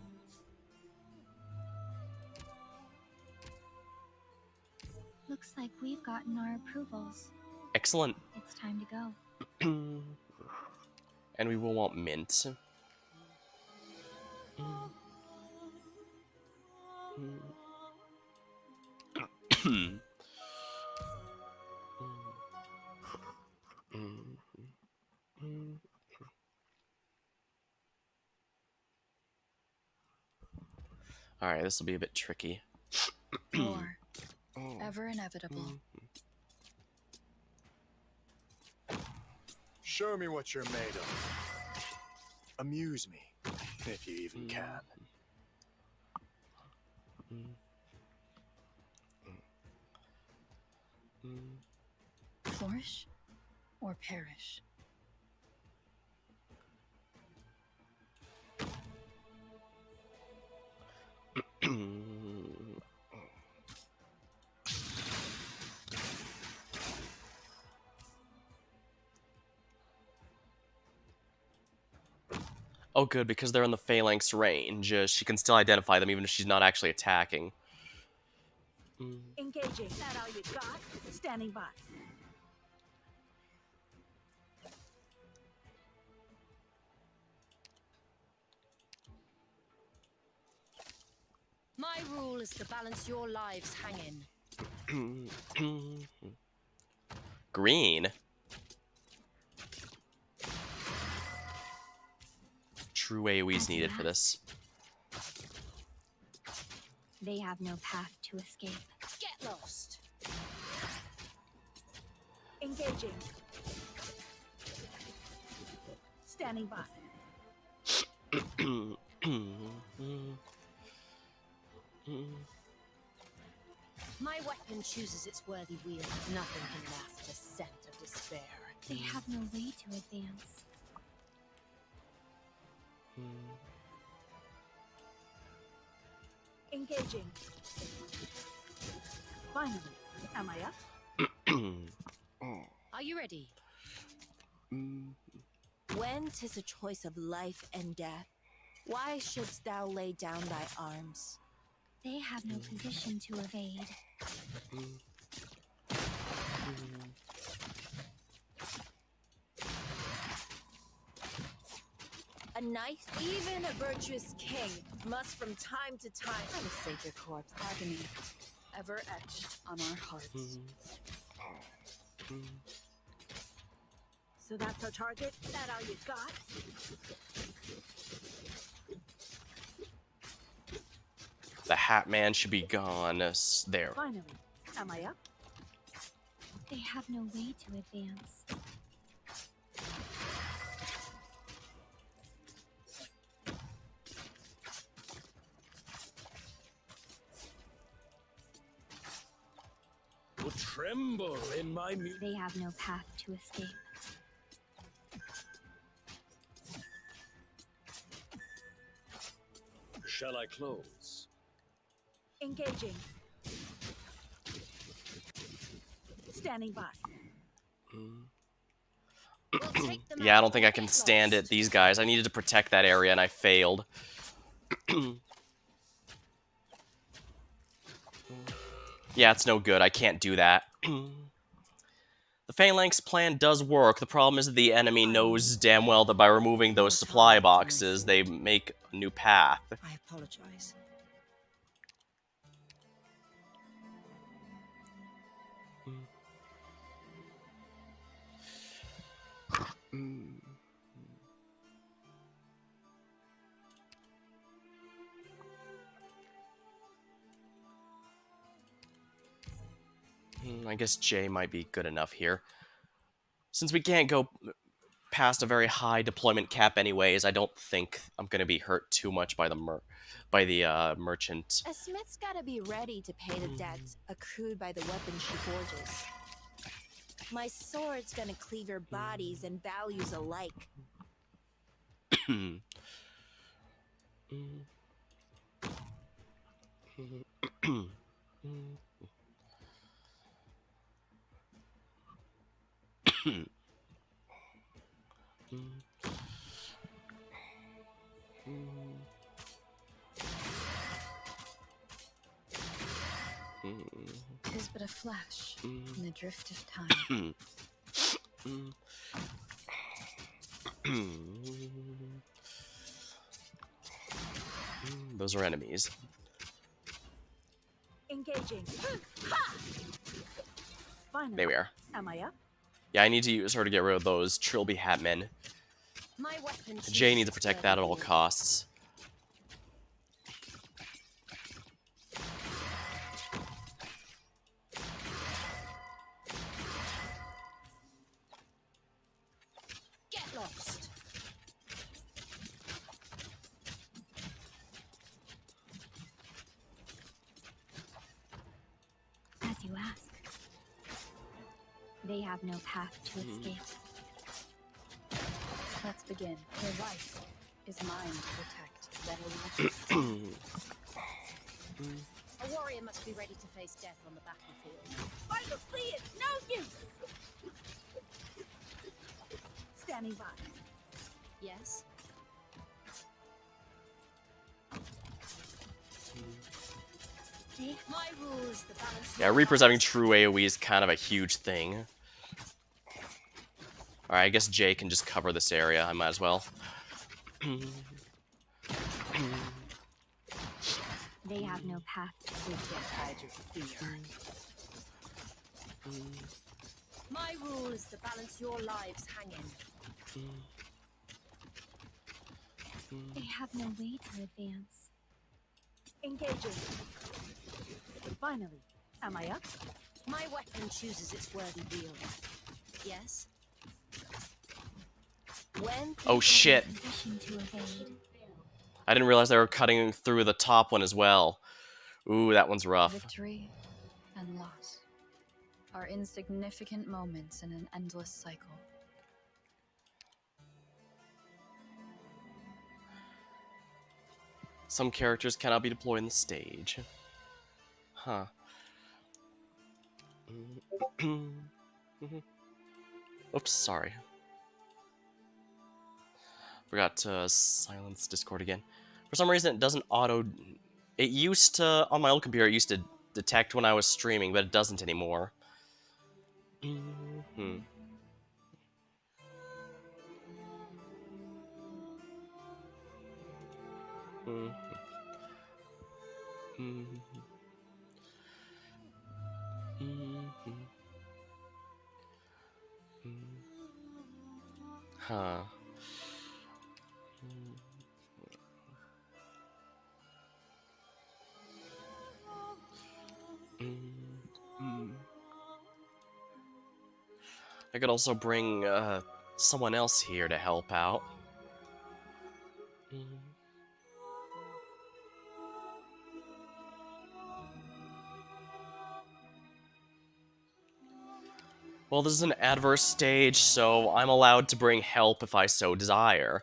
Looks like we've gotten our approvals. Excellent. It's time to go. And we will want mint. Alright, this will be a bit tricky. War. Ever inevitable. Show me what you're made of. Amuse me, if you even can. Flourish or perish. Oh, good, because they're in the phalanx range. She can still identify them even if she's not actually attacking. Engaging. That all you got? Standing by. My rule is to balance your lives hanging. Green. True AoE's needed for this. They have no path to escape. Get lost. Engaging. Standing by. My weapon chooses its worthy wield. Nothing can mask the scent of despair. They have no way to advance. Engaging. Finally. Am I up? Are you ready? When 'tis a choice of life and death, why shouldst thou lay down thy arms? They have no position to evade. A knight, even a virtuous king, must from time to time. Let us save your corpse. Agony, ever etched on our hearts. So that's our target? That all you got? The Hat Man should be gone. There. Finally. Am I up? They have no way to advance. Will tremble in my They have no path to escape. Shall I close? Engaging. Standing by. We'll take them Yeah, I out don't think or I can get stand lost. it. These guys. I needed to protect that area and I failed. Yeah, it's no good. I can't do that. The Phalanx plan does work. The problem is that the enemy knows damn well that by removing those supply boxes, they make a new path. I apologize. I guess J might be good enough here. Since we can't go past a very high deployment cap anyways, I don't think I'm going to be hurt too much by the merchant. A smith's gotta be ready to pay the debts accrued by the weapons she forges. My sword's gonna cleave your bodies and values alike. Tis but a flash in the drift of time. Those are enemies. Engaging. Finally. There we are. Am I up? Yeah, I need to use her to get rid of those Trilby Hatmen. My weapon Jay needs chooses to its protect that at all worthy wield. costs. Get lost. As you ask. They have no path to escape. Let's begin. Your life is mine to protect. Better watch. A warrior must be ready to face death on the battlefield. Vital fleet! No use! Standing by. Yes? My rule is the balance. Yeah, Reapers having true AoE is kind of a huge thing. Alright, I guess Jay can just cover this area. I might as well. They have no path to We can't hide your fear. My rule is to balance your lives hanging. They have no way to advance. Engaging. Finally. Am I up? My weapon chooses its worthy wield. Yes? When Oh shit. Position to evade. I didn't realize they were cutting through the top one as well. Ooh, that one's rough. Victory and loss are insignificant moments in an endless cycle. Some characters cannot be deployed on the stage. Huh. Oops, sorry. Forgot to silence Discord again. For some reason, it doesn't auto... It used to... On my old computer, it used to detect when I was streaming, but it doesn't anymore. Huh. I could also bring someone else here to help out. Well, this is an adverse stage, so I'm allowed to bring help if I so desire.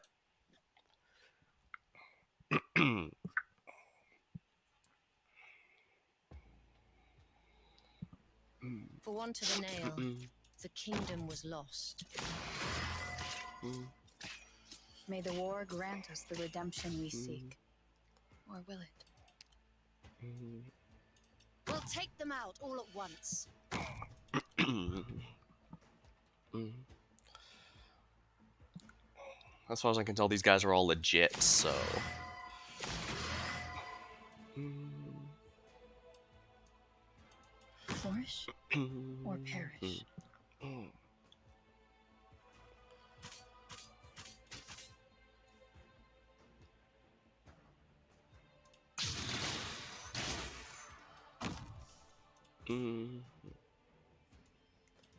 For want of a nail, the kingdom was lost. May the war grant us the redemption we seek. Or will it? We'll take them out all at once. As far as I can tell, these guys are all legit, so... Flourish or perish.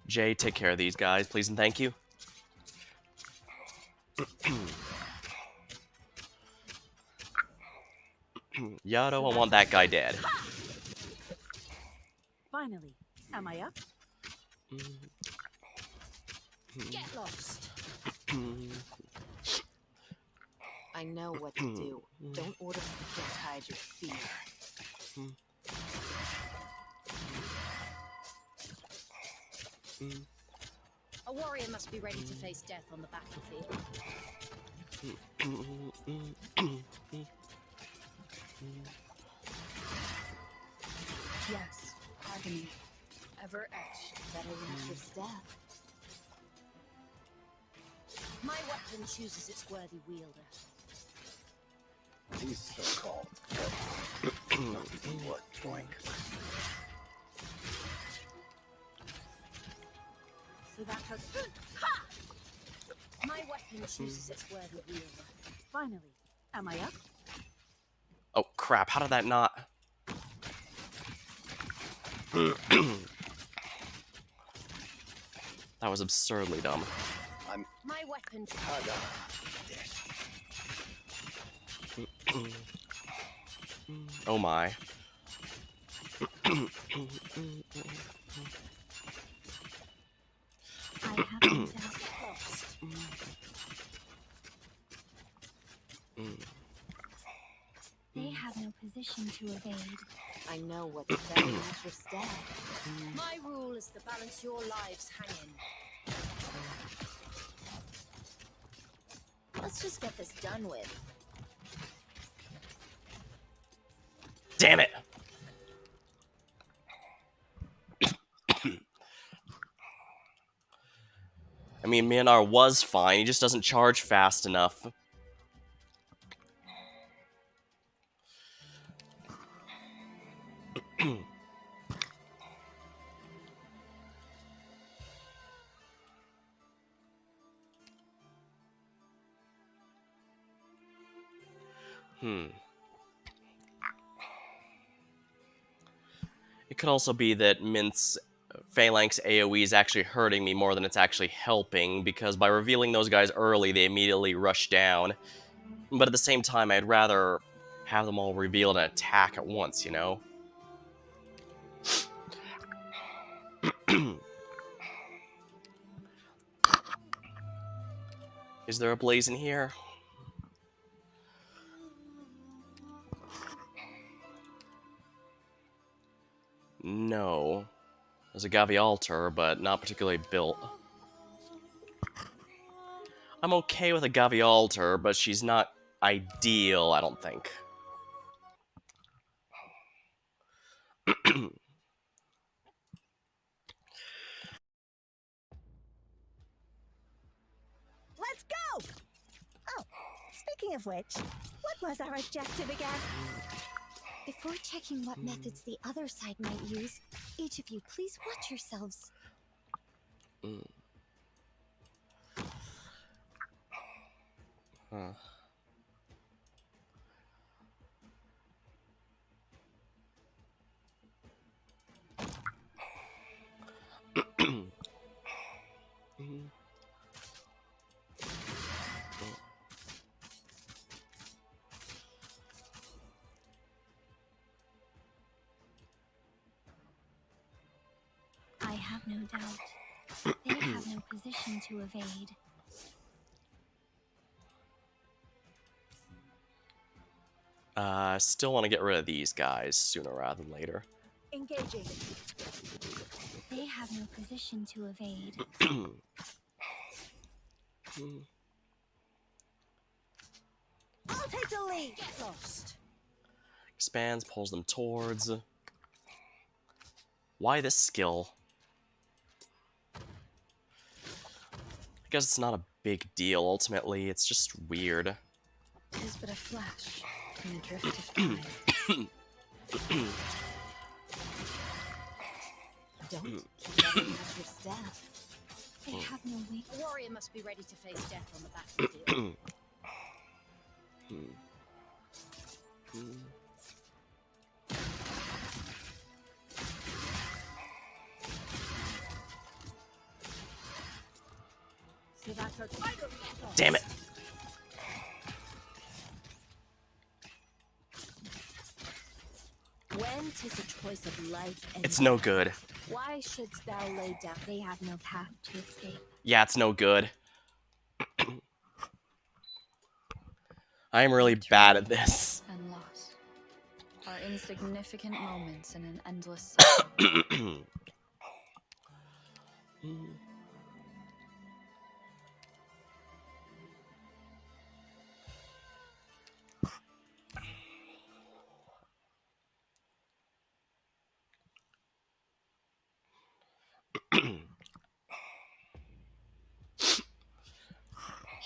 Jay, take care of these guys, please and thank you. Yato, I want that guy dead. Finally, am I up? Get lost. I know what to do. Don't order me to hide your fear. A warrior must be ready to face death on the battlefield. Yes, agony. Ever etched better than your death. My weapon chooses its worthy wielder. These so-called not even worth toying. So that's how. My weapon chooses its worthy wielder. Finally, am I up? Oh crap, how did that not... That was absurdly dumb. My weapon. Oh my. I have no doubt. Lost. They have no position to evade. I know what's better than your death. My rule is to balance your lives hanging. Let's just get this done with. Damn it! I mean, Mianar was fine, he just doesn't charge fast enough. It could also be that Mint's Phalanx AoE is actually hurting me more than it's actually helping, because by revealing those guys early, they immediately rush down. But at the same time, I'd rather have them all reveal and attack at once, you know? Is there a blaze in here? No. There's a Gavialter, but not particularly built. I'm okay with a Gavialter, but she's not ideal, I don't think. Let's go! Oh, speaking of which, what was our objective again? Before checking what methods the other side might use, each of you please watch yourselves. Huh. I have no doubt. They have no position to evade. Still want to get rid of these guys sooner rather than later. Engaging. They have no position to evade. I'll take the lead. Get lost. Expands, pulls them towards. Why this skill? I guess it's not a big deal, ultimately, it's just weird. It is but a flash in the drift of time. Don't keep that in your staff. They have no weak. A warrior must be ready to face death on the battlefield. Damn it. When 'tis a choice of life and It's no death, good. why shouldst thou lay down? They have no path to escape. Yeah, it's no good. I am really bad at this. And loss are insignificant moments in an endless cycle.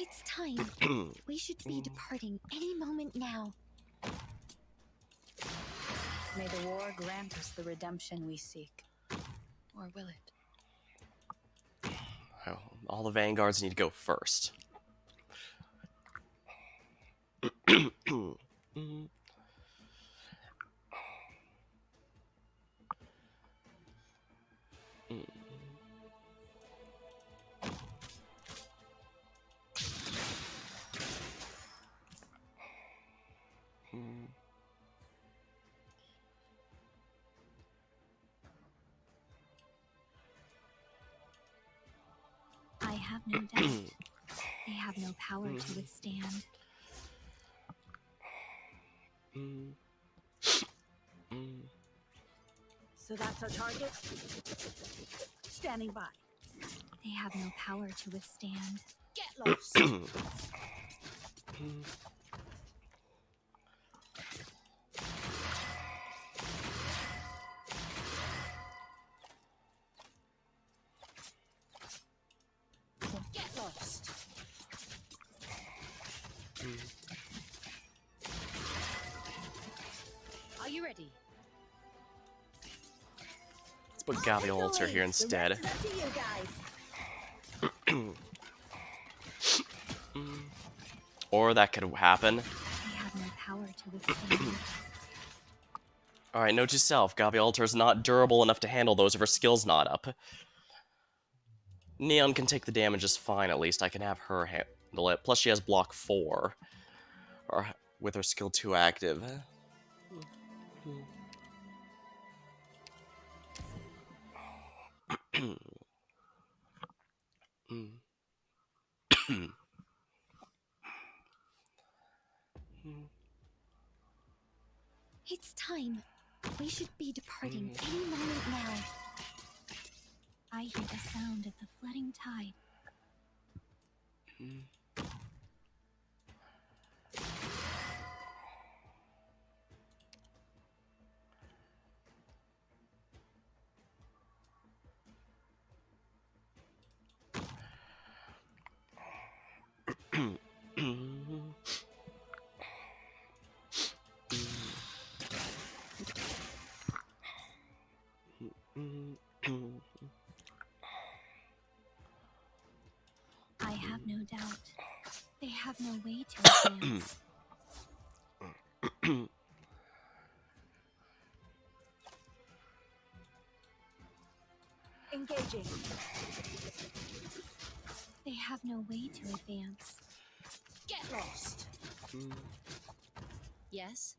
It's time. We should be departing any moment now. May the war grant us the redemption we seek. Or will it? Oh, all the vanguards need to go first. I have no doubt. They have no power to withstand. So that's our target? Standing by. They have no power to withstand. Get lost. Get lost. Are you ready? Let's put Gavi Altar here instead. The rest is up to you guys. Or that could happen. They have no power to withstand. Alright, note to self, Gavi Altar is not durable enough to handle those if her skill's not up. Neon can take the damage just fine, at least. I can have her handle it. Plus she has block 4. Or with her skill 2 active. It's time. We should be departing any moment now. I hear the sound of the flooding tide. I have no doubt. They have no way to advance. Engaging. They have no way to advance. Get lost. Yes?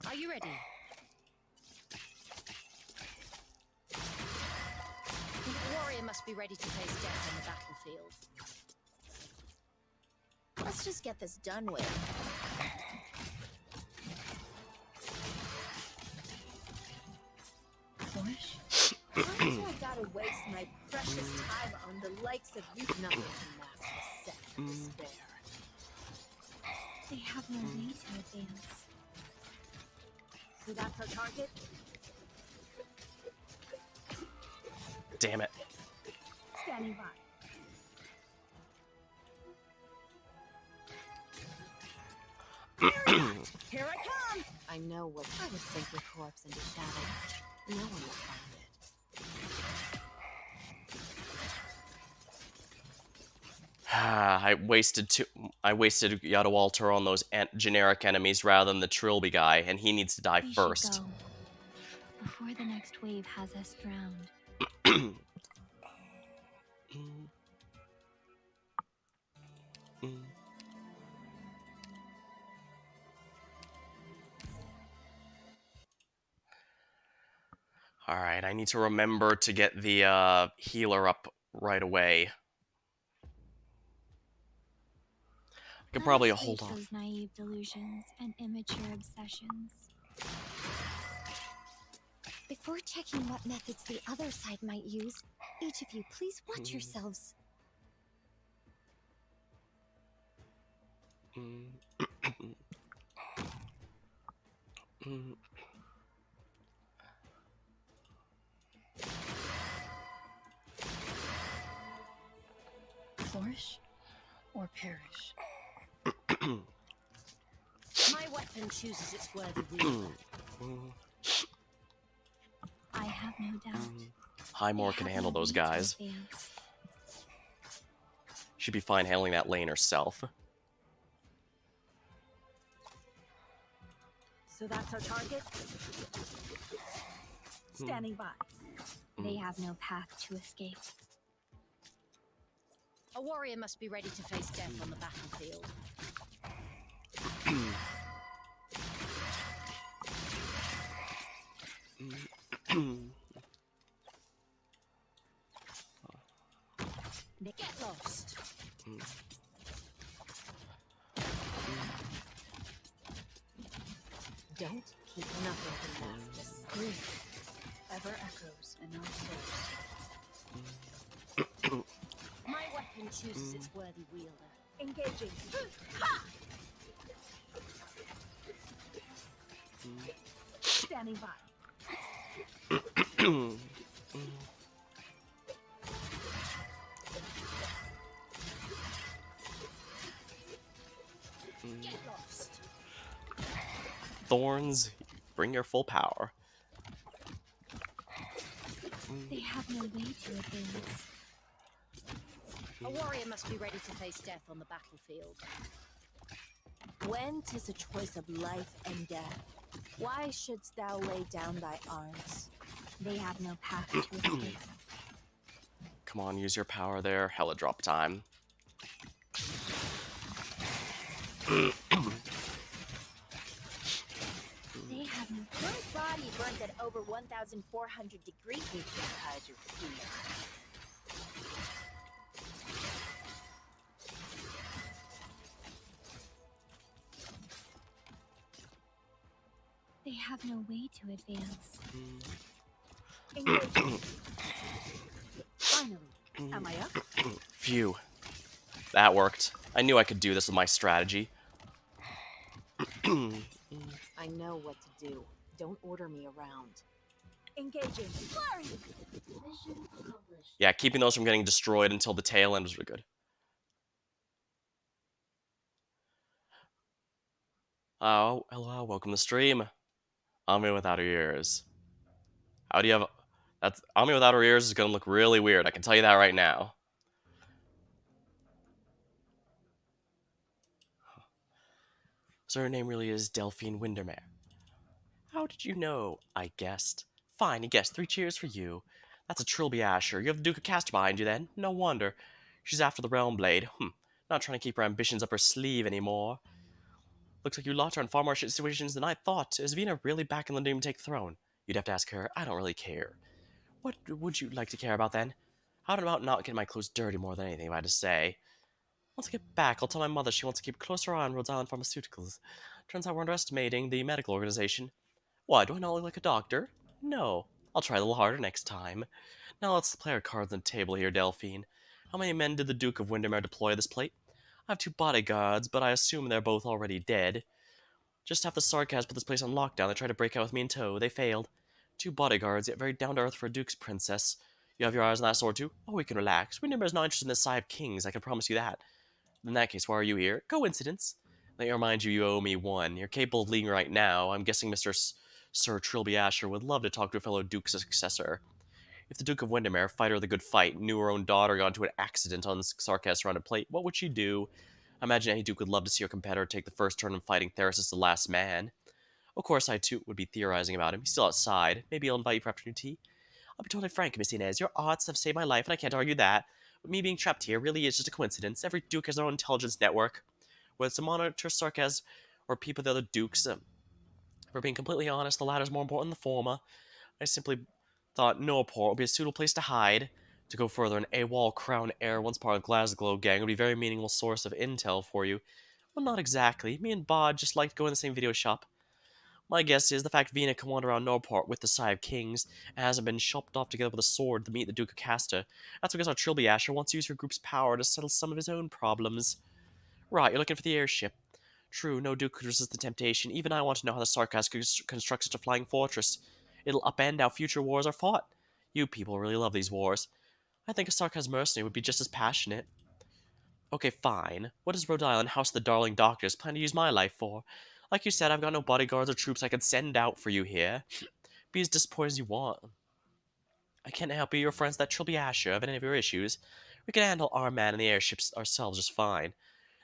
Are you ready? The warrior must be ready to face death on the battlefield. Let's just get this done with. Push? Why do I gotta waste my precious time on the likes of you? Nothing can match the set of despair. They have no way to advance. So that's our target? Damn it. Standing by. Here I come! I know what I would sink your corpse into shadow. No one will find it. I wasted Yada Walter on those generic enemies rather than the Trilby guy, and he needs to die We should first. go before the next wave has us drowned. Alright, I need to remember to get the healer up right away. I could Let probably us hold face off. those naive delusions and immature obsessions. Before checking what methods the other side might use, each of you please watch yourselves. Flourish or perish. My weapon chooses its worthy wielder. I have no doubt. Highmore can They have handle no those way to guys. advance. She'd be fine handling that lane herself. So that's our target? Standing by. They have no path to escape. A warrior must be ready to face death on the battlefield. Get lost. Don't keep nothing to left. Just Grief ever echoes in our souls. my weapon chooses its worthy wielder. Engaging. Standing by. Get lost. Thorns, bring your full power. They have no way to advance. A warrior must be ready to face death on the battlefield. When 'tis a choice of life and death, why shouldst thou lay down thy arms? They have no path to escape. Come on, use your power there. Hella drop time. They have no Your body burns at over 1,400 degrees. You can hide your fear. They have no way to advance. Engaging. Finally. Am I up? Phew. That worked. I knew I could do this with my strategy. I know what to do. Don't order me around. Engaging. Flurry! Yeah, keeping those from getting destroyed until the tail end was really good. Oh, hello, welcome to the stream. Ami without her ears. How do you have... That's Ami without her ears is gonna look really weird, I can tell you that right now. So her name really is Delphine Windermere. How did you know? I guessed. Fine, you guessed. 3 cheers for you. That's a Trilby Asher. You have the Duke of Castor behind you then? No wonder. She's after the Realm Blade. Not trying to keep her ambitions up her sleeve anymore. Looks like you lot are in far more shit situations than I thought. Is Vina really back in the game to take the throne? You'd have to ask her. I don't really care. What would you like to care about then? How about not getting my clothes dirty more than anything, if I had to say? Once I get back, I'll tell my mother she wants to keep a closer eye on Rhode Island Pharmaceuticals. Turns out we're underestimating the medical organization. Why, do I not look like a doctor? No. I'll try a little harder next time. Now let's play our cards on the table here, Delphine. How many men did the Duke of Windermere deploy this plate? I have 2 bodyguards, but I assume they're both already dead. Just half the Sarkaz put this place on lockdown. They tried to break out with me in tow. They failed. 2 bodyguards, yet very down to earth for a Duke's princess. You have your eyes on that sword too? Oh, we can relax. Windermere's not interested in the side of kings, I can promise you that. In that case, why are you here? Coincidence. Let me remind you, you owe me one. You're capable of leading right now. I'm guessing Sir Trilby Asher would love to talk to a fellow Duke's successor. If the Duke of Windermere, fighter of the good fight, knew her own daughter got into an accident on the Sarkaz surrounded plate, what would she do? I imagine any Duke would love to see her competitor take the first turn in fighting Theris as the last man. Of course, I too would be theorizing about him. He's still outside. Maybe I'll invite you for afternoon tea. I'll be totally frank, Miss Inez. Your arts have saved my life, and I can't argue that. But me being trapped here really is just a coincidence. Every duke has their own intelligence network. Whether it's a monitor Sarkaz or people of the other dukes. For being completely honest, the latter is more important than the former. I simply thought Norport would be a suitable place to hide. To go further, an AWOL Crown Heir, once part of the Glasgow gang, would be a very meaningful source of intel for you. Well, not exactly. Me and Bod just like to go in the same video shop. My guess is the fact Vina can wander around Norport with the Side of Kings and hasn't been shopped off together with a sword to meet the Duke of Casta. That's because our Trilby Asher wants to use her group's power to settle some of his own problems. Right, you're looking for the airship. True, no Duke could resist the temptation. Even I want to know how the Sarkaz could construct such a flying fortress. It'll upend how future wars are fought. You people really love these wars. I think a Sarkaz mercenary would be just as passionate. Okay, fine. What does Rhode Island House of the Darling Doctors plan to use my life for? Like you said, I've got no bodyguards or troops I can send out for you here. Be as disappointed as you want. I can't help you, your friends that Trilby Asher have any of your issues. We can handle our man and the airships ourselves just fine.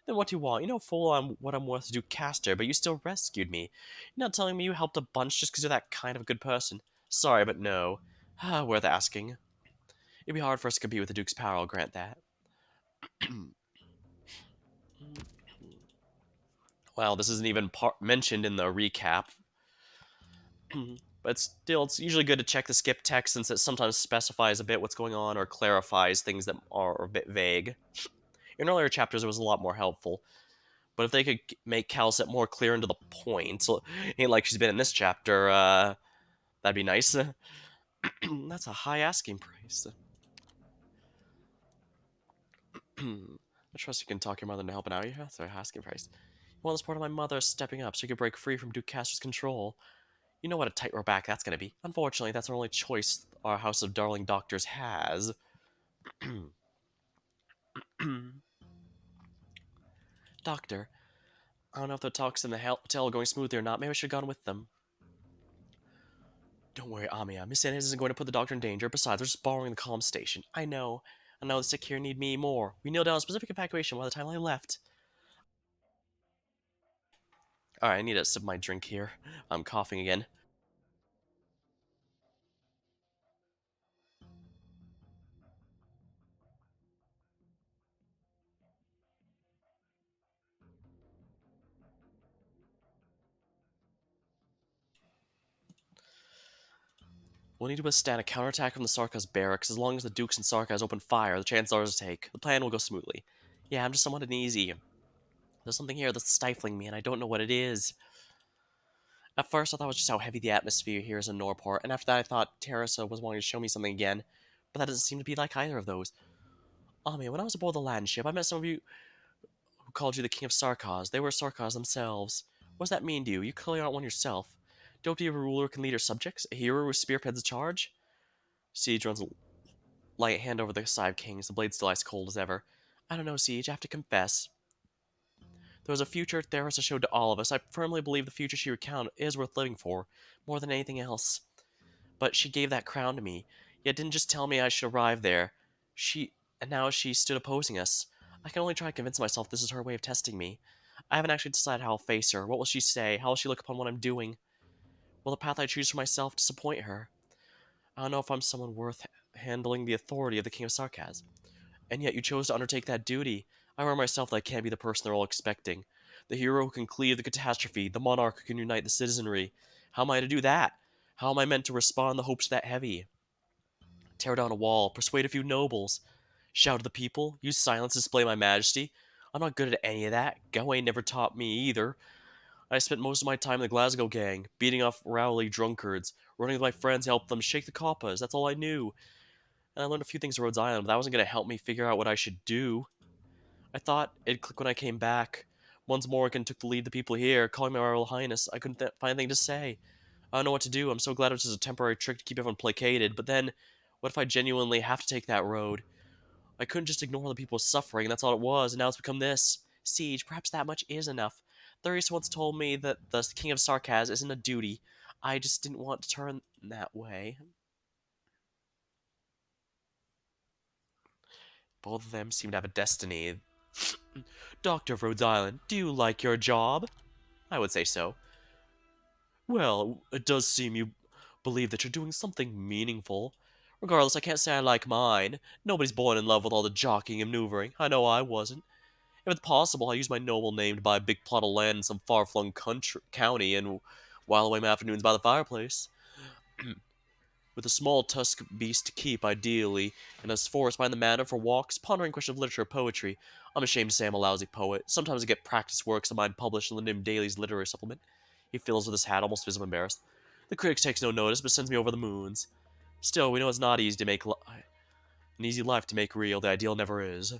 Then what do you want? You know full on what I'm worth to do Caster, but you still rescued me. You're not telling me you helped a bunch just because you're that kind of a good person. Sorry, but no. Worth asking. It'd be hard for us to compete with the Duke's power, I'll grant that. Well, this isn't even mentioned in the recap. But still, it's usually good to check the skip text since it sometimes specifies a bit what's going on or clarifies things that are a bit vague. In earlier chapters, it was a lot more helpful. But if they could make Calcet more clear and to the point, so ain't like she's been in this chapter, that'd be nice. That's a high asking price. I trust you can talk your mother into helping out. Yeah, that's a high asking price. Well, this part of my mother stepping up so you can break free from Duke Caster's control. You know what a tightrope act that's going to be. Unfortunately, that's our only choice our House of Darling Doctors has. Doctor, I don't know if the talks in the hotel are going smoothly or not. Maybe I should have gone with them. Don't worry, Amiya. Miss Inez isn't going to put the doctor in danger. Besides, we're just borrowing the comm station. I know. I know the sick here need me more. We nailed down a specific evacuation by the time I left. Alright, I need to sip my drink here. I'm coughing again. We'll need to withstand a counterattack from the Sarkaz barracks. As long as the Dukes and Sarkaz open fire, the chances are to take. The plan will go smoothly. Yeah, I'm just somewhat uneasy. There's something here that's stifling me, and I don't know what it is. At first, I thought it was just how heavy the atmosphere here is in Norport, and after that I thought Teresa was wanting to show me something again, but that doesn't seem to be like either of those. Ami, when I was aboard the land ship, I met some of you who called you the King of Sarkaz. They were Sarkaz themselves. What does that mean to you? You clearly aren't one yourself. Don't be a ruler who can lead her subjects? A hero who spearheads a charge? Siege runs a light hand over the side of Kings, the blade still ice cold as ever. I don't know, Siege, I have to confess. There was a future Theresa showed to all of us. I firmly believe the future she recounted is worth living for, more than anything else. But she gave that crown to me, yet didn't just tell me I should arrive there. And now she stood opposing us. I can only try to convince myself this is her way of testing me. I haven't actually decided how I'll face her. What will she say? How will she look upon what I'm doing? Will the path I choose for myself disappoint her? I don't know if I'm someone worth handling the authority of the King of Sarkaz. And yet you chose to undertake that duty. I worry myself that I can't be the person they're all expecting. The hero who can cleave the catastrophe, the monarch who can unite the citizenry. How am I to do that? How am I meant to respond to hopes that heavy? Tear down a wall, persuade a few nobles, shout at the people, use silence to display my majesty. I'm not good at any of that. Gawain never taught me either. I spent most of my time in the Glasgow gang, beating off rowdy drunkards, running with my friends to help them shake the coppas. That's all I knew. And I learned a few things at Rhodes Island, but that wasn't going to help me figure out what I should do. I thought it'd click when I came back. Once Morrigan took the lead the people here, calling my Royal Highness. I couldn't find anything to say. I don't know what to do. I'm so glad it was just a temporary trick to keep everyone placated, but then, what if I genuinely have to take that road? I couldn't just ignore the people's suffering, that's all it was, and now it's become this. Siege, perhaps that much is enough. Thurius once told me that the King of Sarkaz isn't a duty. I just didn't want to turn that way. Both of them seem to have a destiny. Doctor of Rhodes Island, do you like your job? I would say so. Well, it does seem you believe that you're doing something meaningful. Regardless, I can't say I like mine. Nobody's born in love with all the jockeying and maneuvering. I know I wasn't. If it's possible, I use my noble name to buy a big plot of land in some far-flung county and while away my afternoons by the fireplace. With a small tusk beast to keep, ideally, and a forest behind the manor for walks, pondering questions of literature or poetry. I'm ashamed to say I'm a lousy poet. Sometimes I get practice works of mine published in the Nim Daily's literary supplement. He fiddles with his hat, almost visibly embarrassed. The critics takes no notice, but sends me over the moons. Still, we know it's not easy to make an easy life to make real. The ideal never is.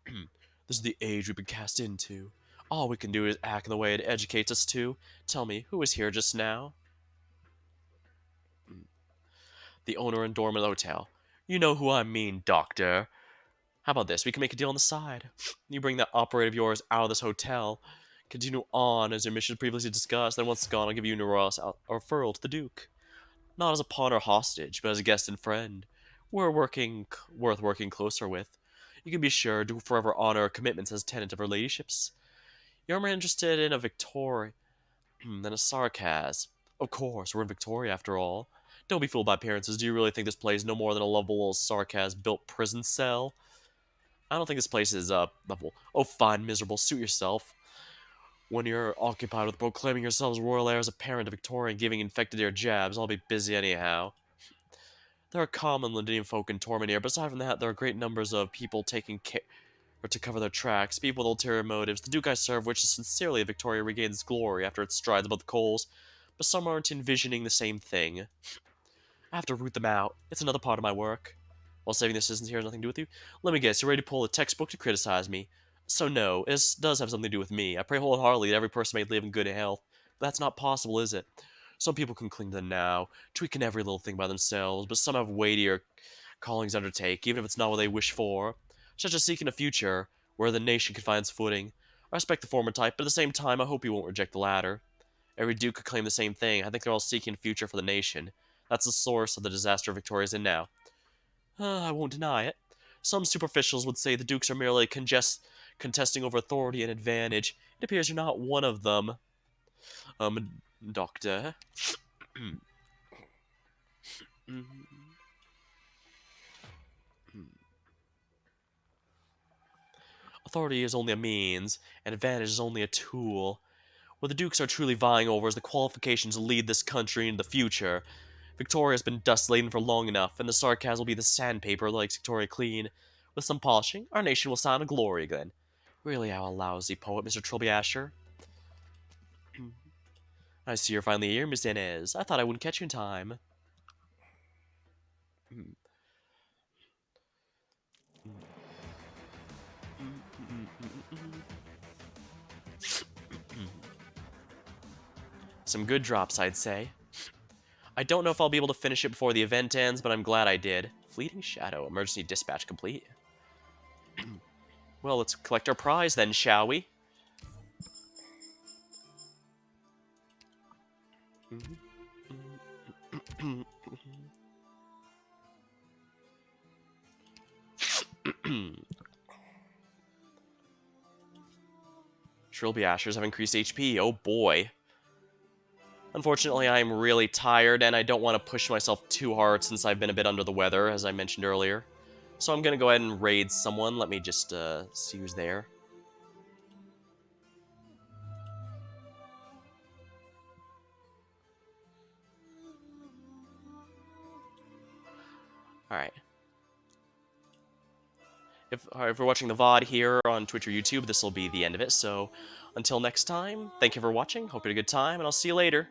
This is the age we've been cast into. All we can do is act in the way it educates us to. Tell me, who was here just now? The owner and doorman of the hotel. You know who I mean, doctor. How about this? We can make a deal on the side. You bring that operator of yours out of this hotel, continue on as your mission previously discussed, then once it's gone, I'll give you Neuros a referral to the Duke. Not as a pawn or hostage, but as a guest and friend. We're worth working closer with. You can be sure to forever honor our commitments as tenant of her ladyships. You're more interested in a Victoria than a Sarkaz. Of course, we're in Victoria after all. Don't be fooled by appearances. Do you really think this place is no more than a lovable little Sarkaz-built prison cell? I don't think this place is, lovable. Oh, fine, miserable. Suit yourself. When you're occupied with proclaiming yourselves royal heirs apparent to Victoria and giving infected air jabs, I'll be busy anyhow. There are common Londinian folk in Torment here, but aside from that, there are great numbers of people taking care to cover their tracks, people with ulterior motives. The Duke I serve wishes sincerely that Victoria regains glory after it strides above the coals, but some aren't envisioning the same thing. I have to root them out. It's another part of my work. While saving the citizens here has nothing to do with you, let me guess, you're ready to pull a textbook to criticize me. So no, it does have something to do with me. I pray wholeheartedly that every person may live in good health, but that's not possible, is it? Some people can cling to the now, tweaking every little thing by themselves, but some have weightier callings to undertake, even if it's not what they wish for, such as seeking a future where the nation can find its footing. I respect the former type, but at the same time, I hope you won't reject the latter. Every duke could claim the same thing. I think they're all seeking a future for the nation. That's the source of the disaster Victoria's in now. I won't deny it. Some superficials would say the dukes are merely contesting over authority and advantage. It appears you're not one of them. Doctor. Authority is only a means, and advantage is only a tool. What the dukes are truly vying over is the qualifications to lead this country into the future. Victoria's been dust-laden for long enough, and the sarcasm will be the sandpaper that likes Victoria clean. With some polishing, our nation will sound a glory again. Really, how a lousy poet, Mr. Trilby Asher. I see you're finally here, Miss Inez. I thought I wouldn't catch you in time. Some good drops, I'd say. I don't know if I'll be able to finish it before the event ends, but I'm glad I did. Fleeting Shadow, emergency dispatch complete. Well, let's collect our prize then, shall we? Trilby Ashers have increased HP, oh boy. Unfortunately, I'm really tired, and I don't want to push myself too hard since I've been a bit under the weather, as I mentioned earlier. So I'm gonna go ahead and raid someone. Let me just, see who's there. Alright. If you're watching the VOD here on Twitch or YouTube, this will be the end of it. So until next time, thank you for watching. Hope you had a good time, and I'll see you later.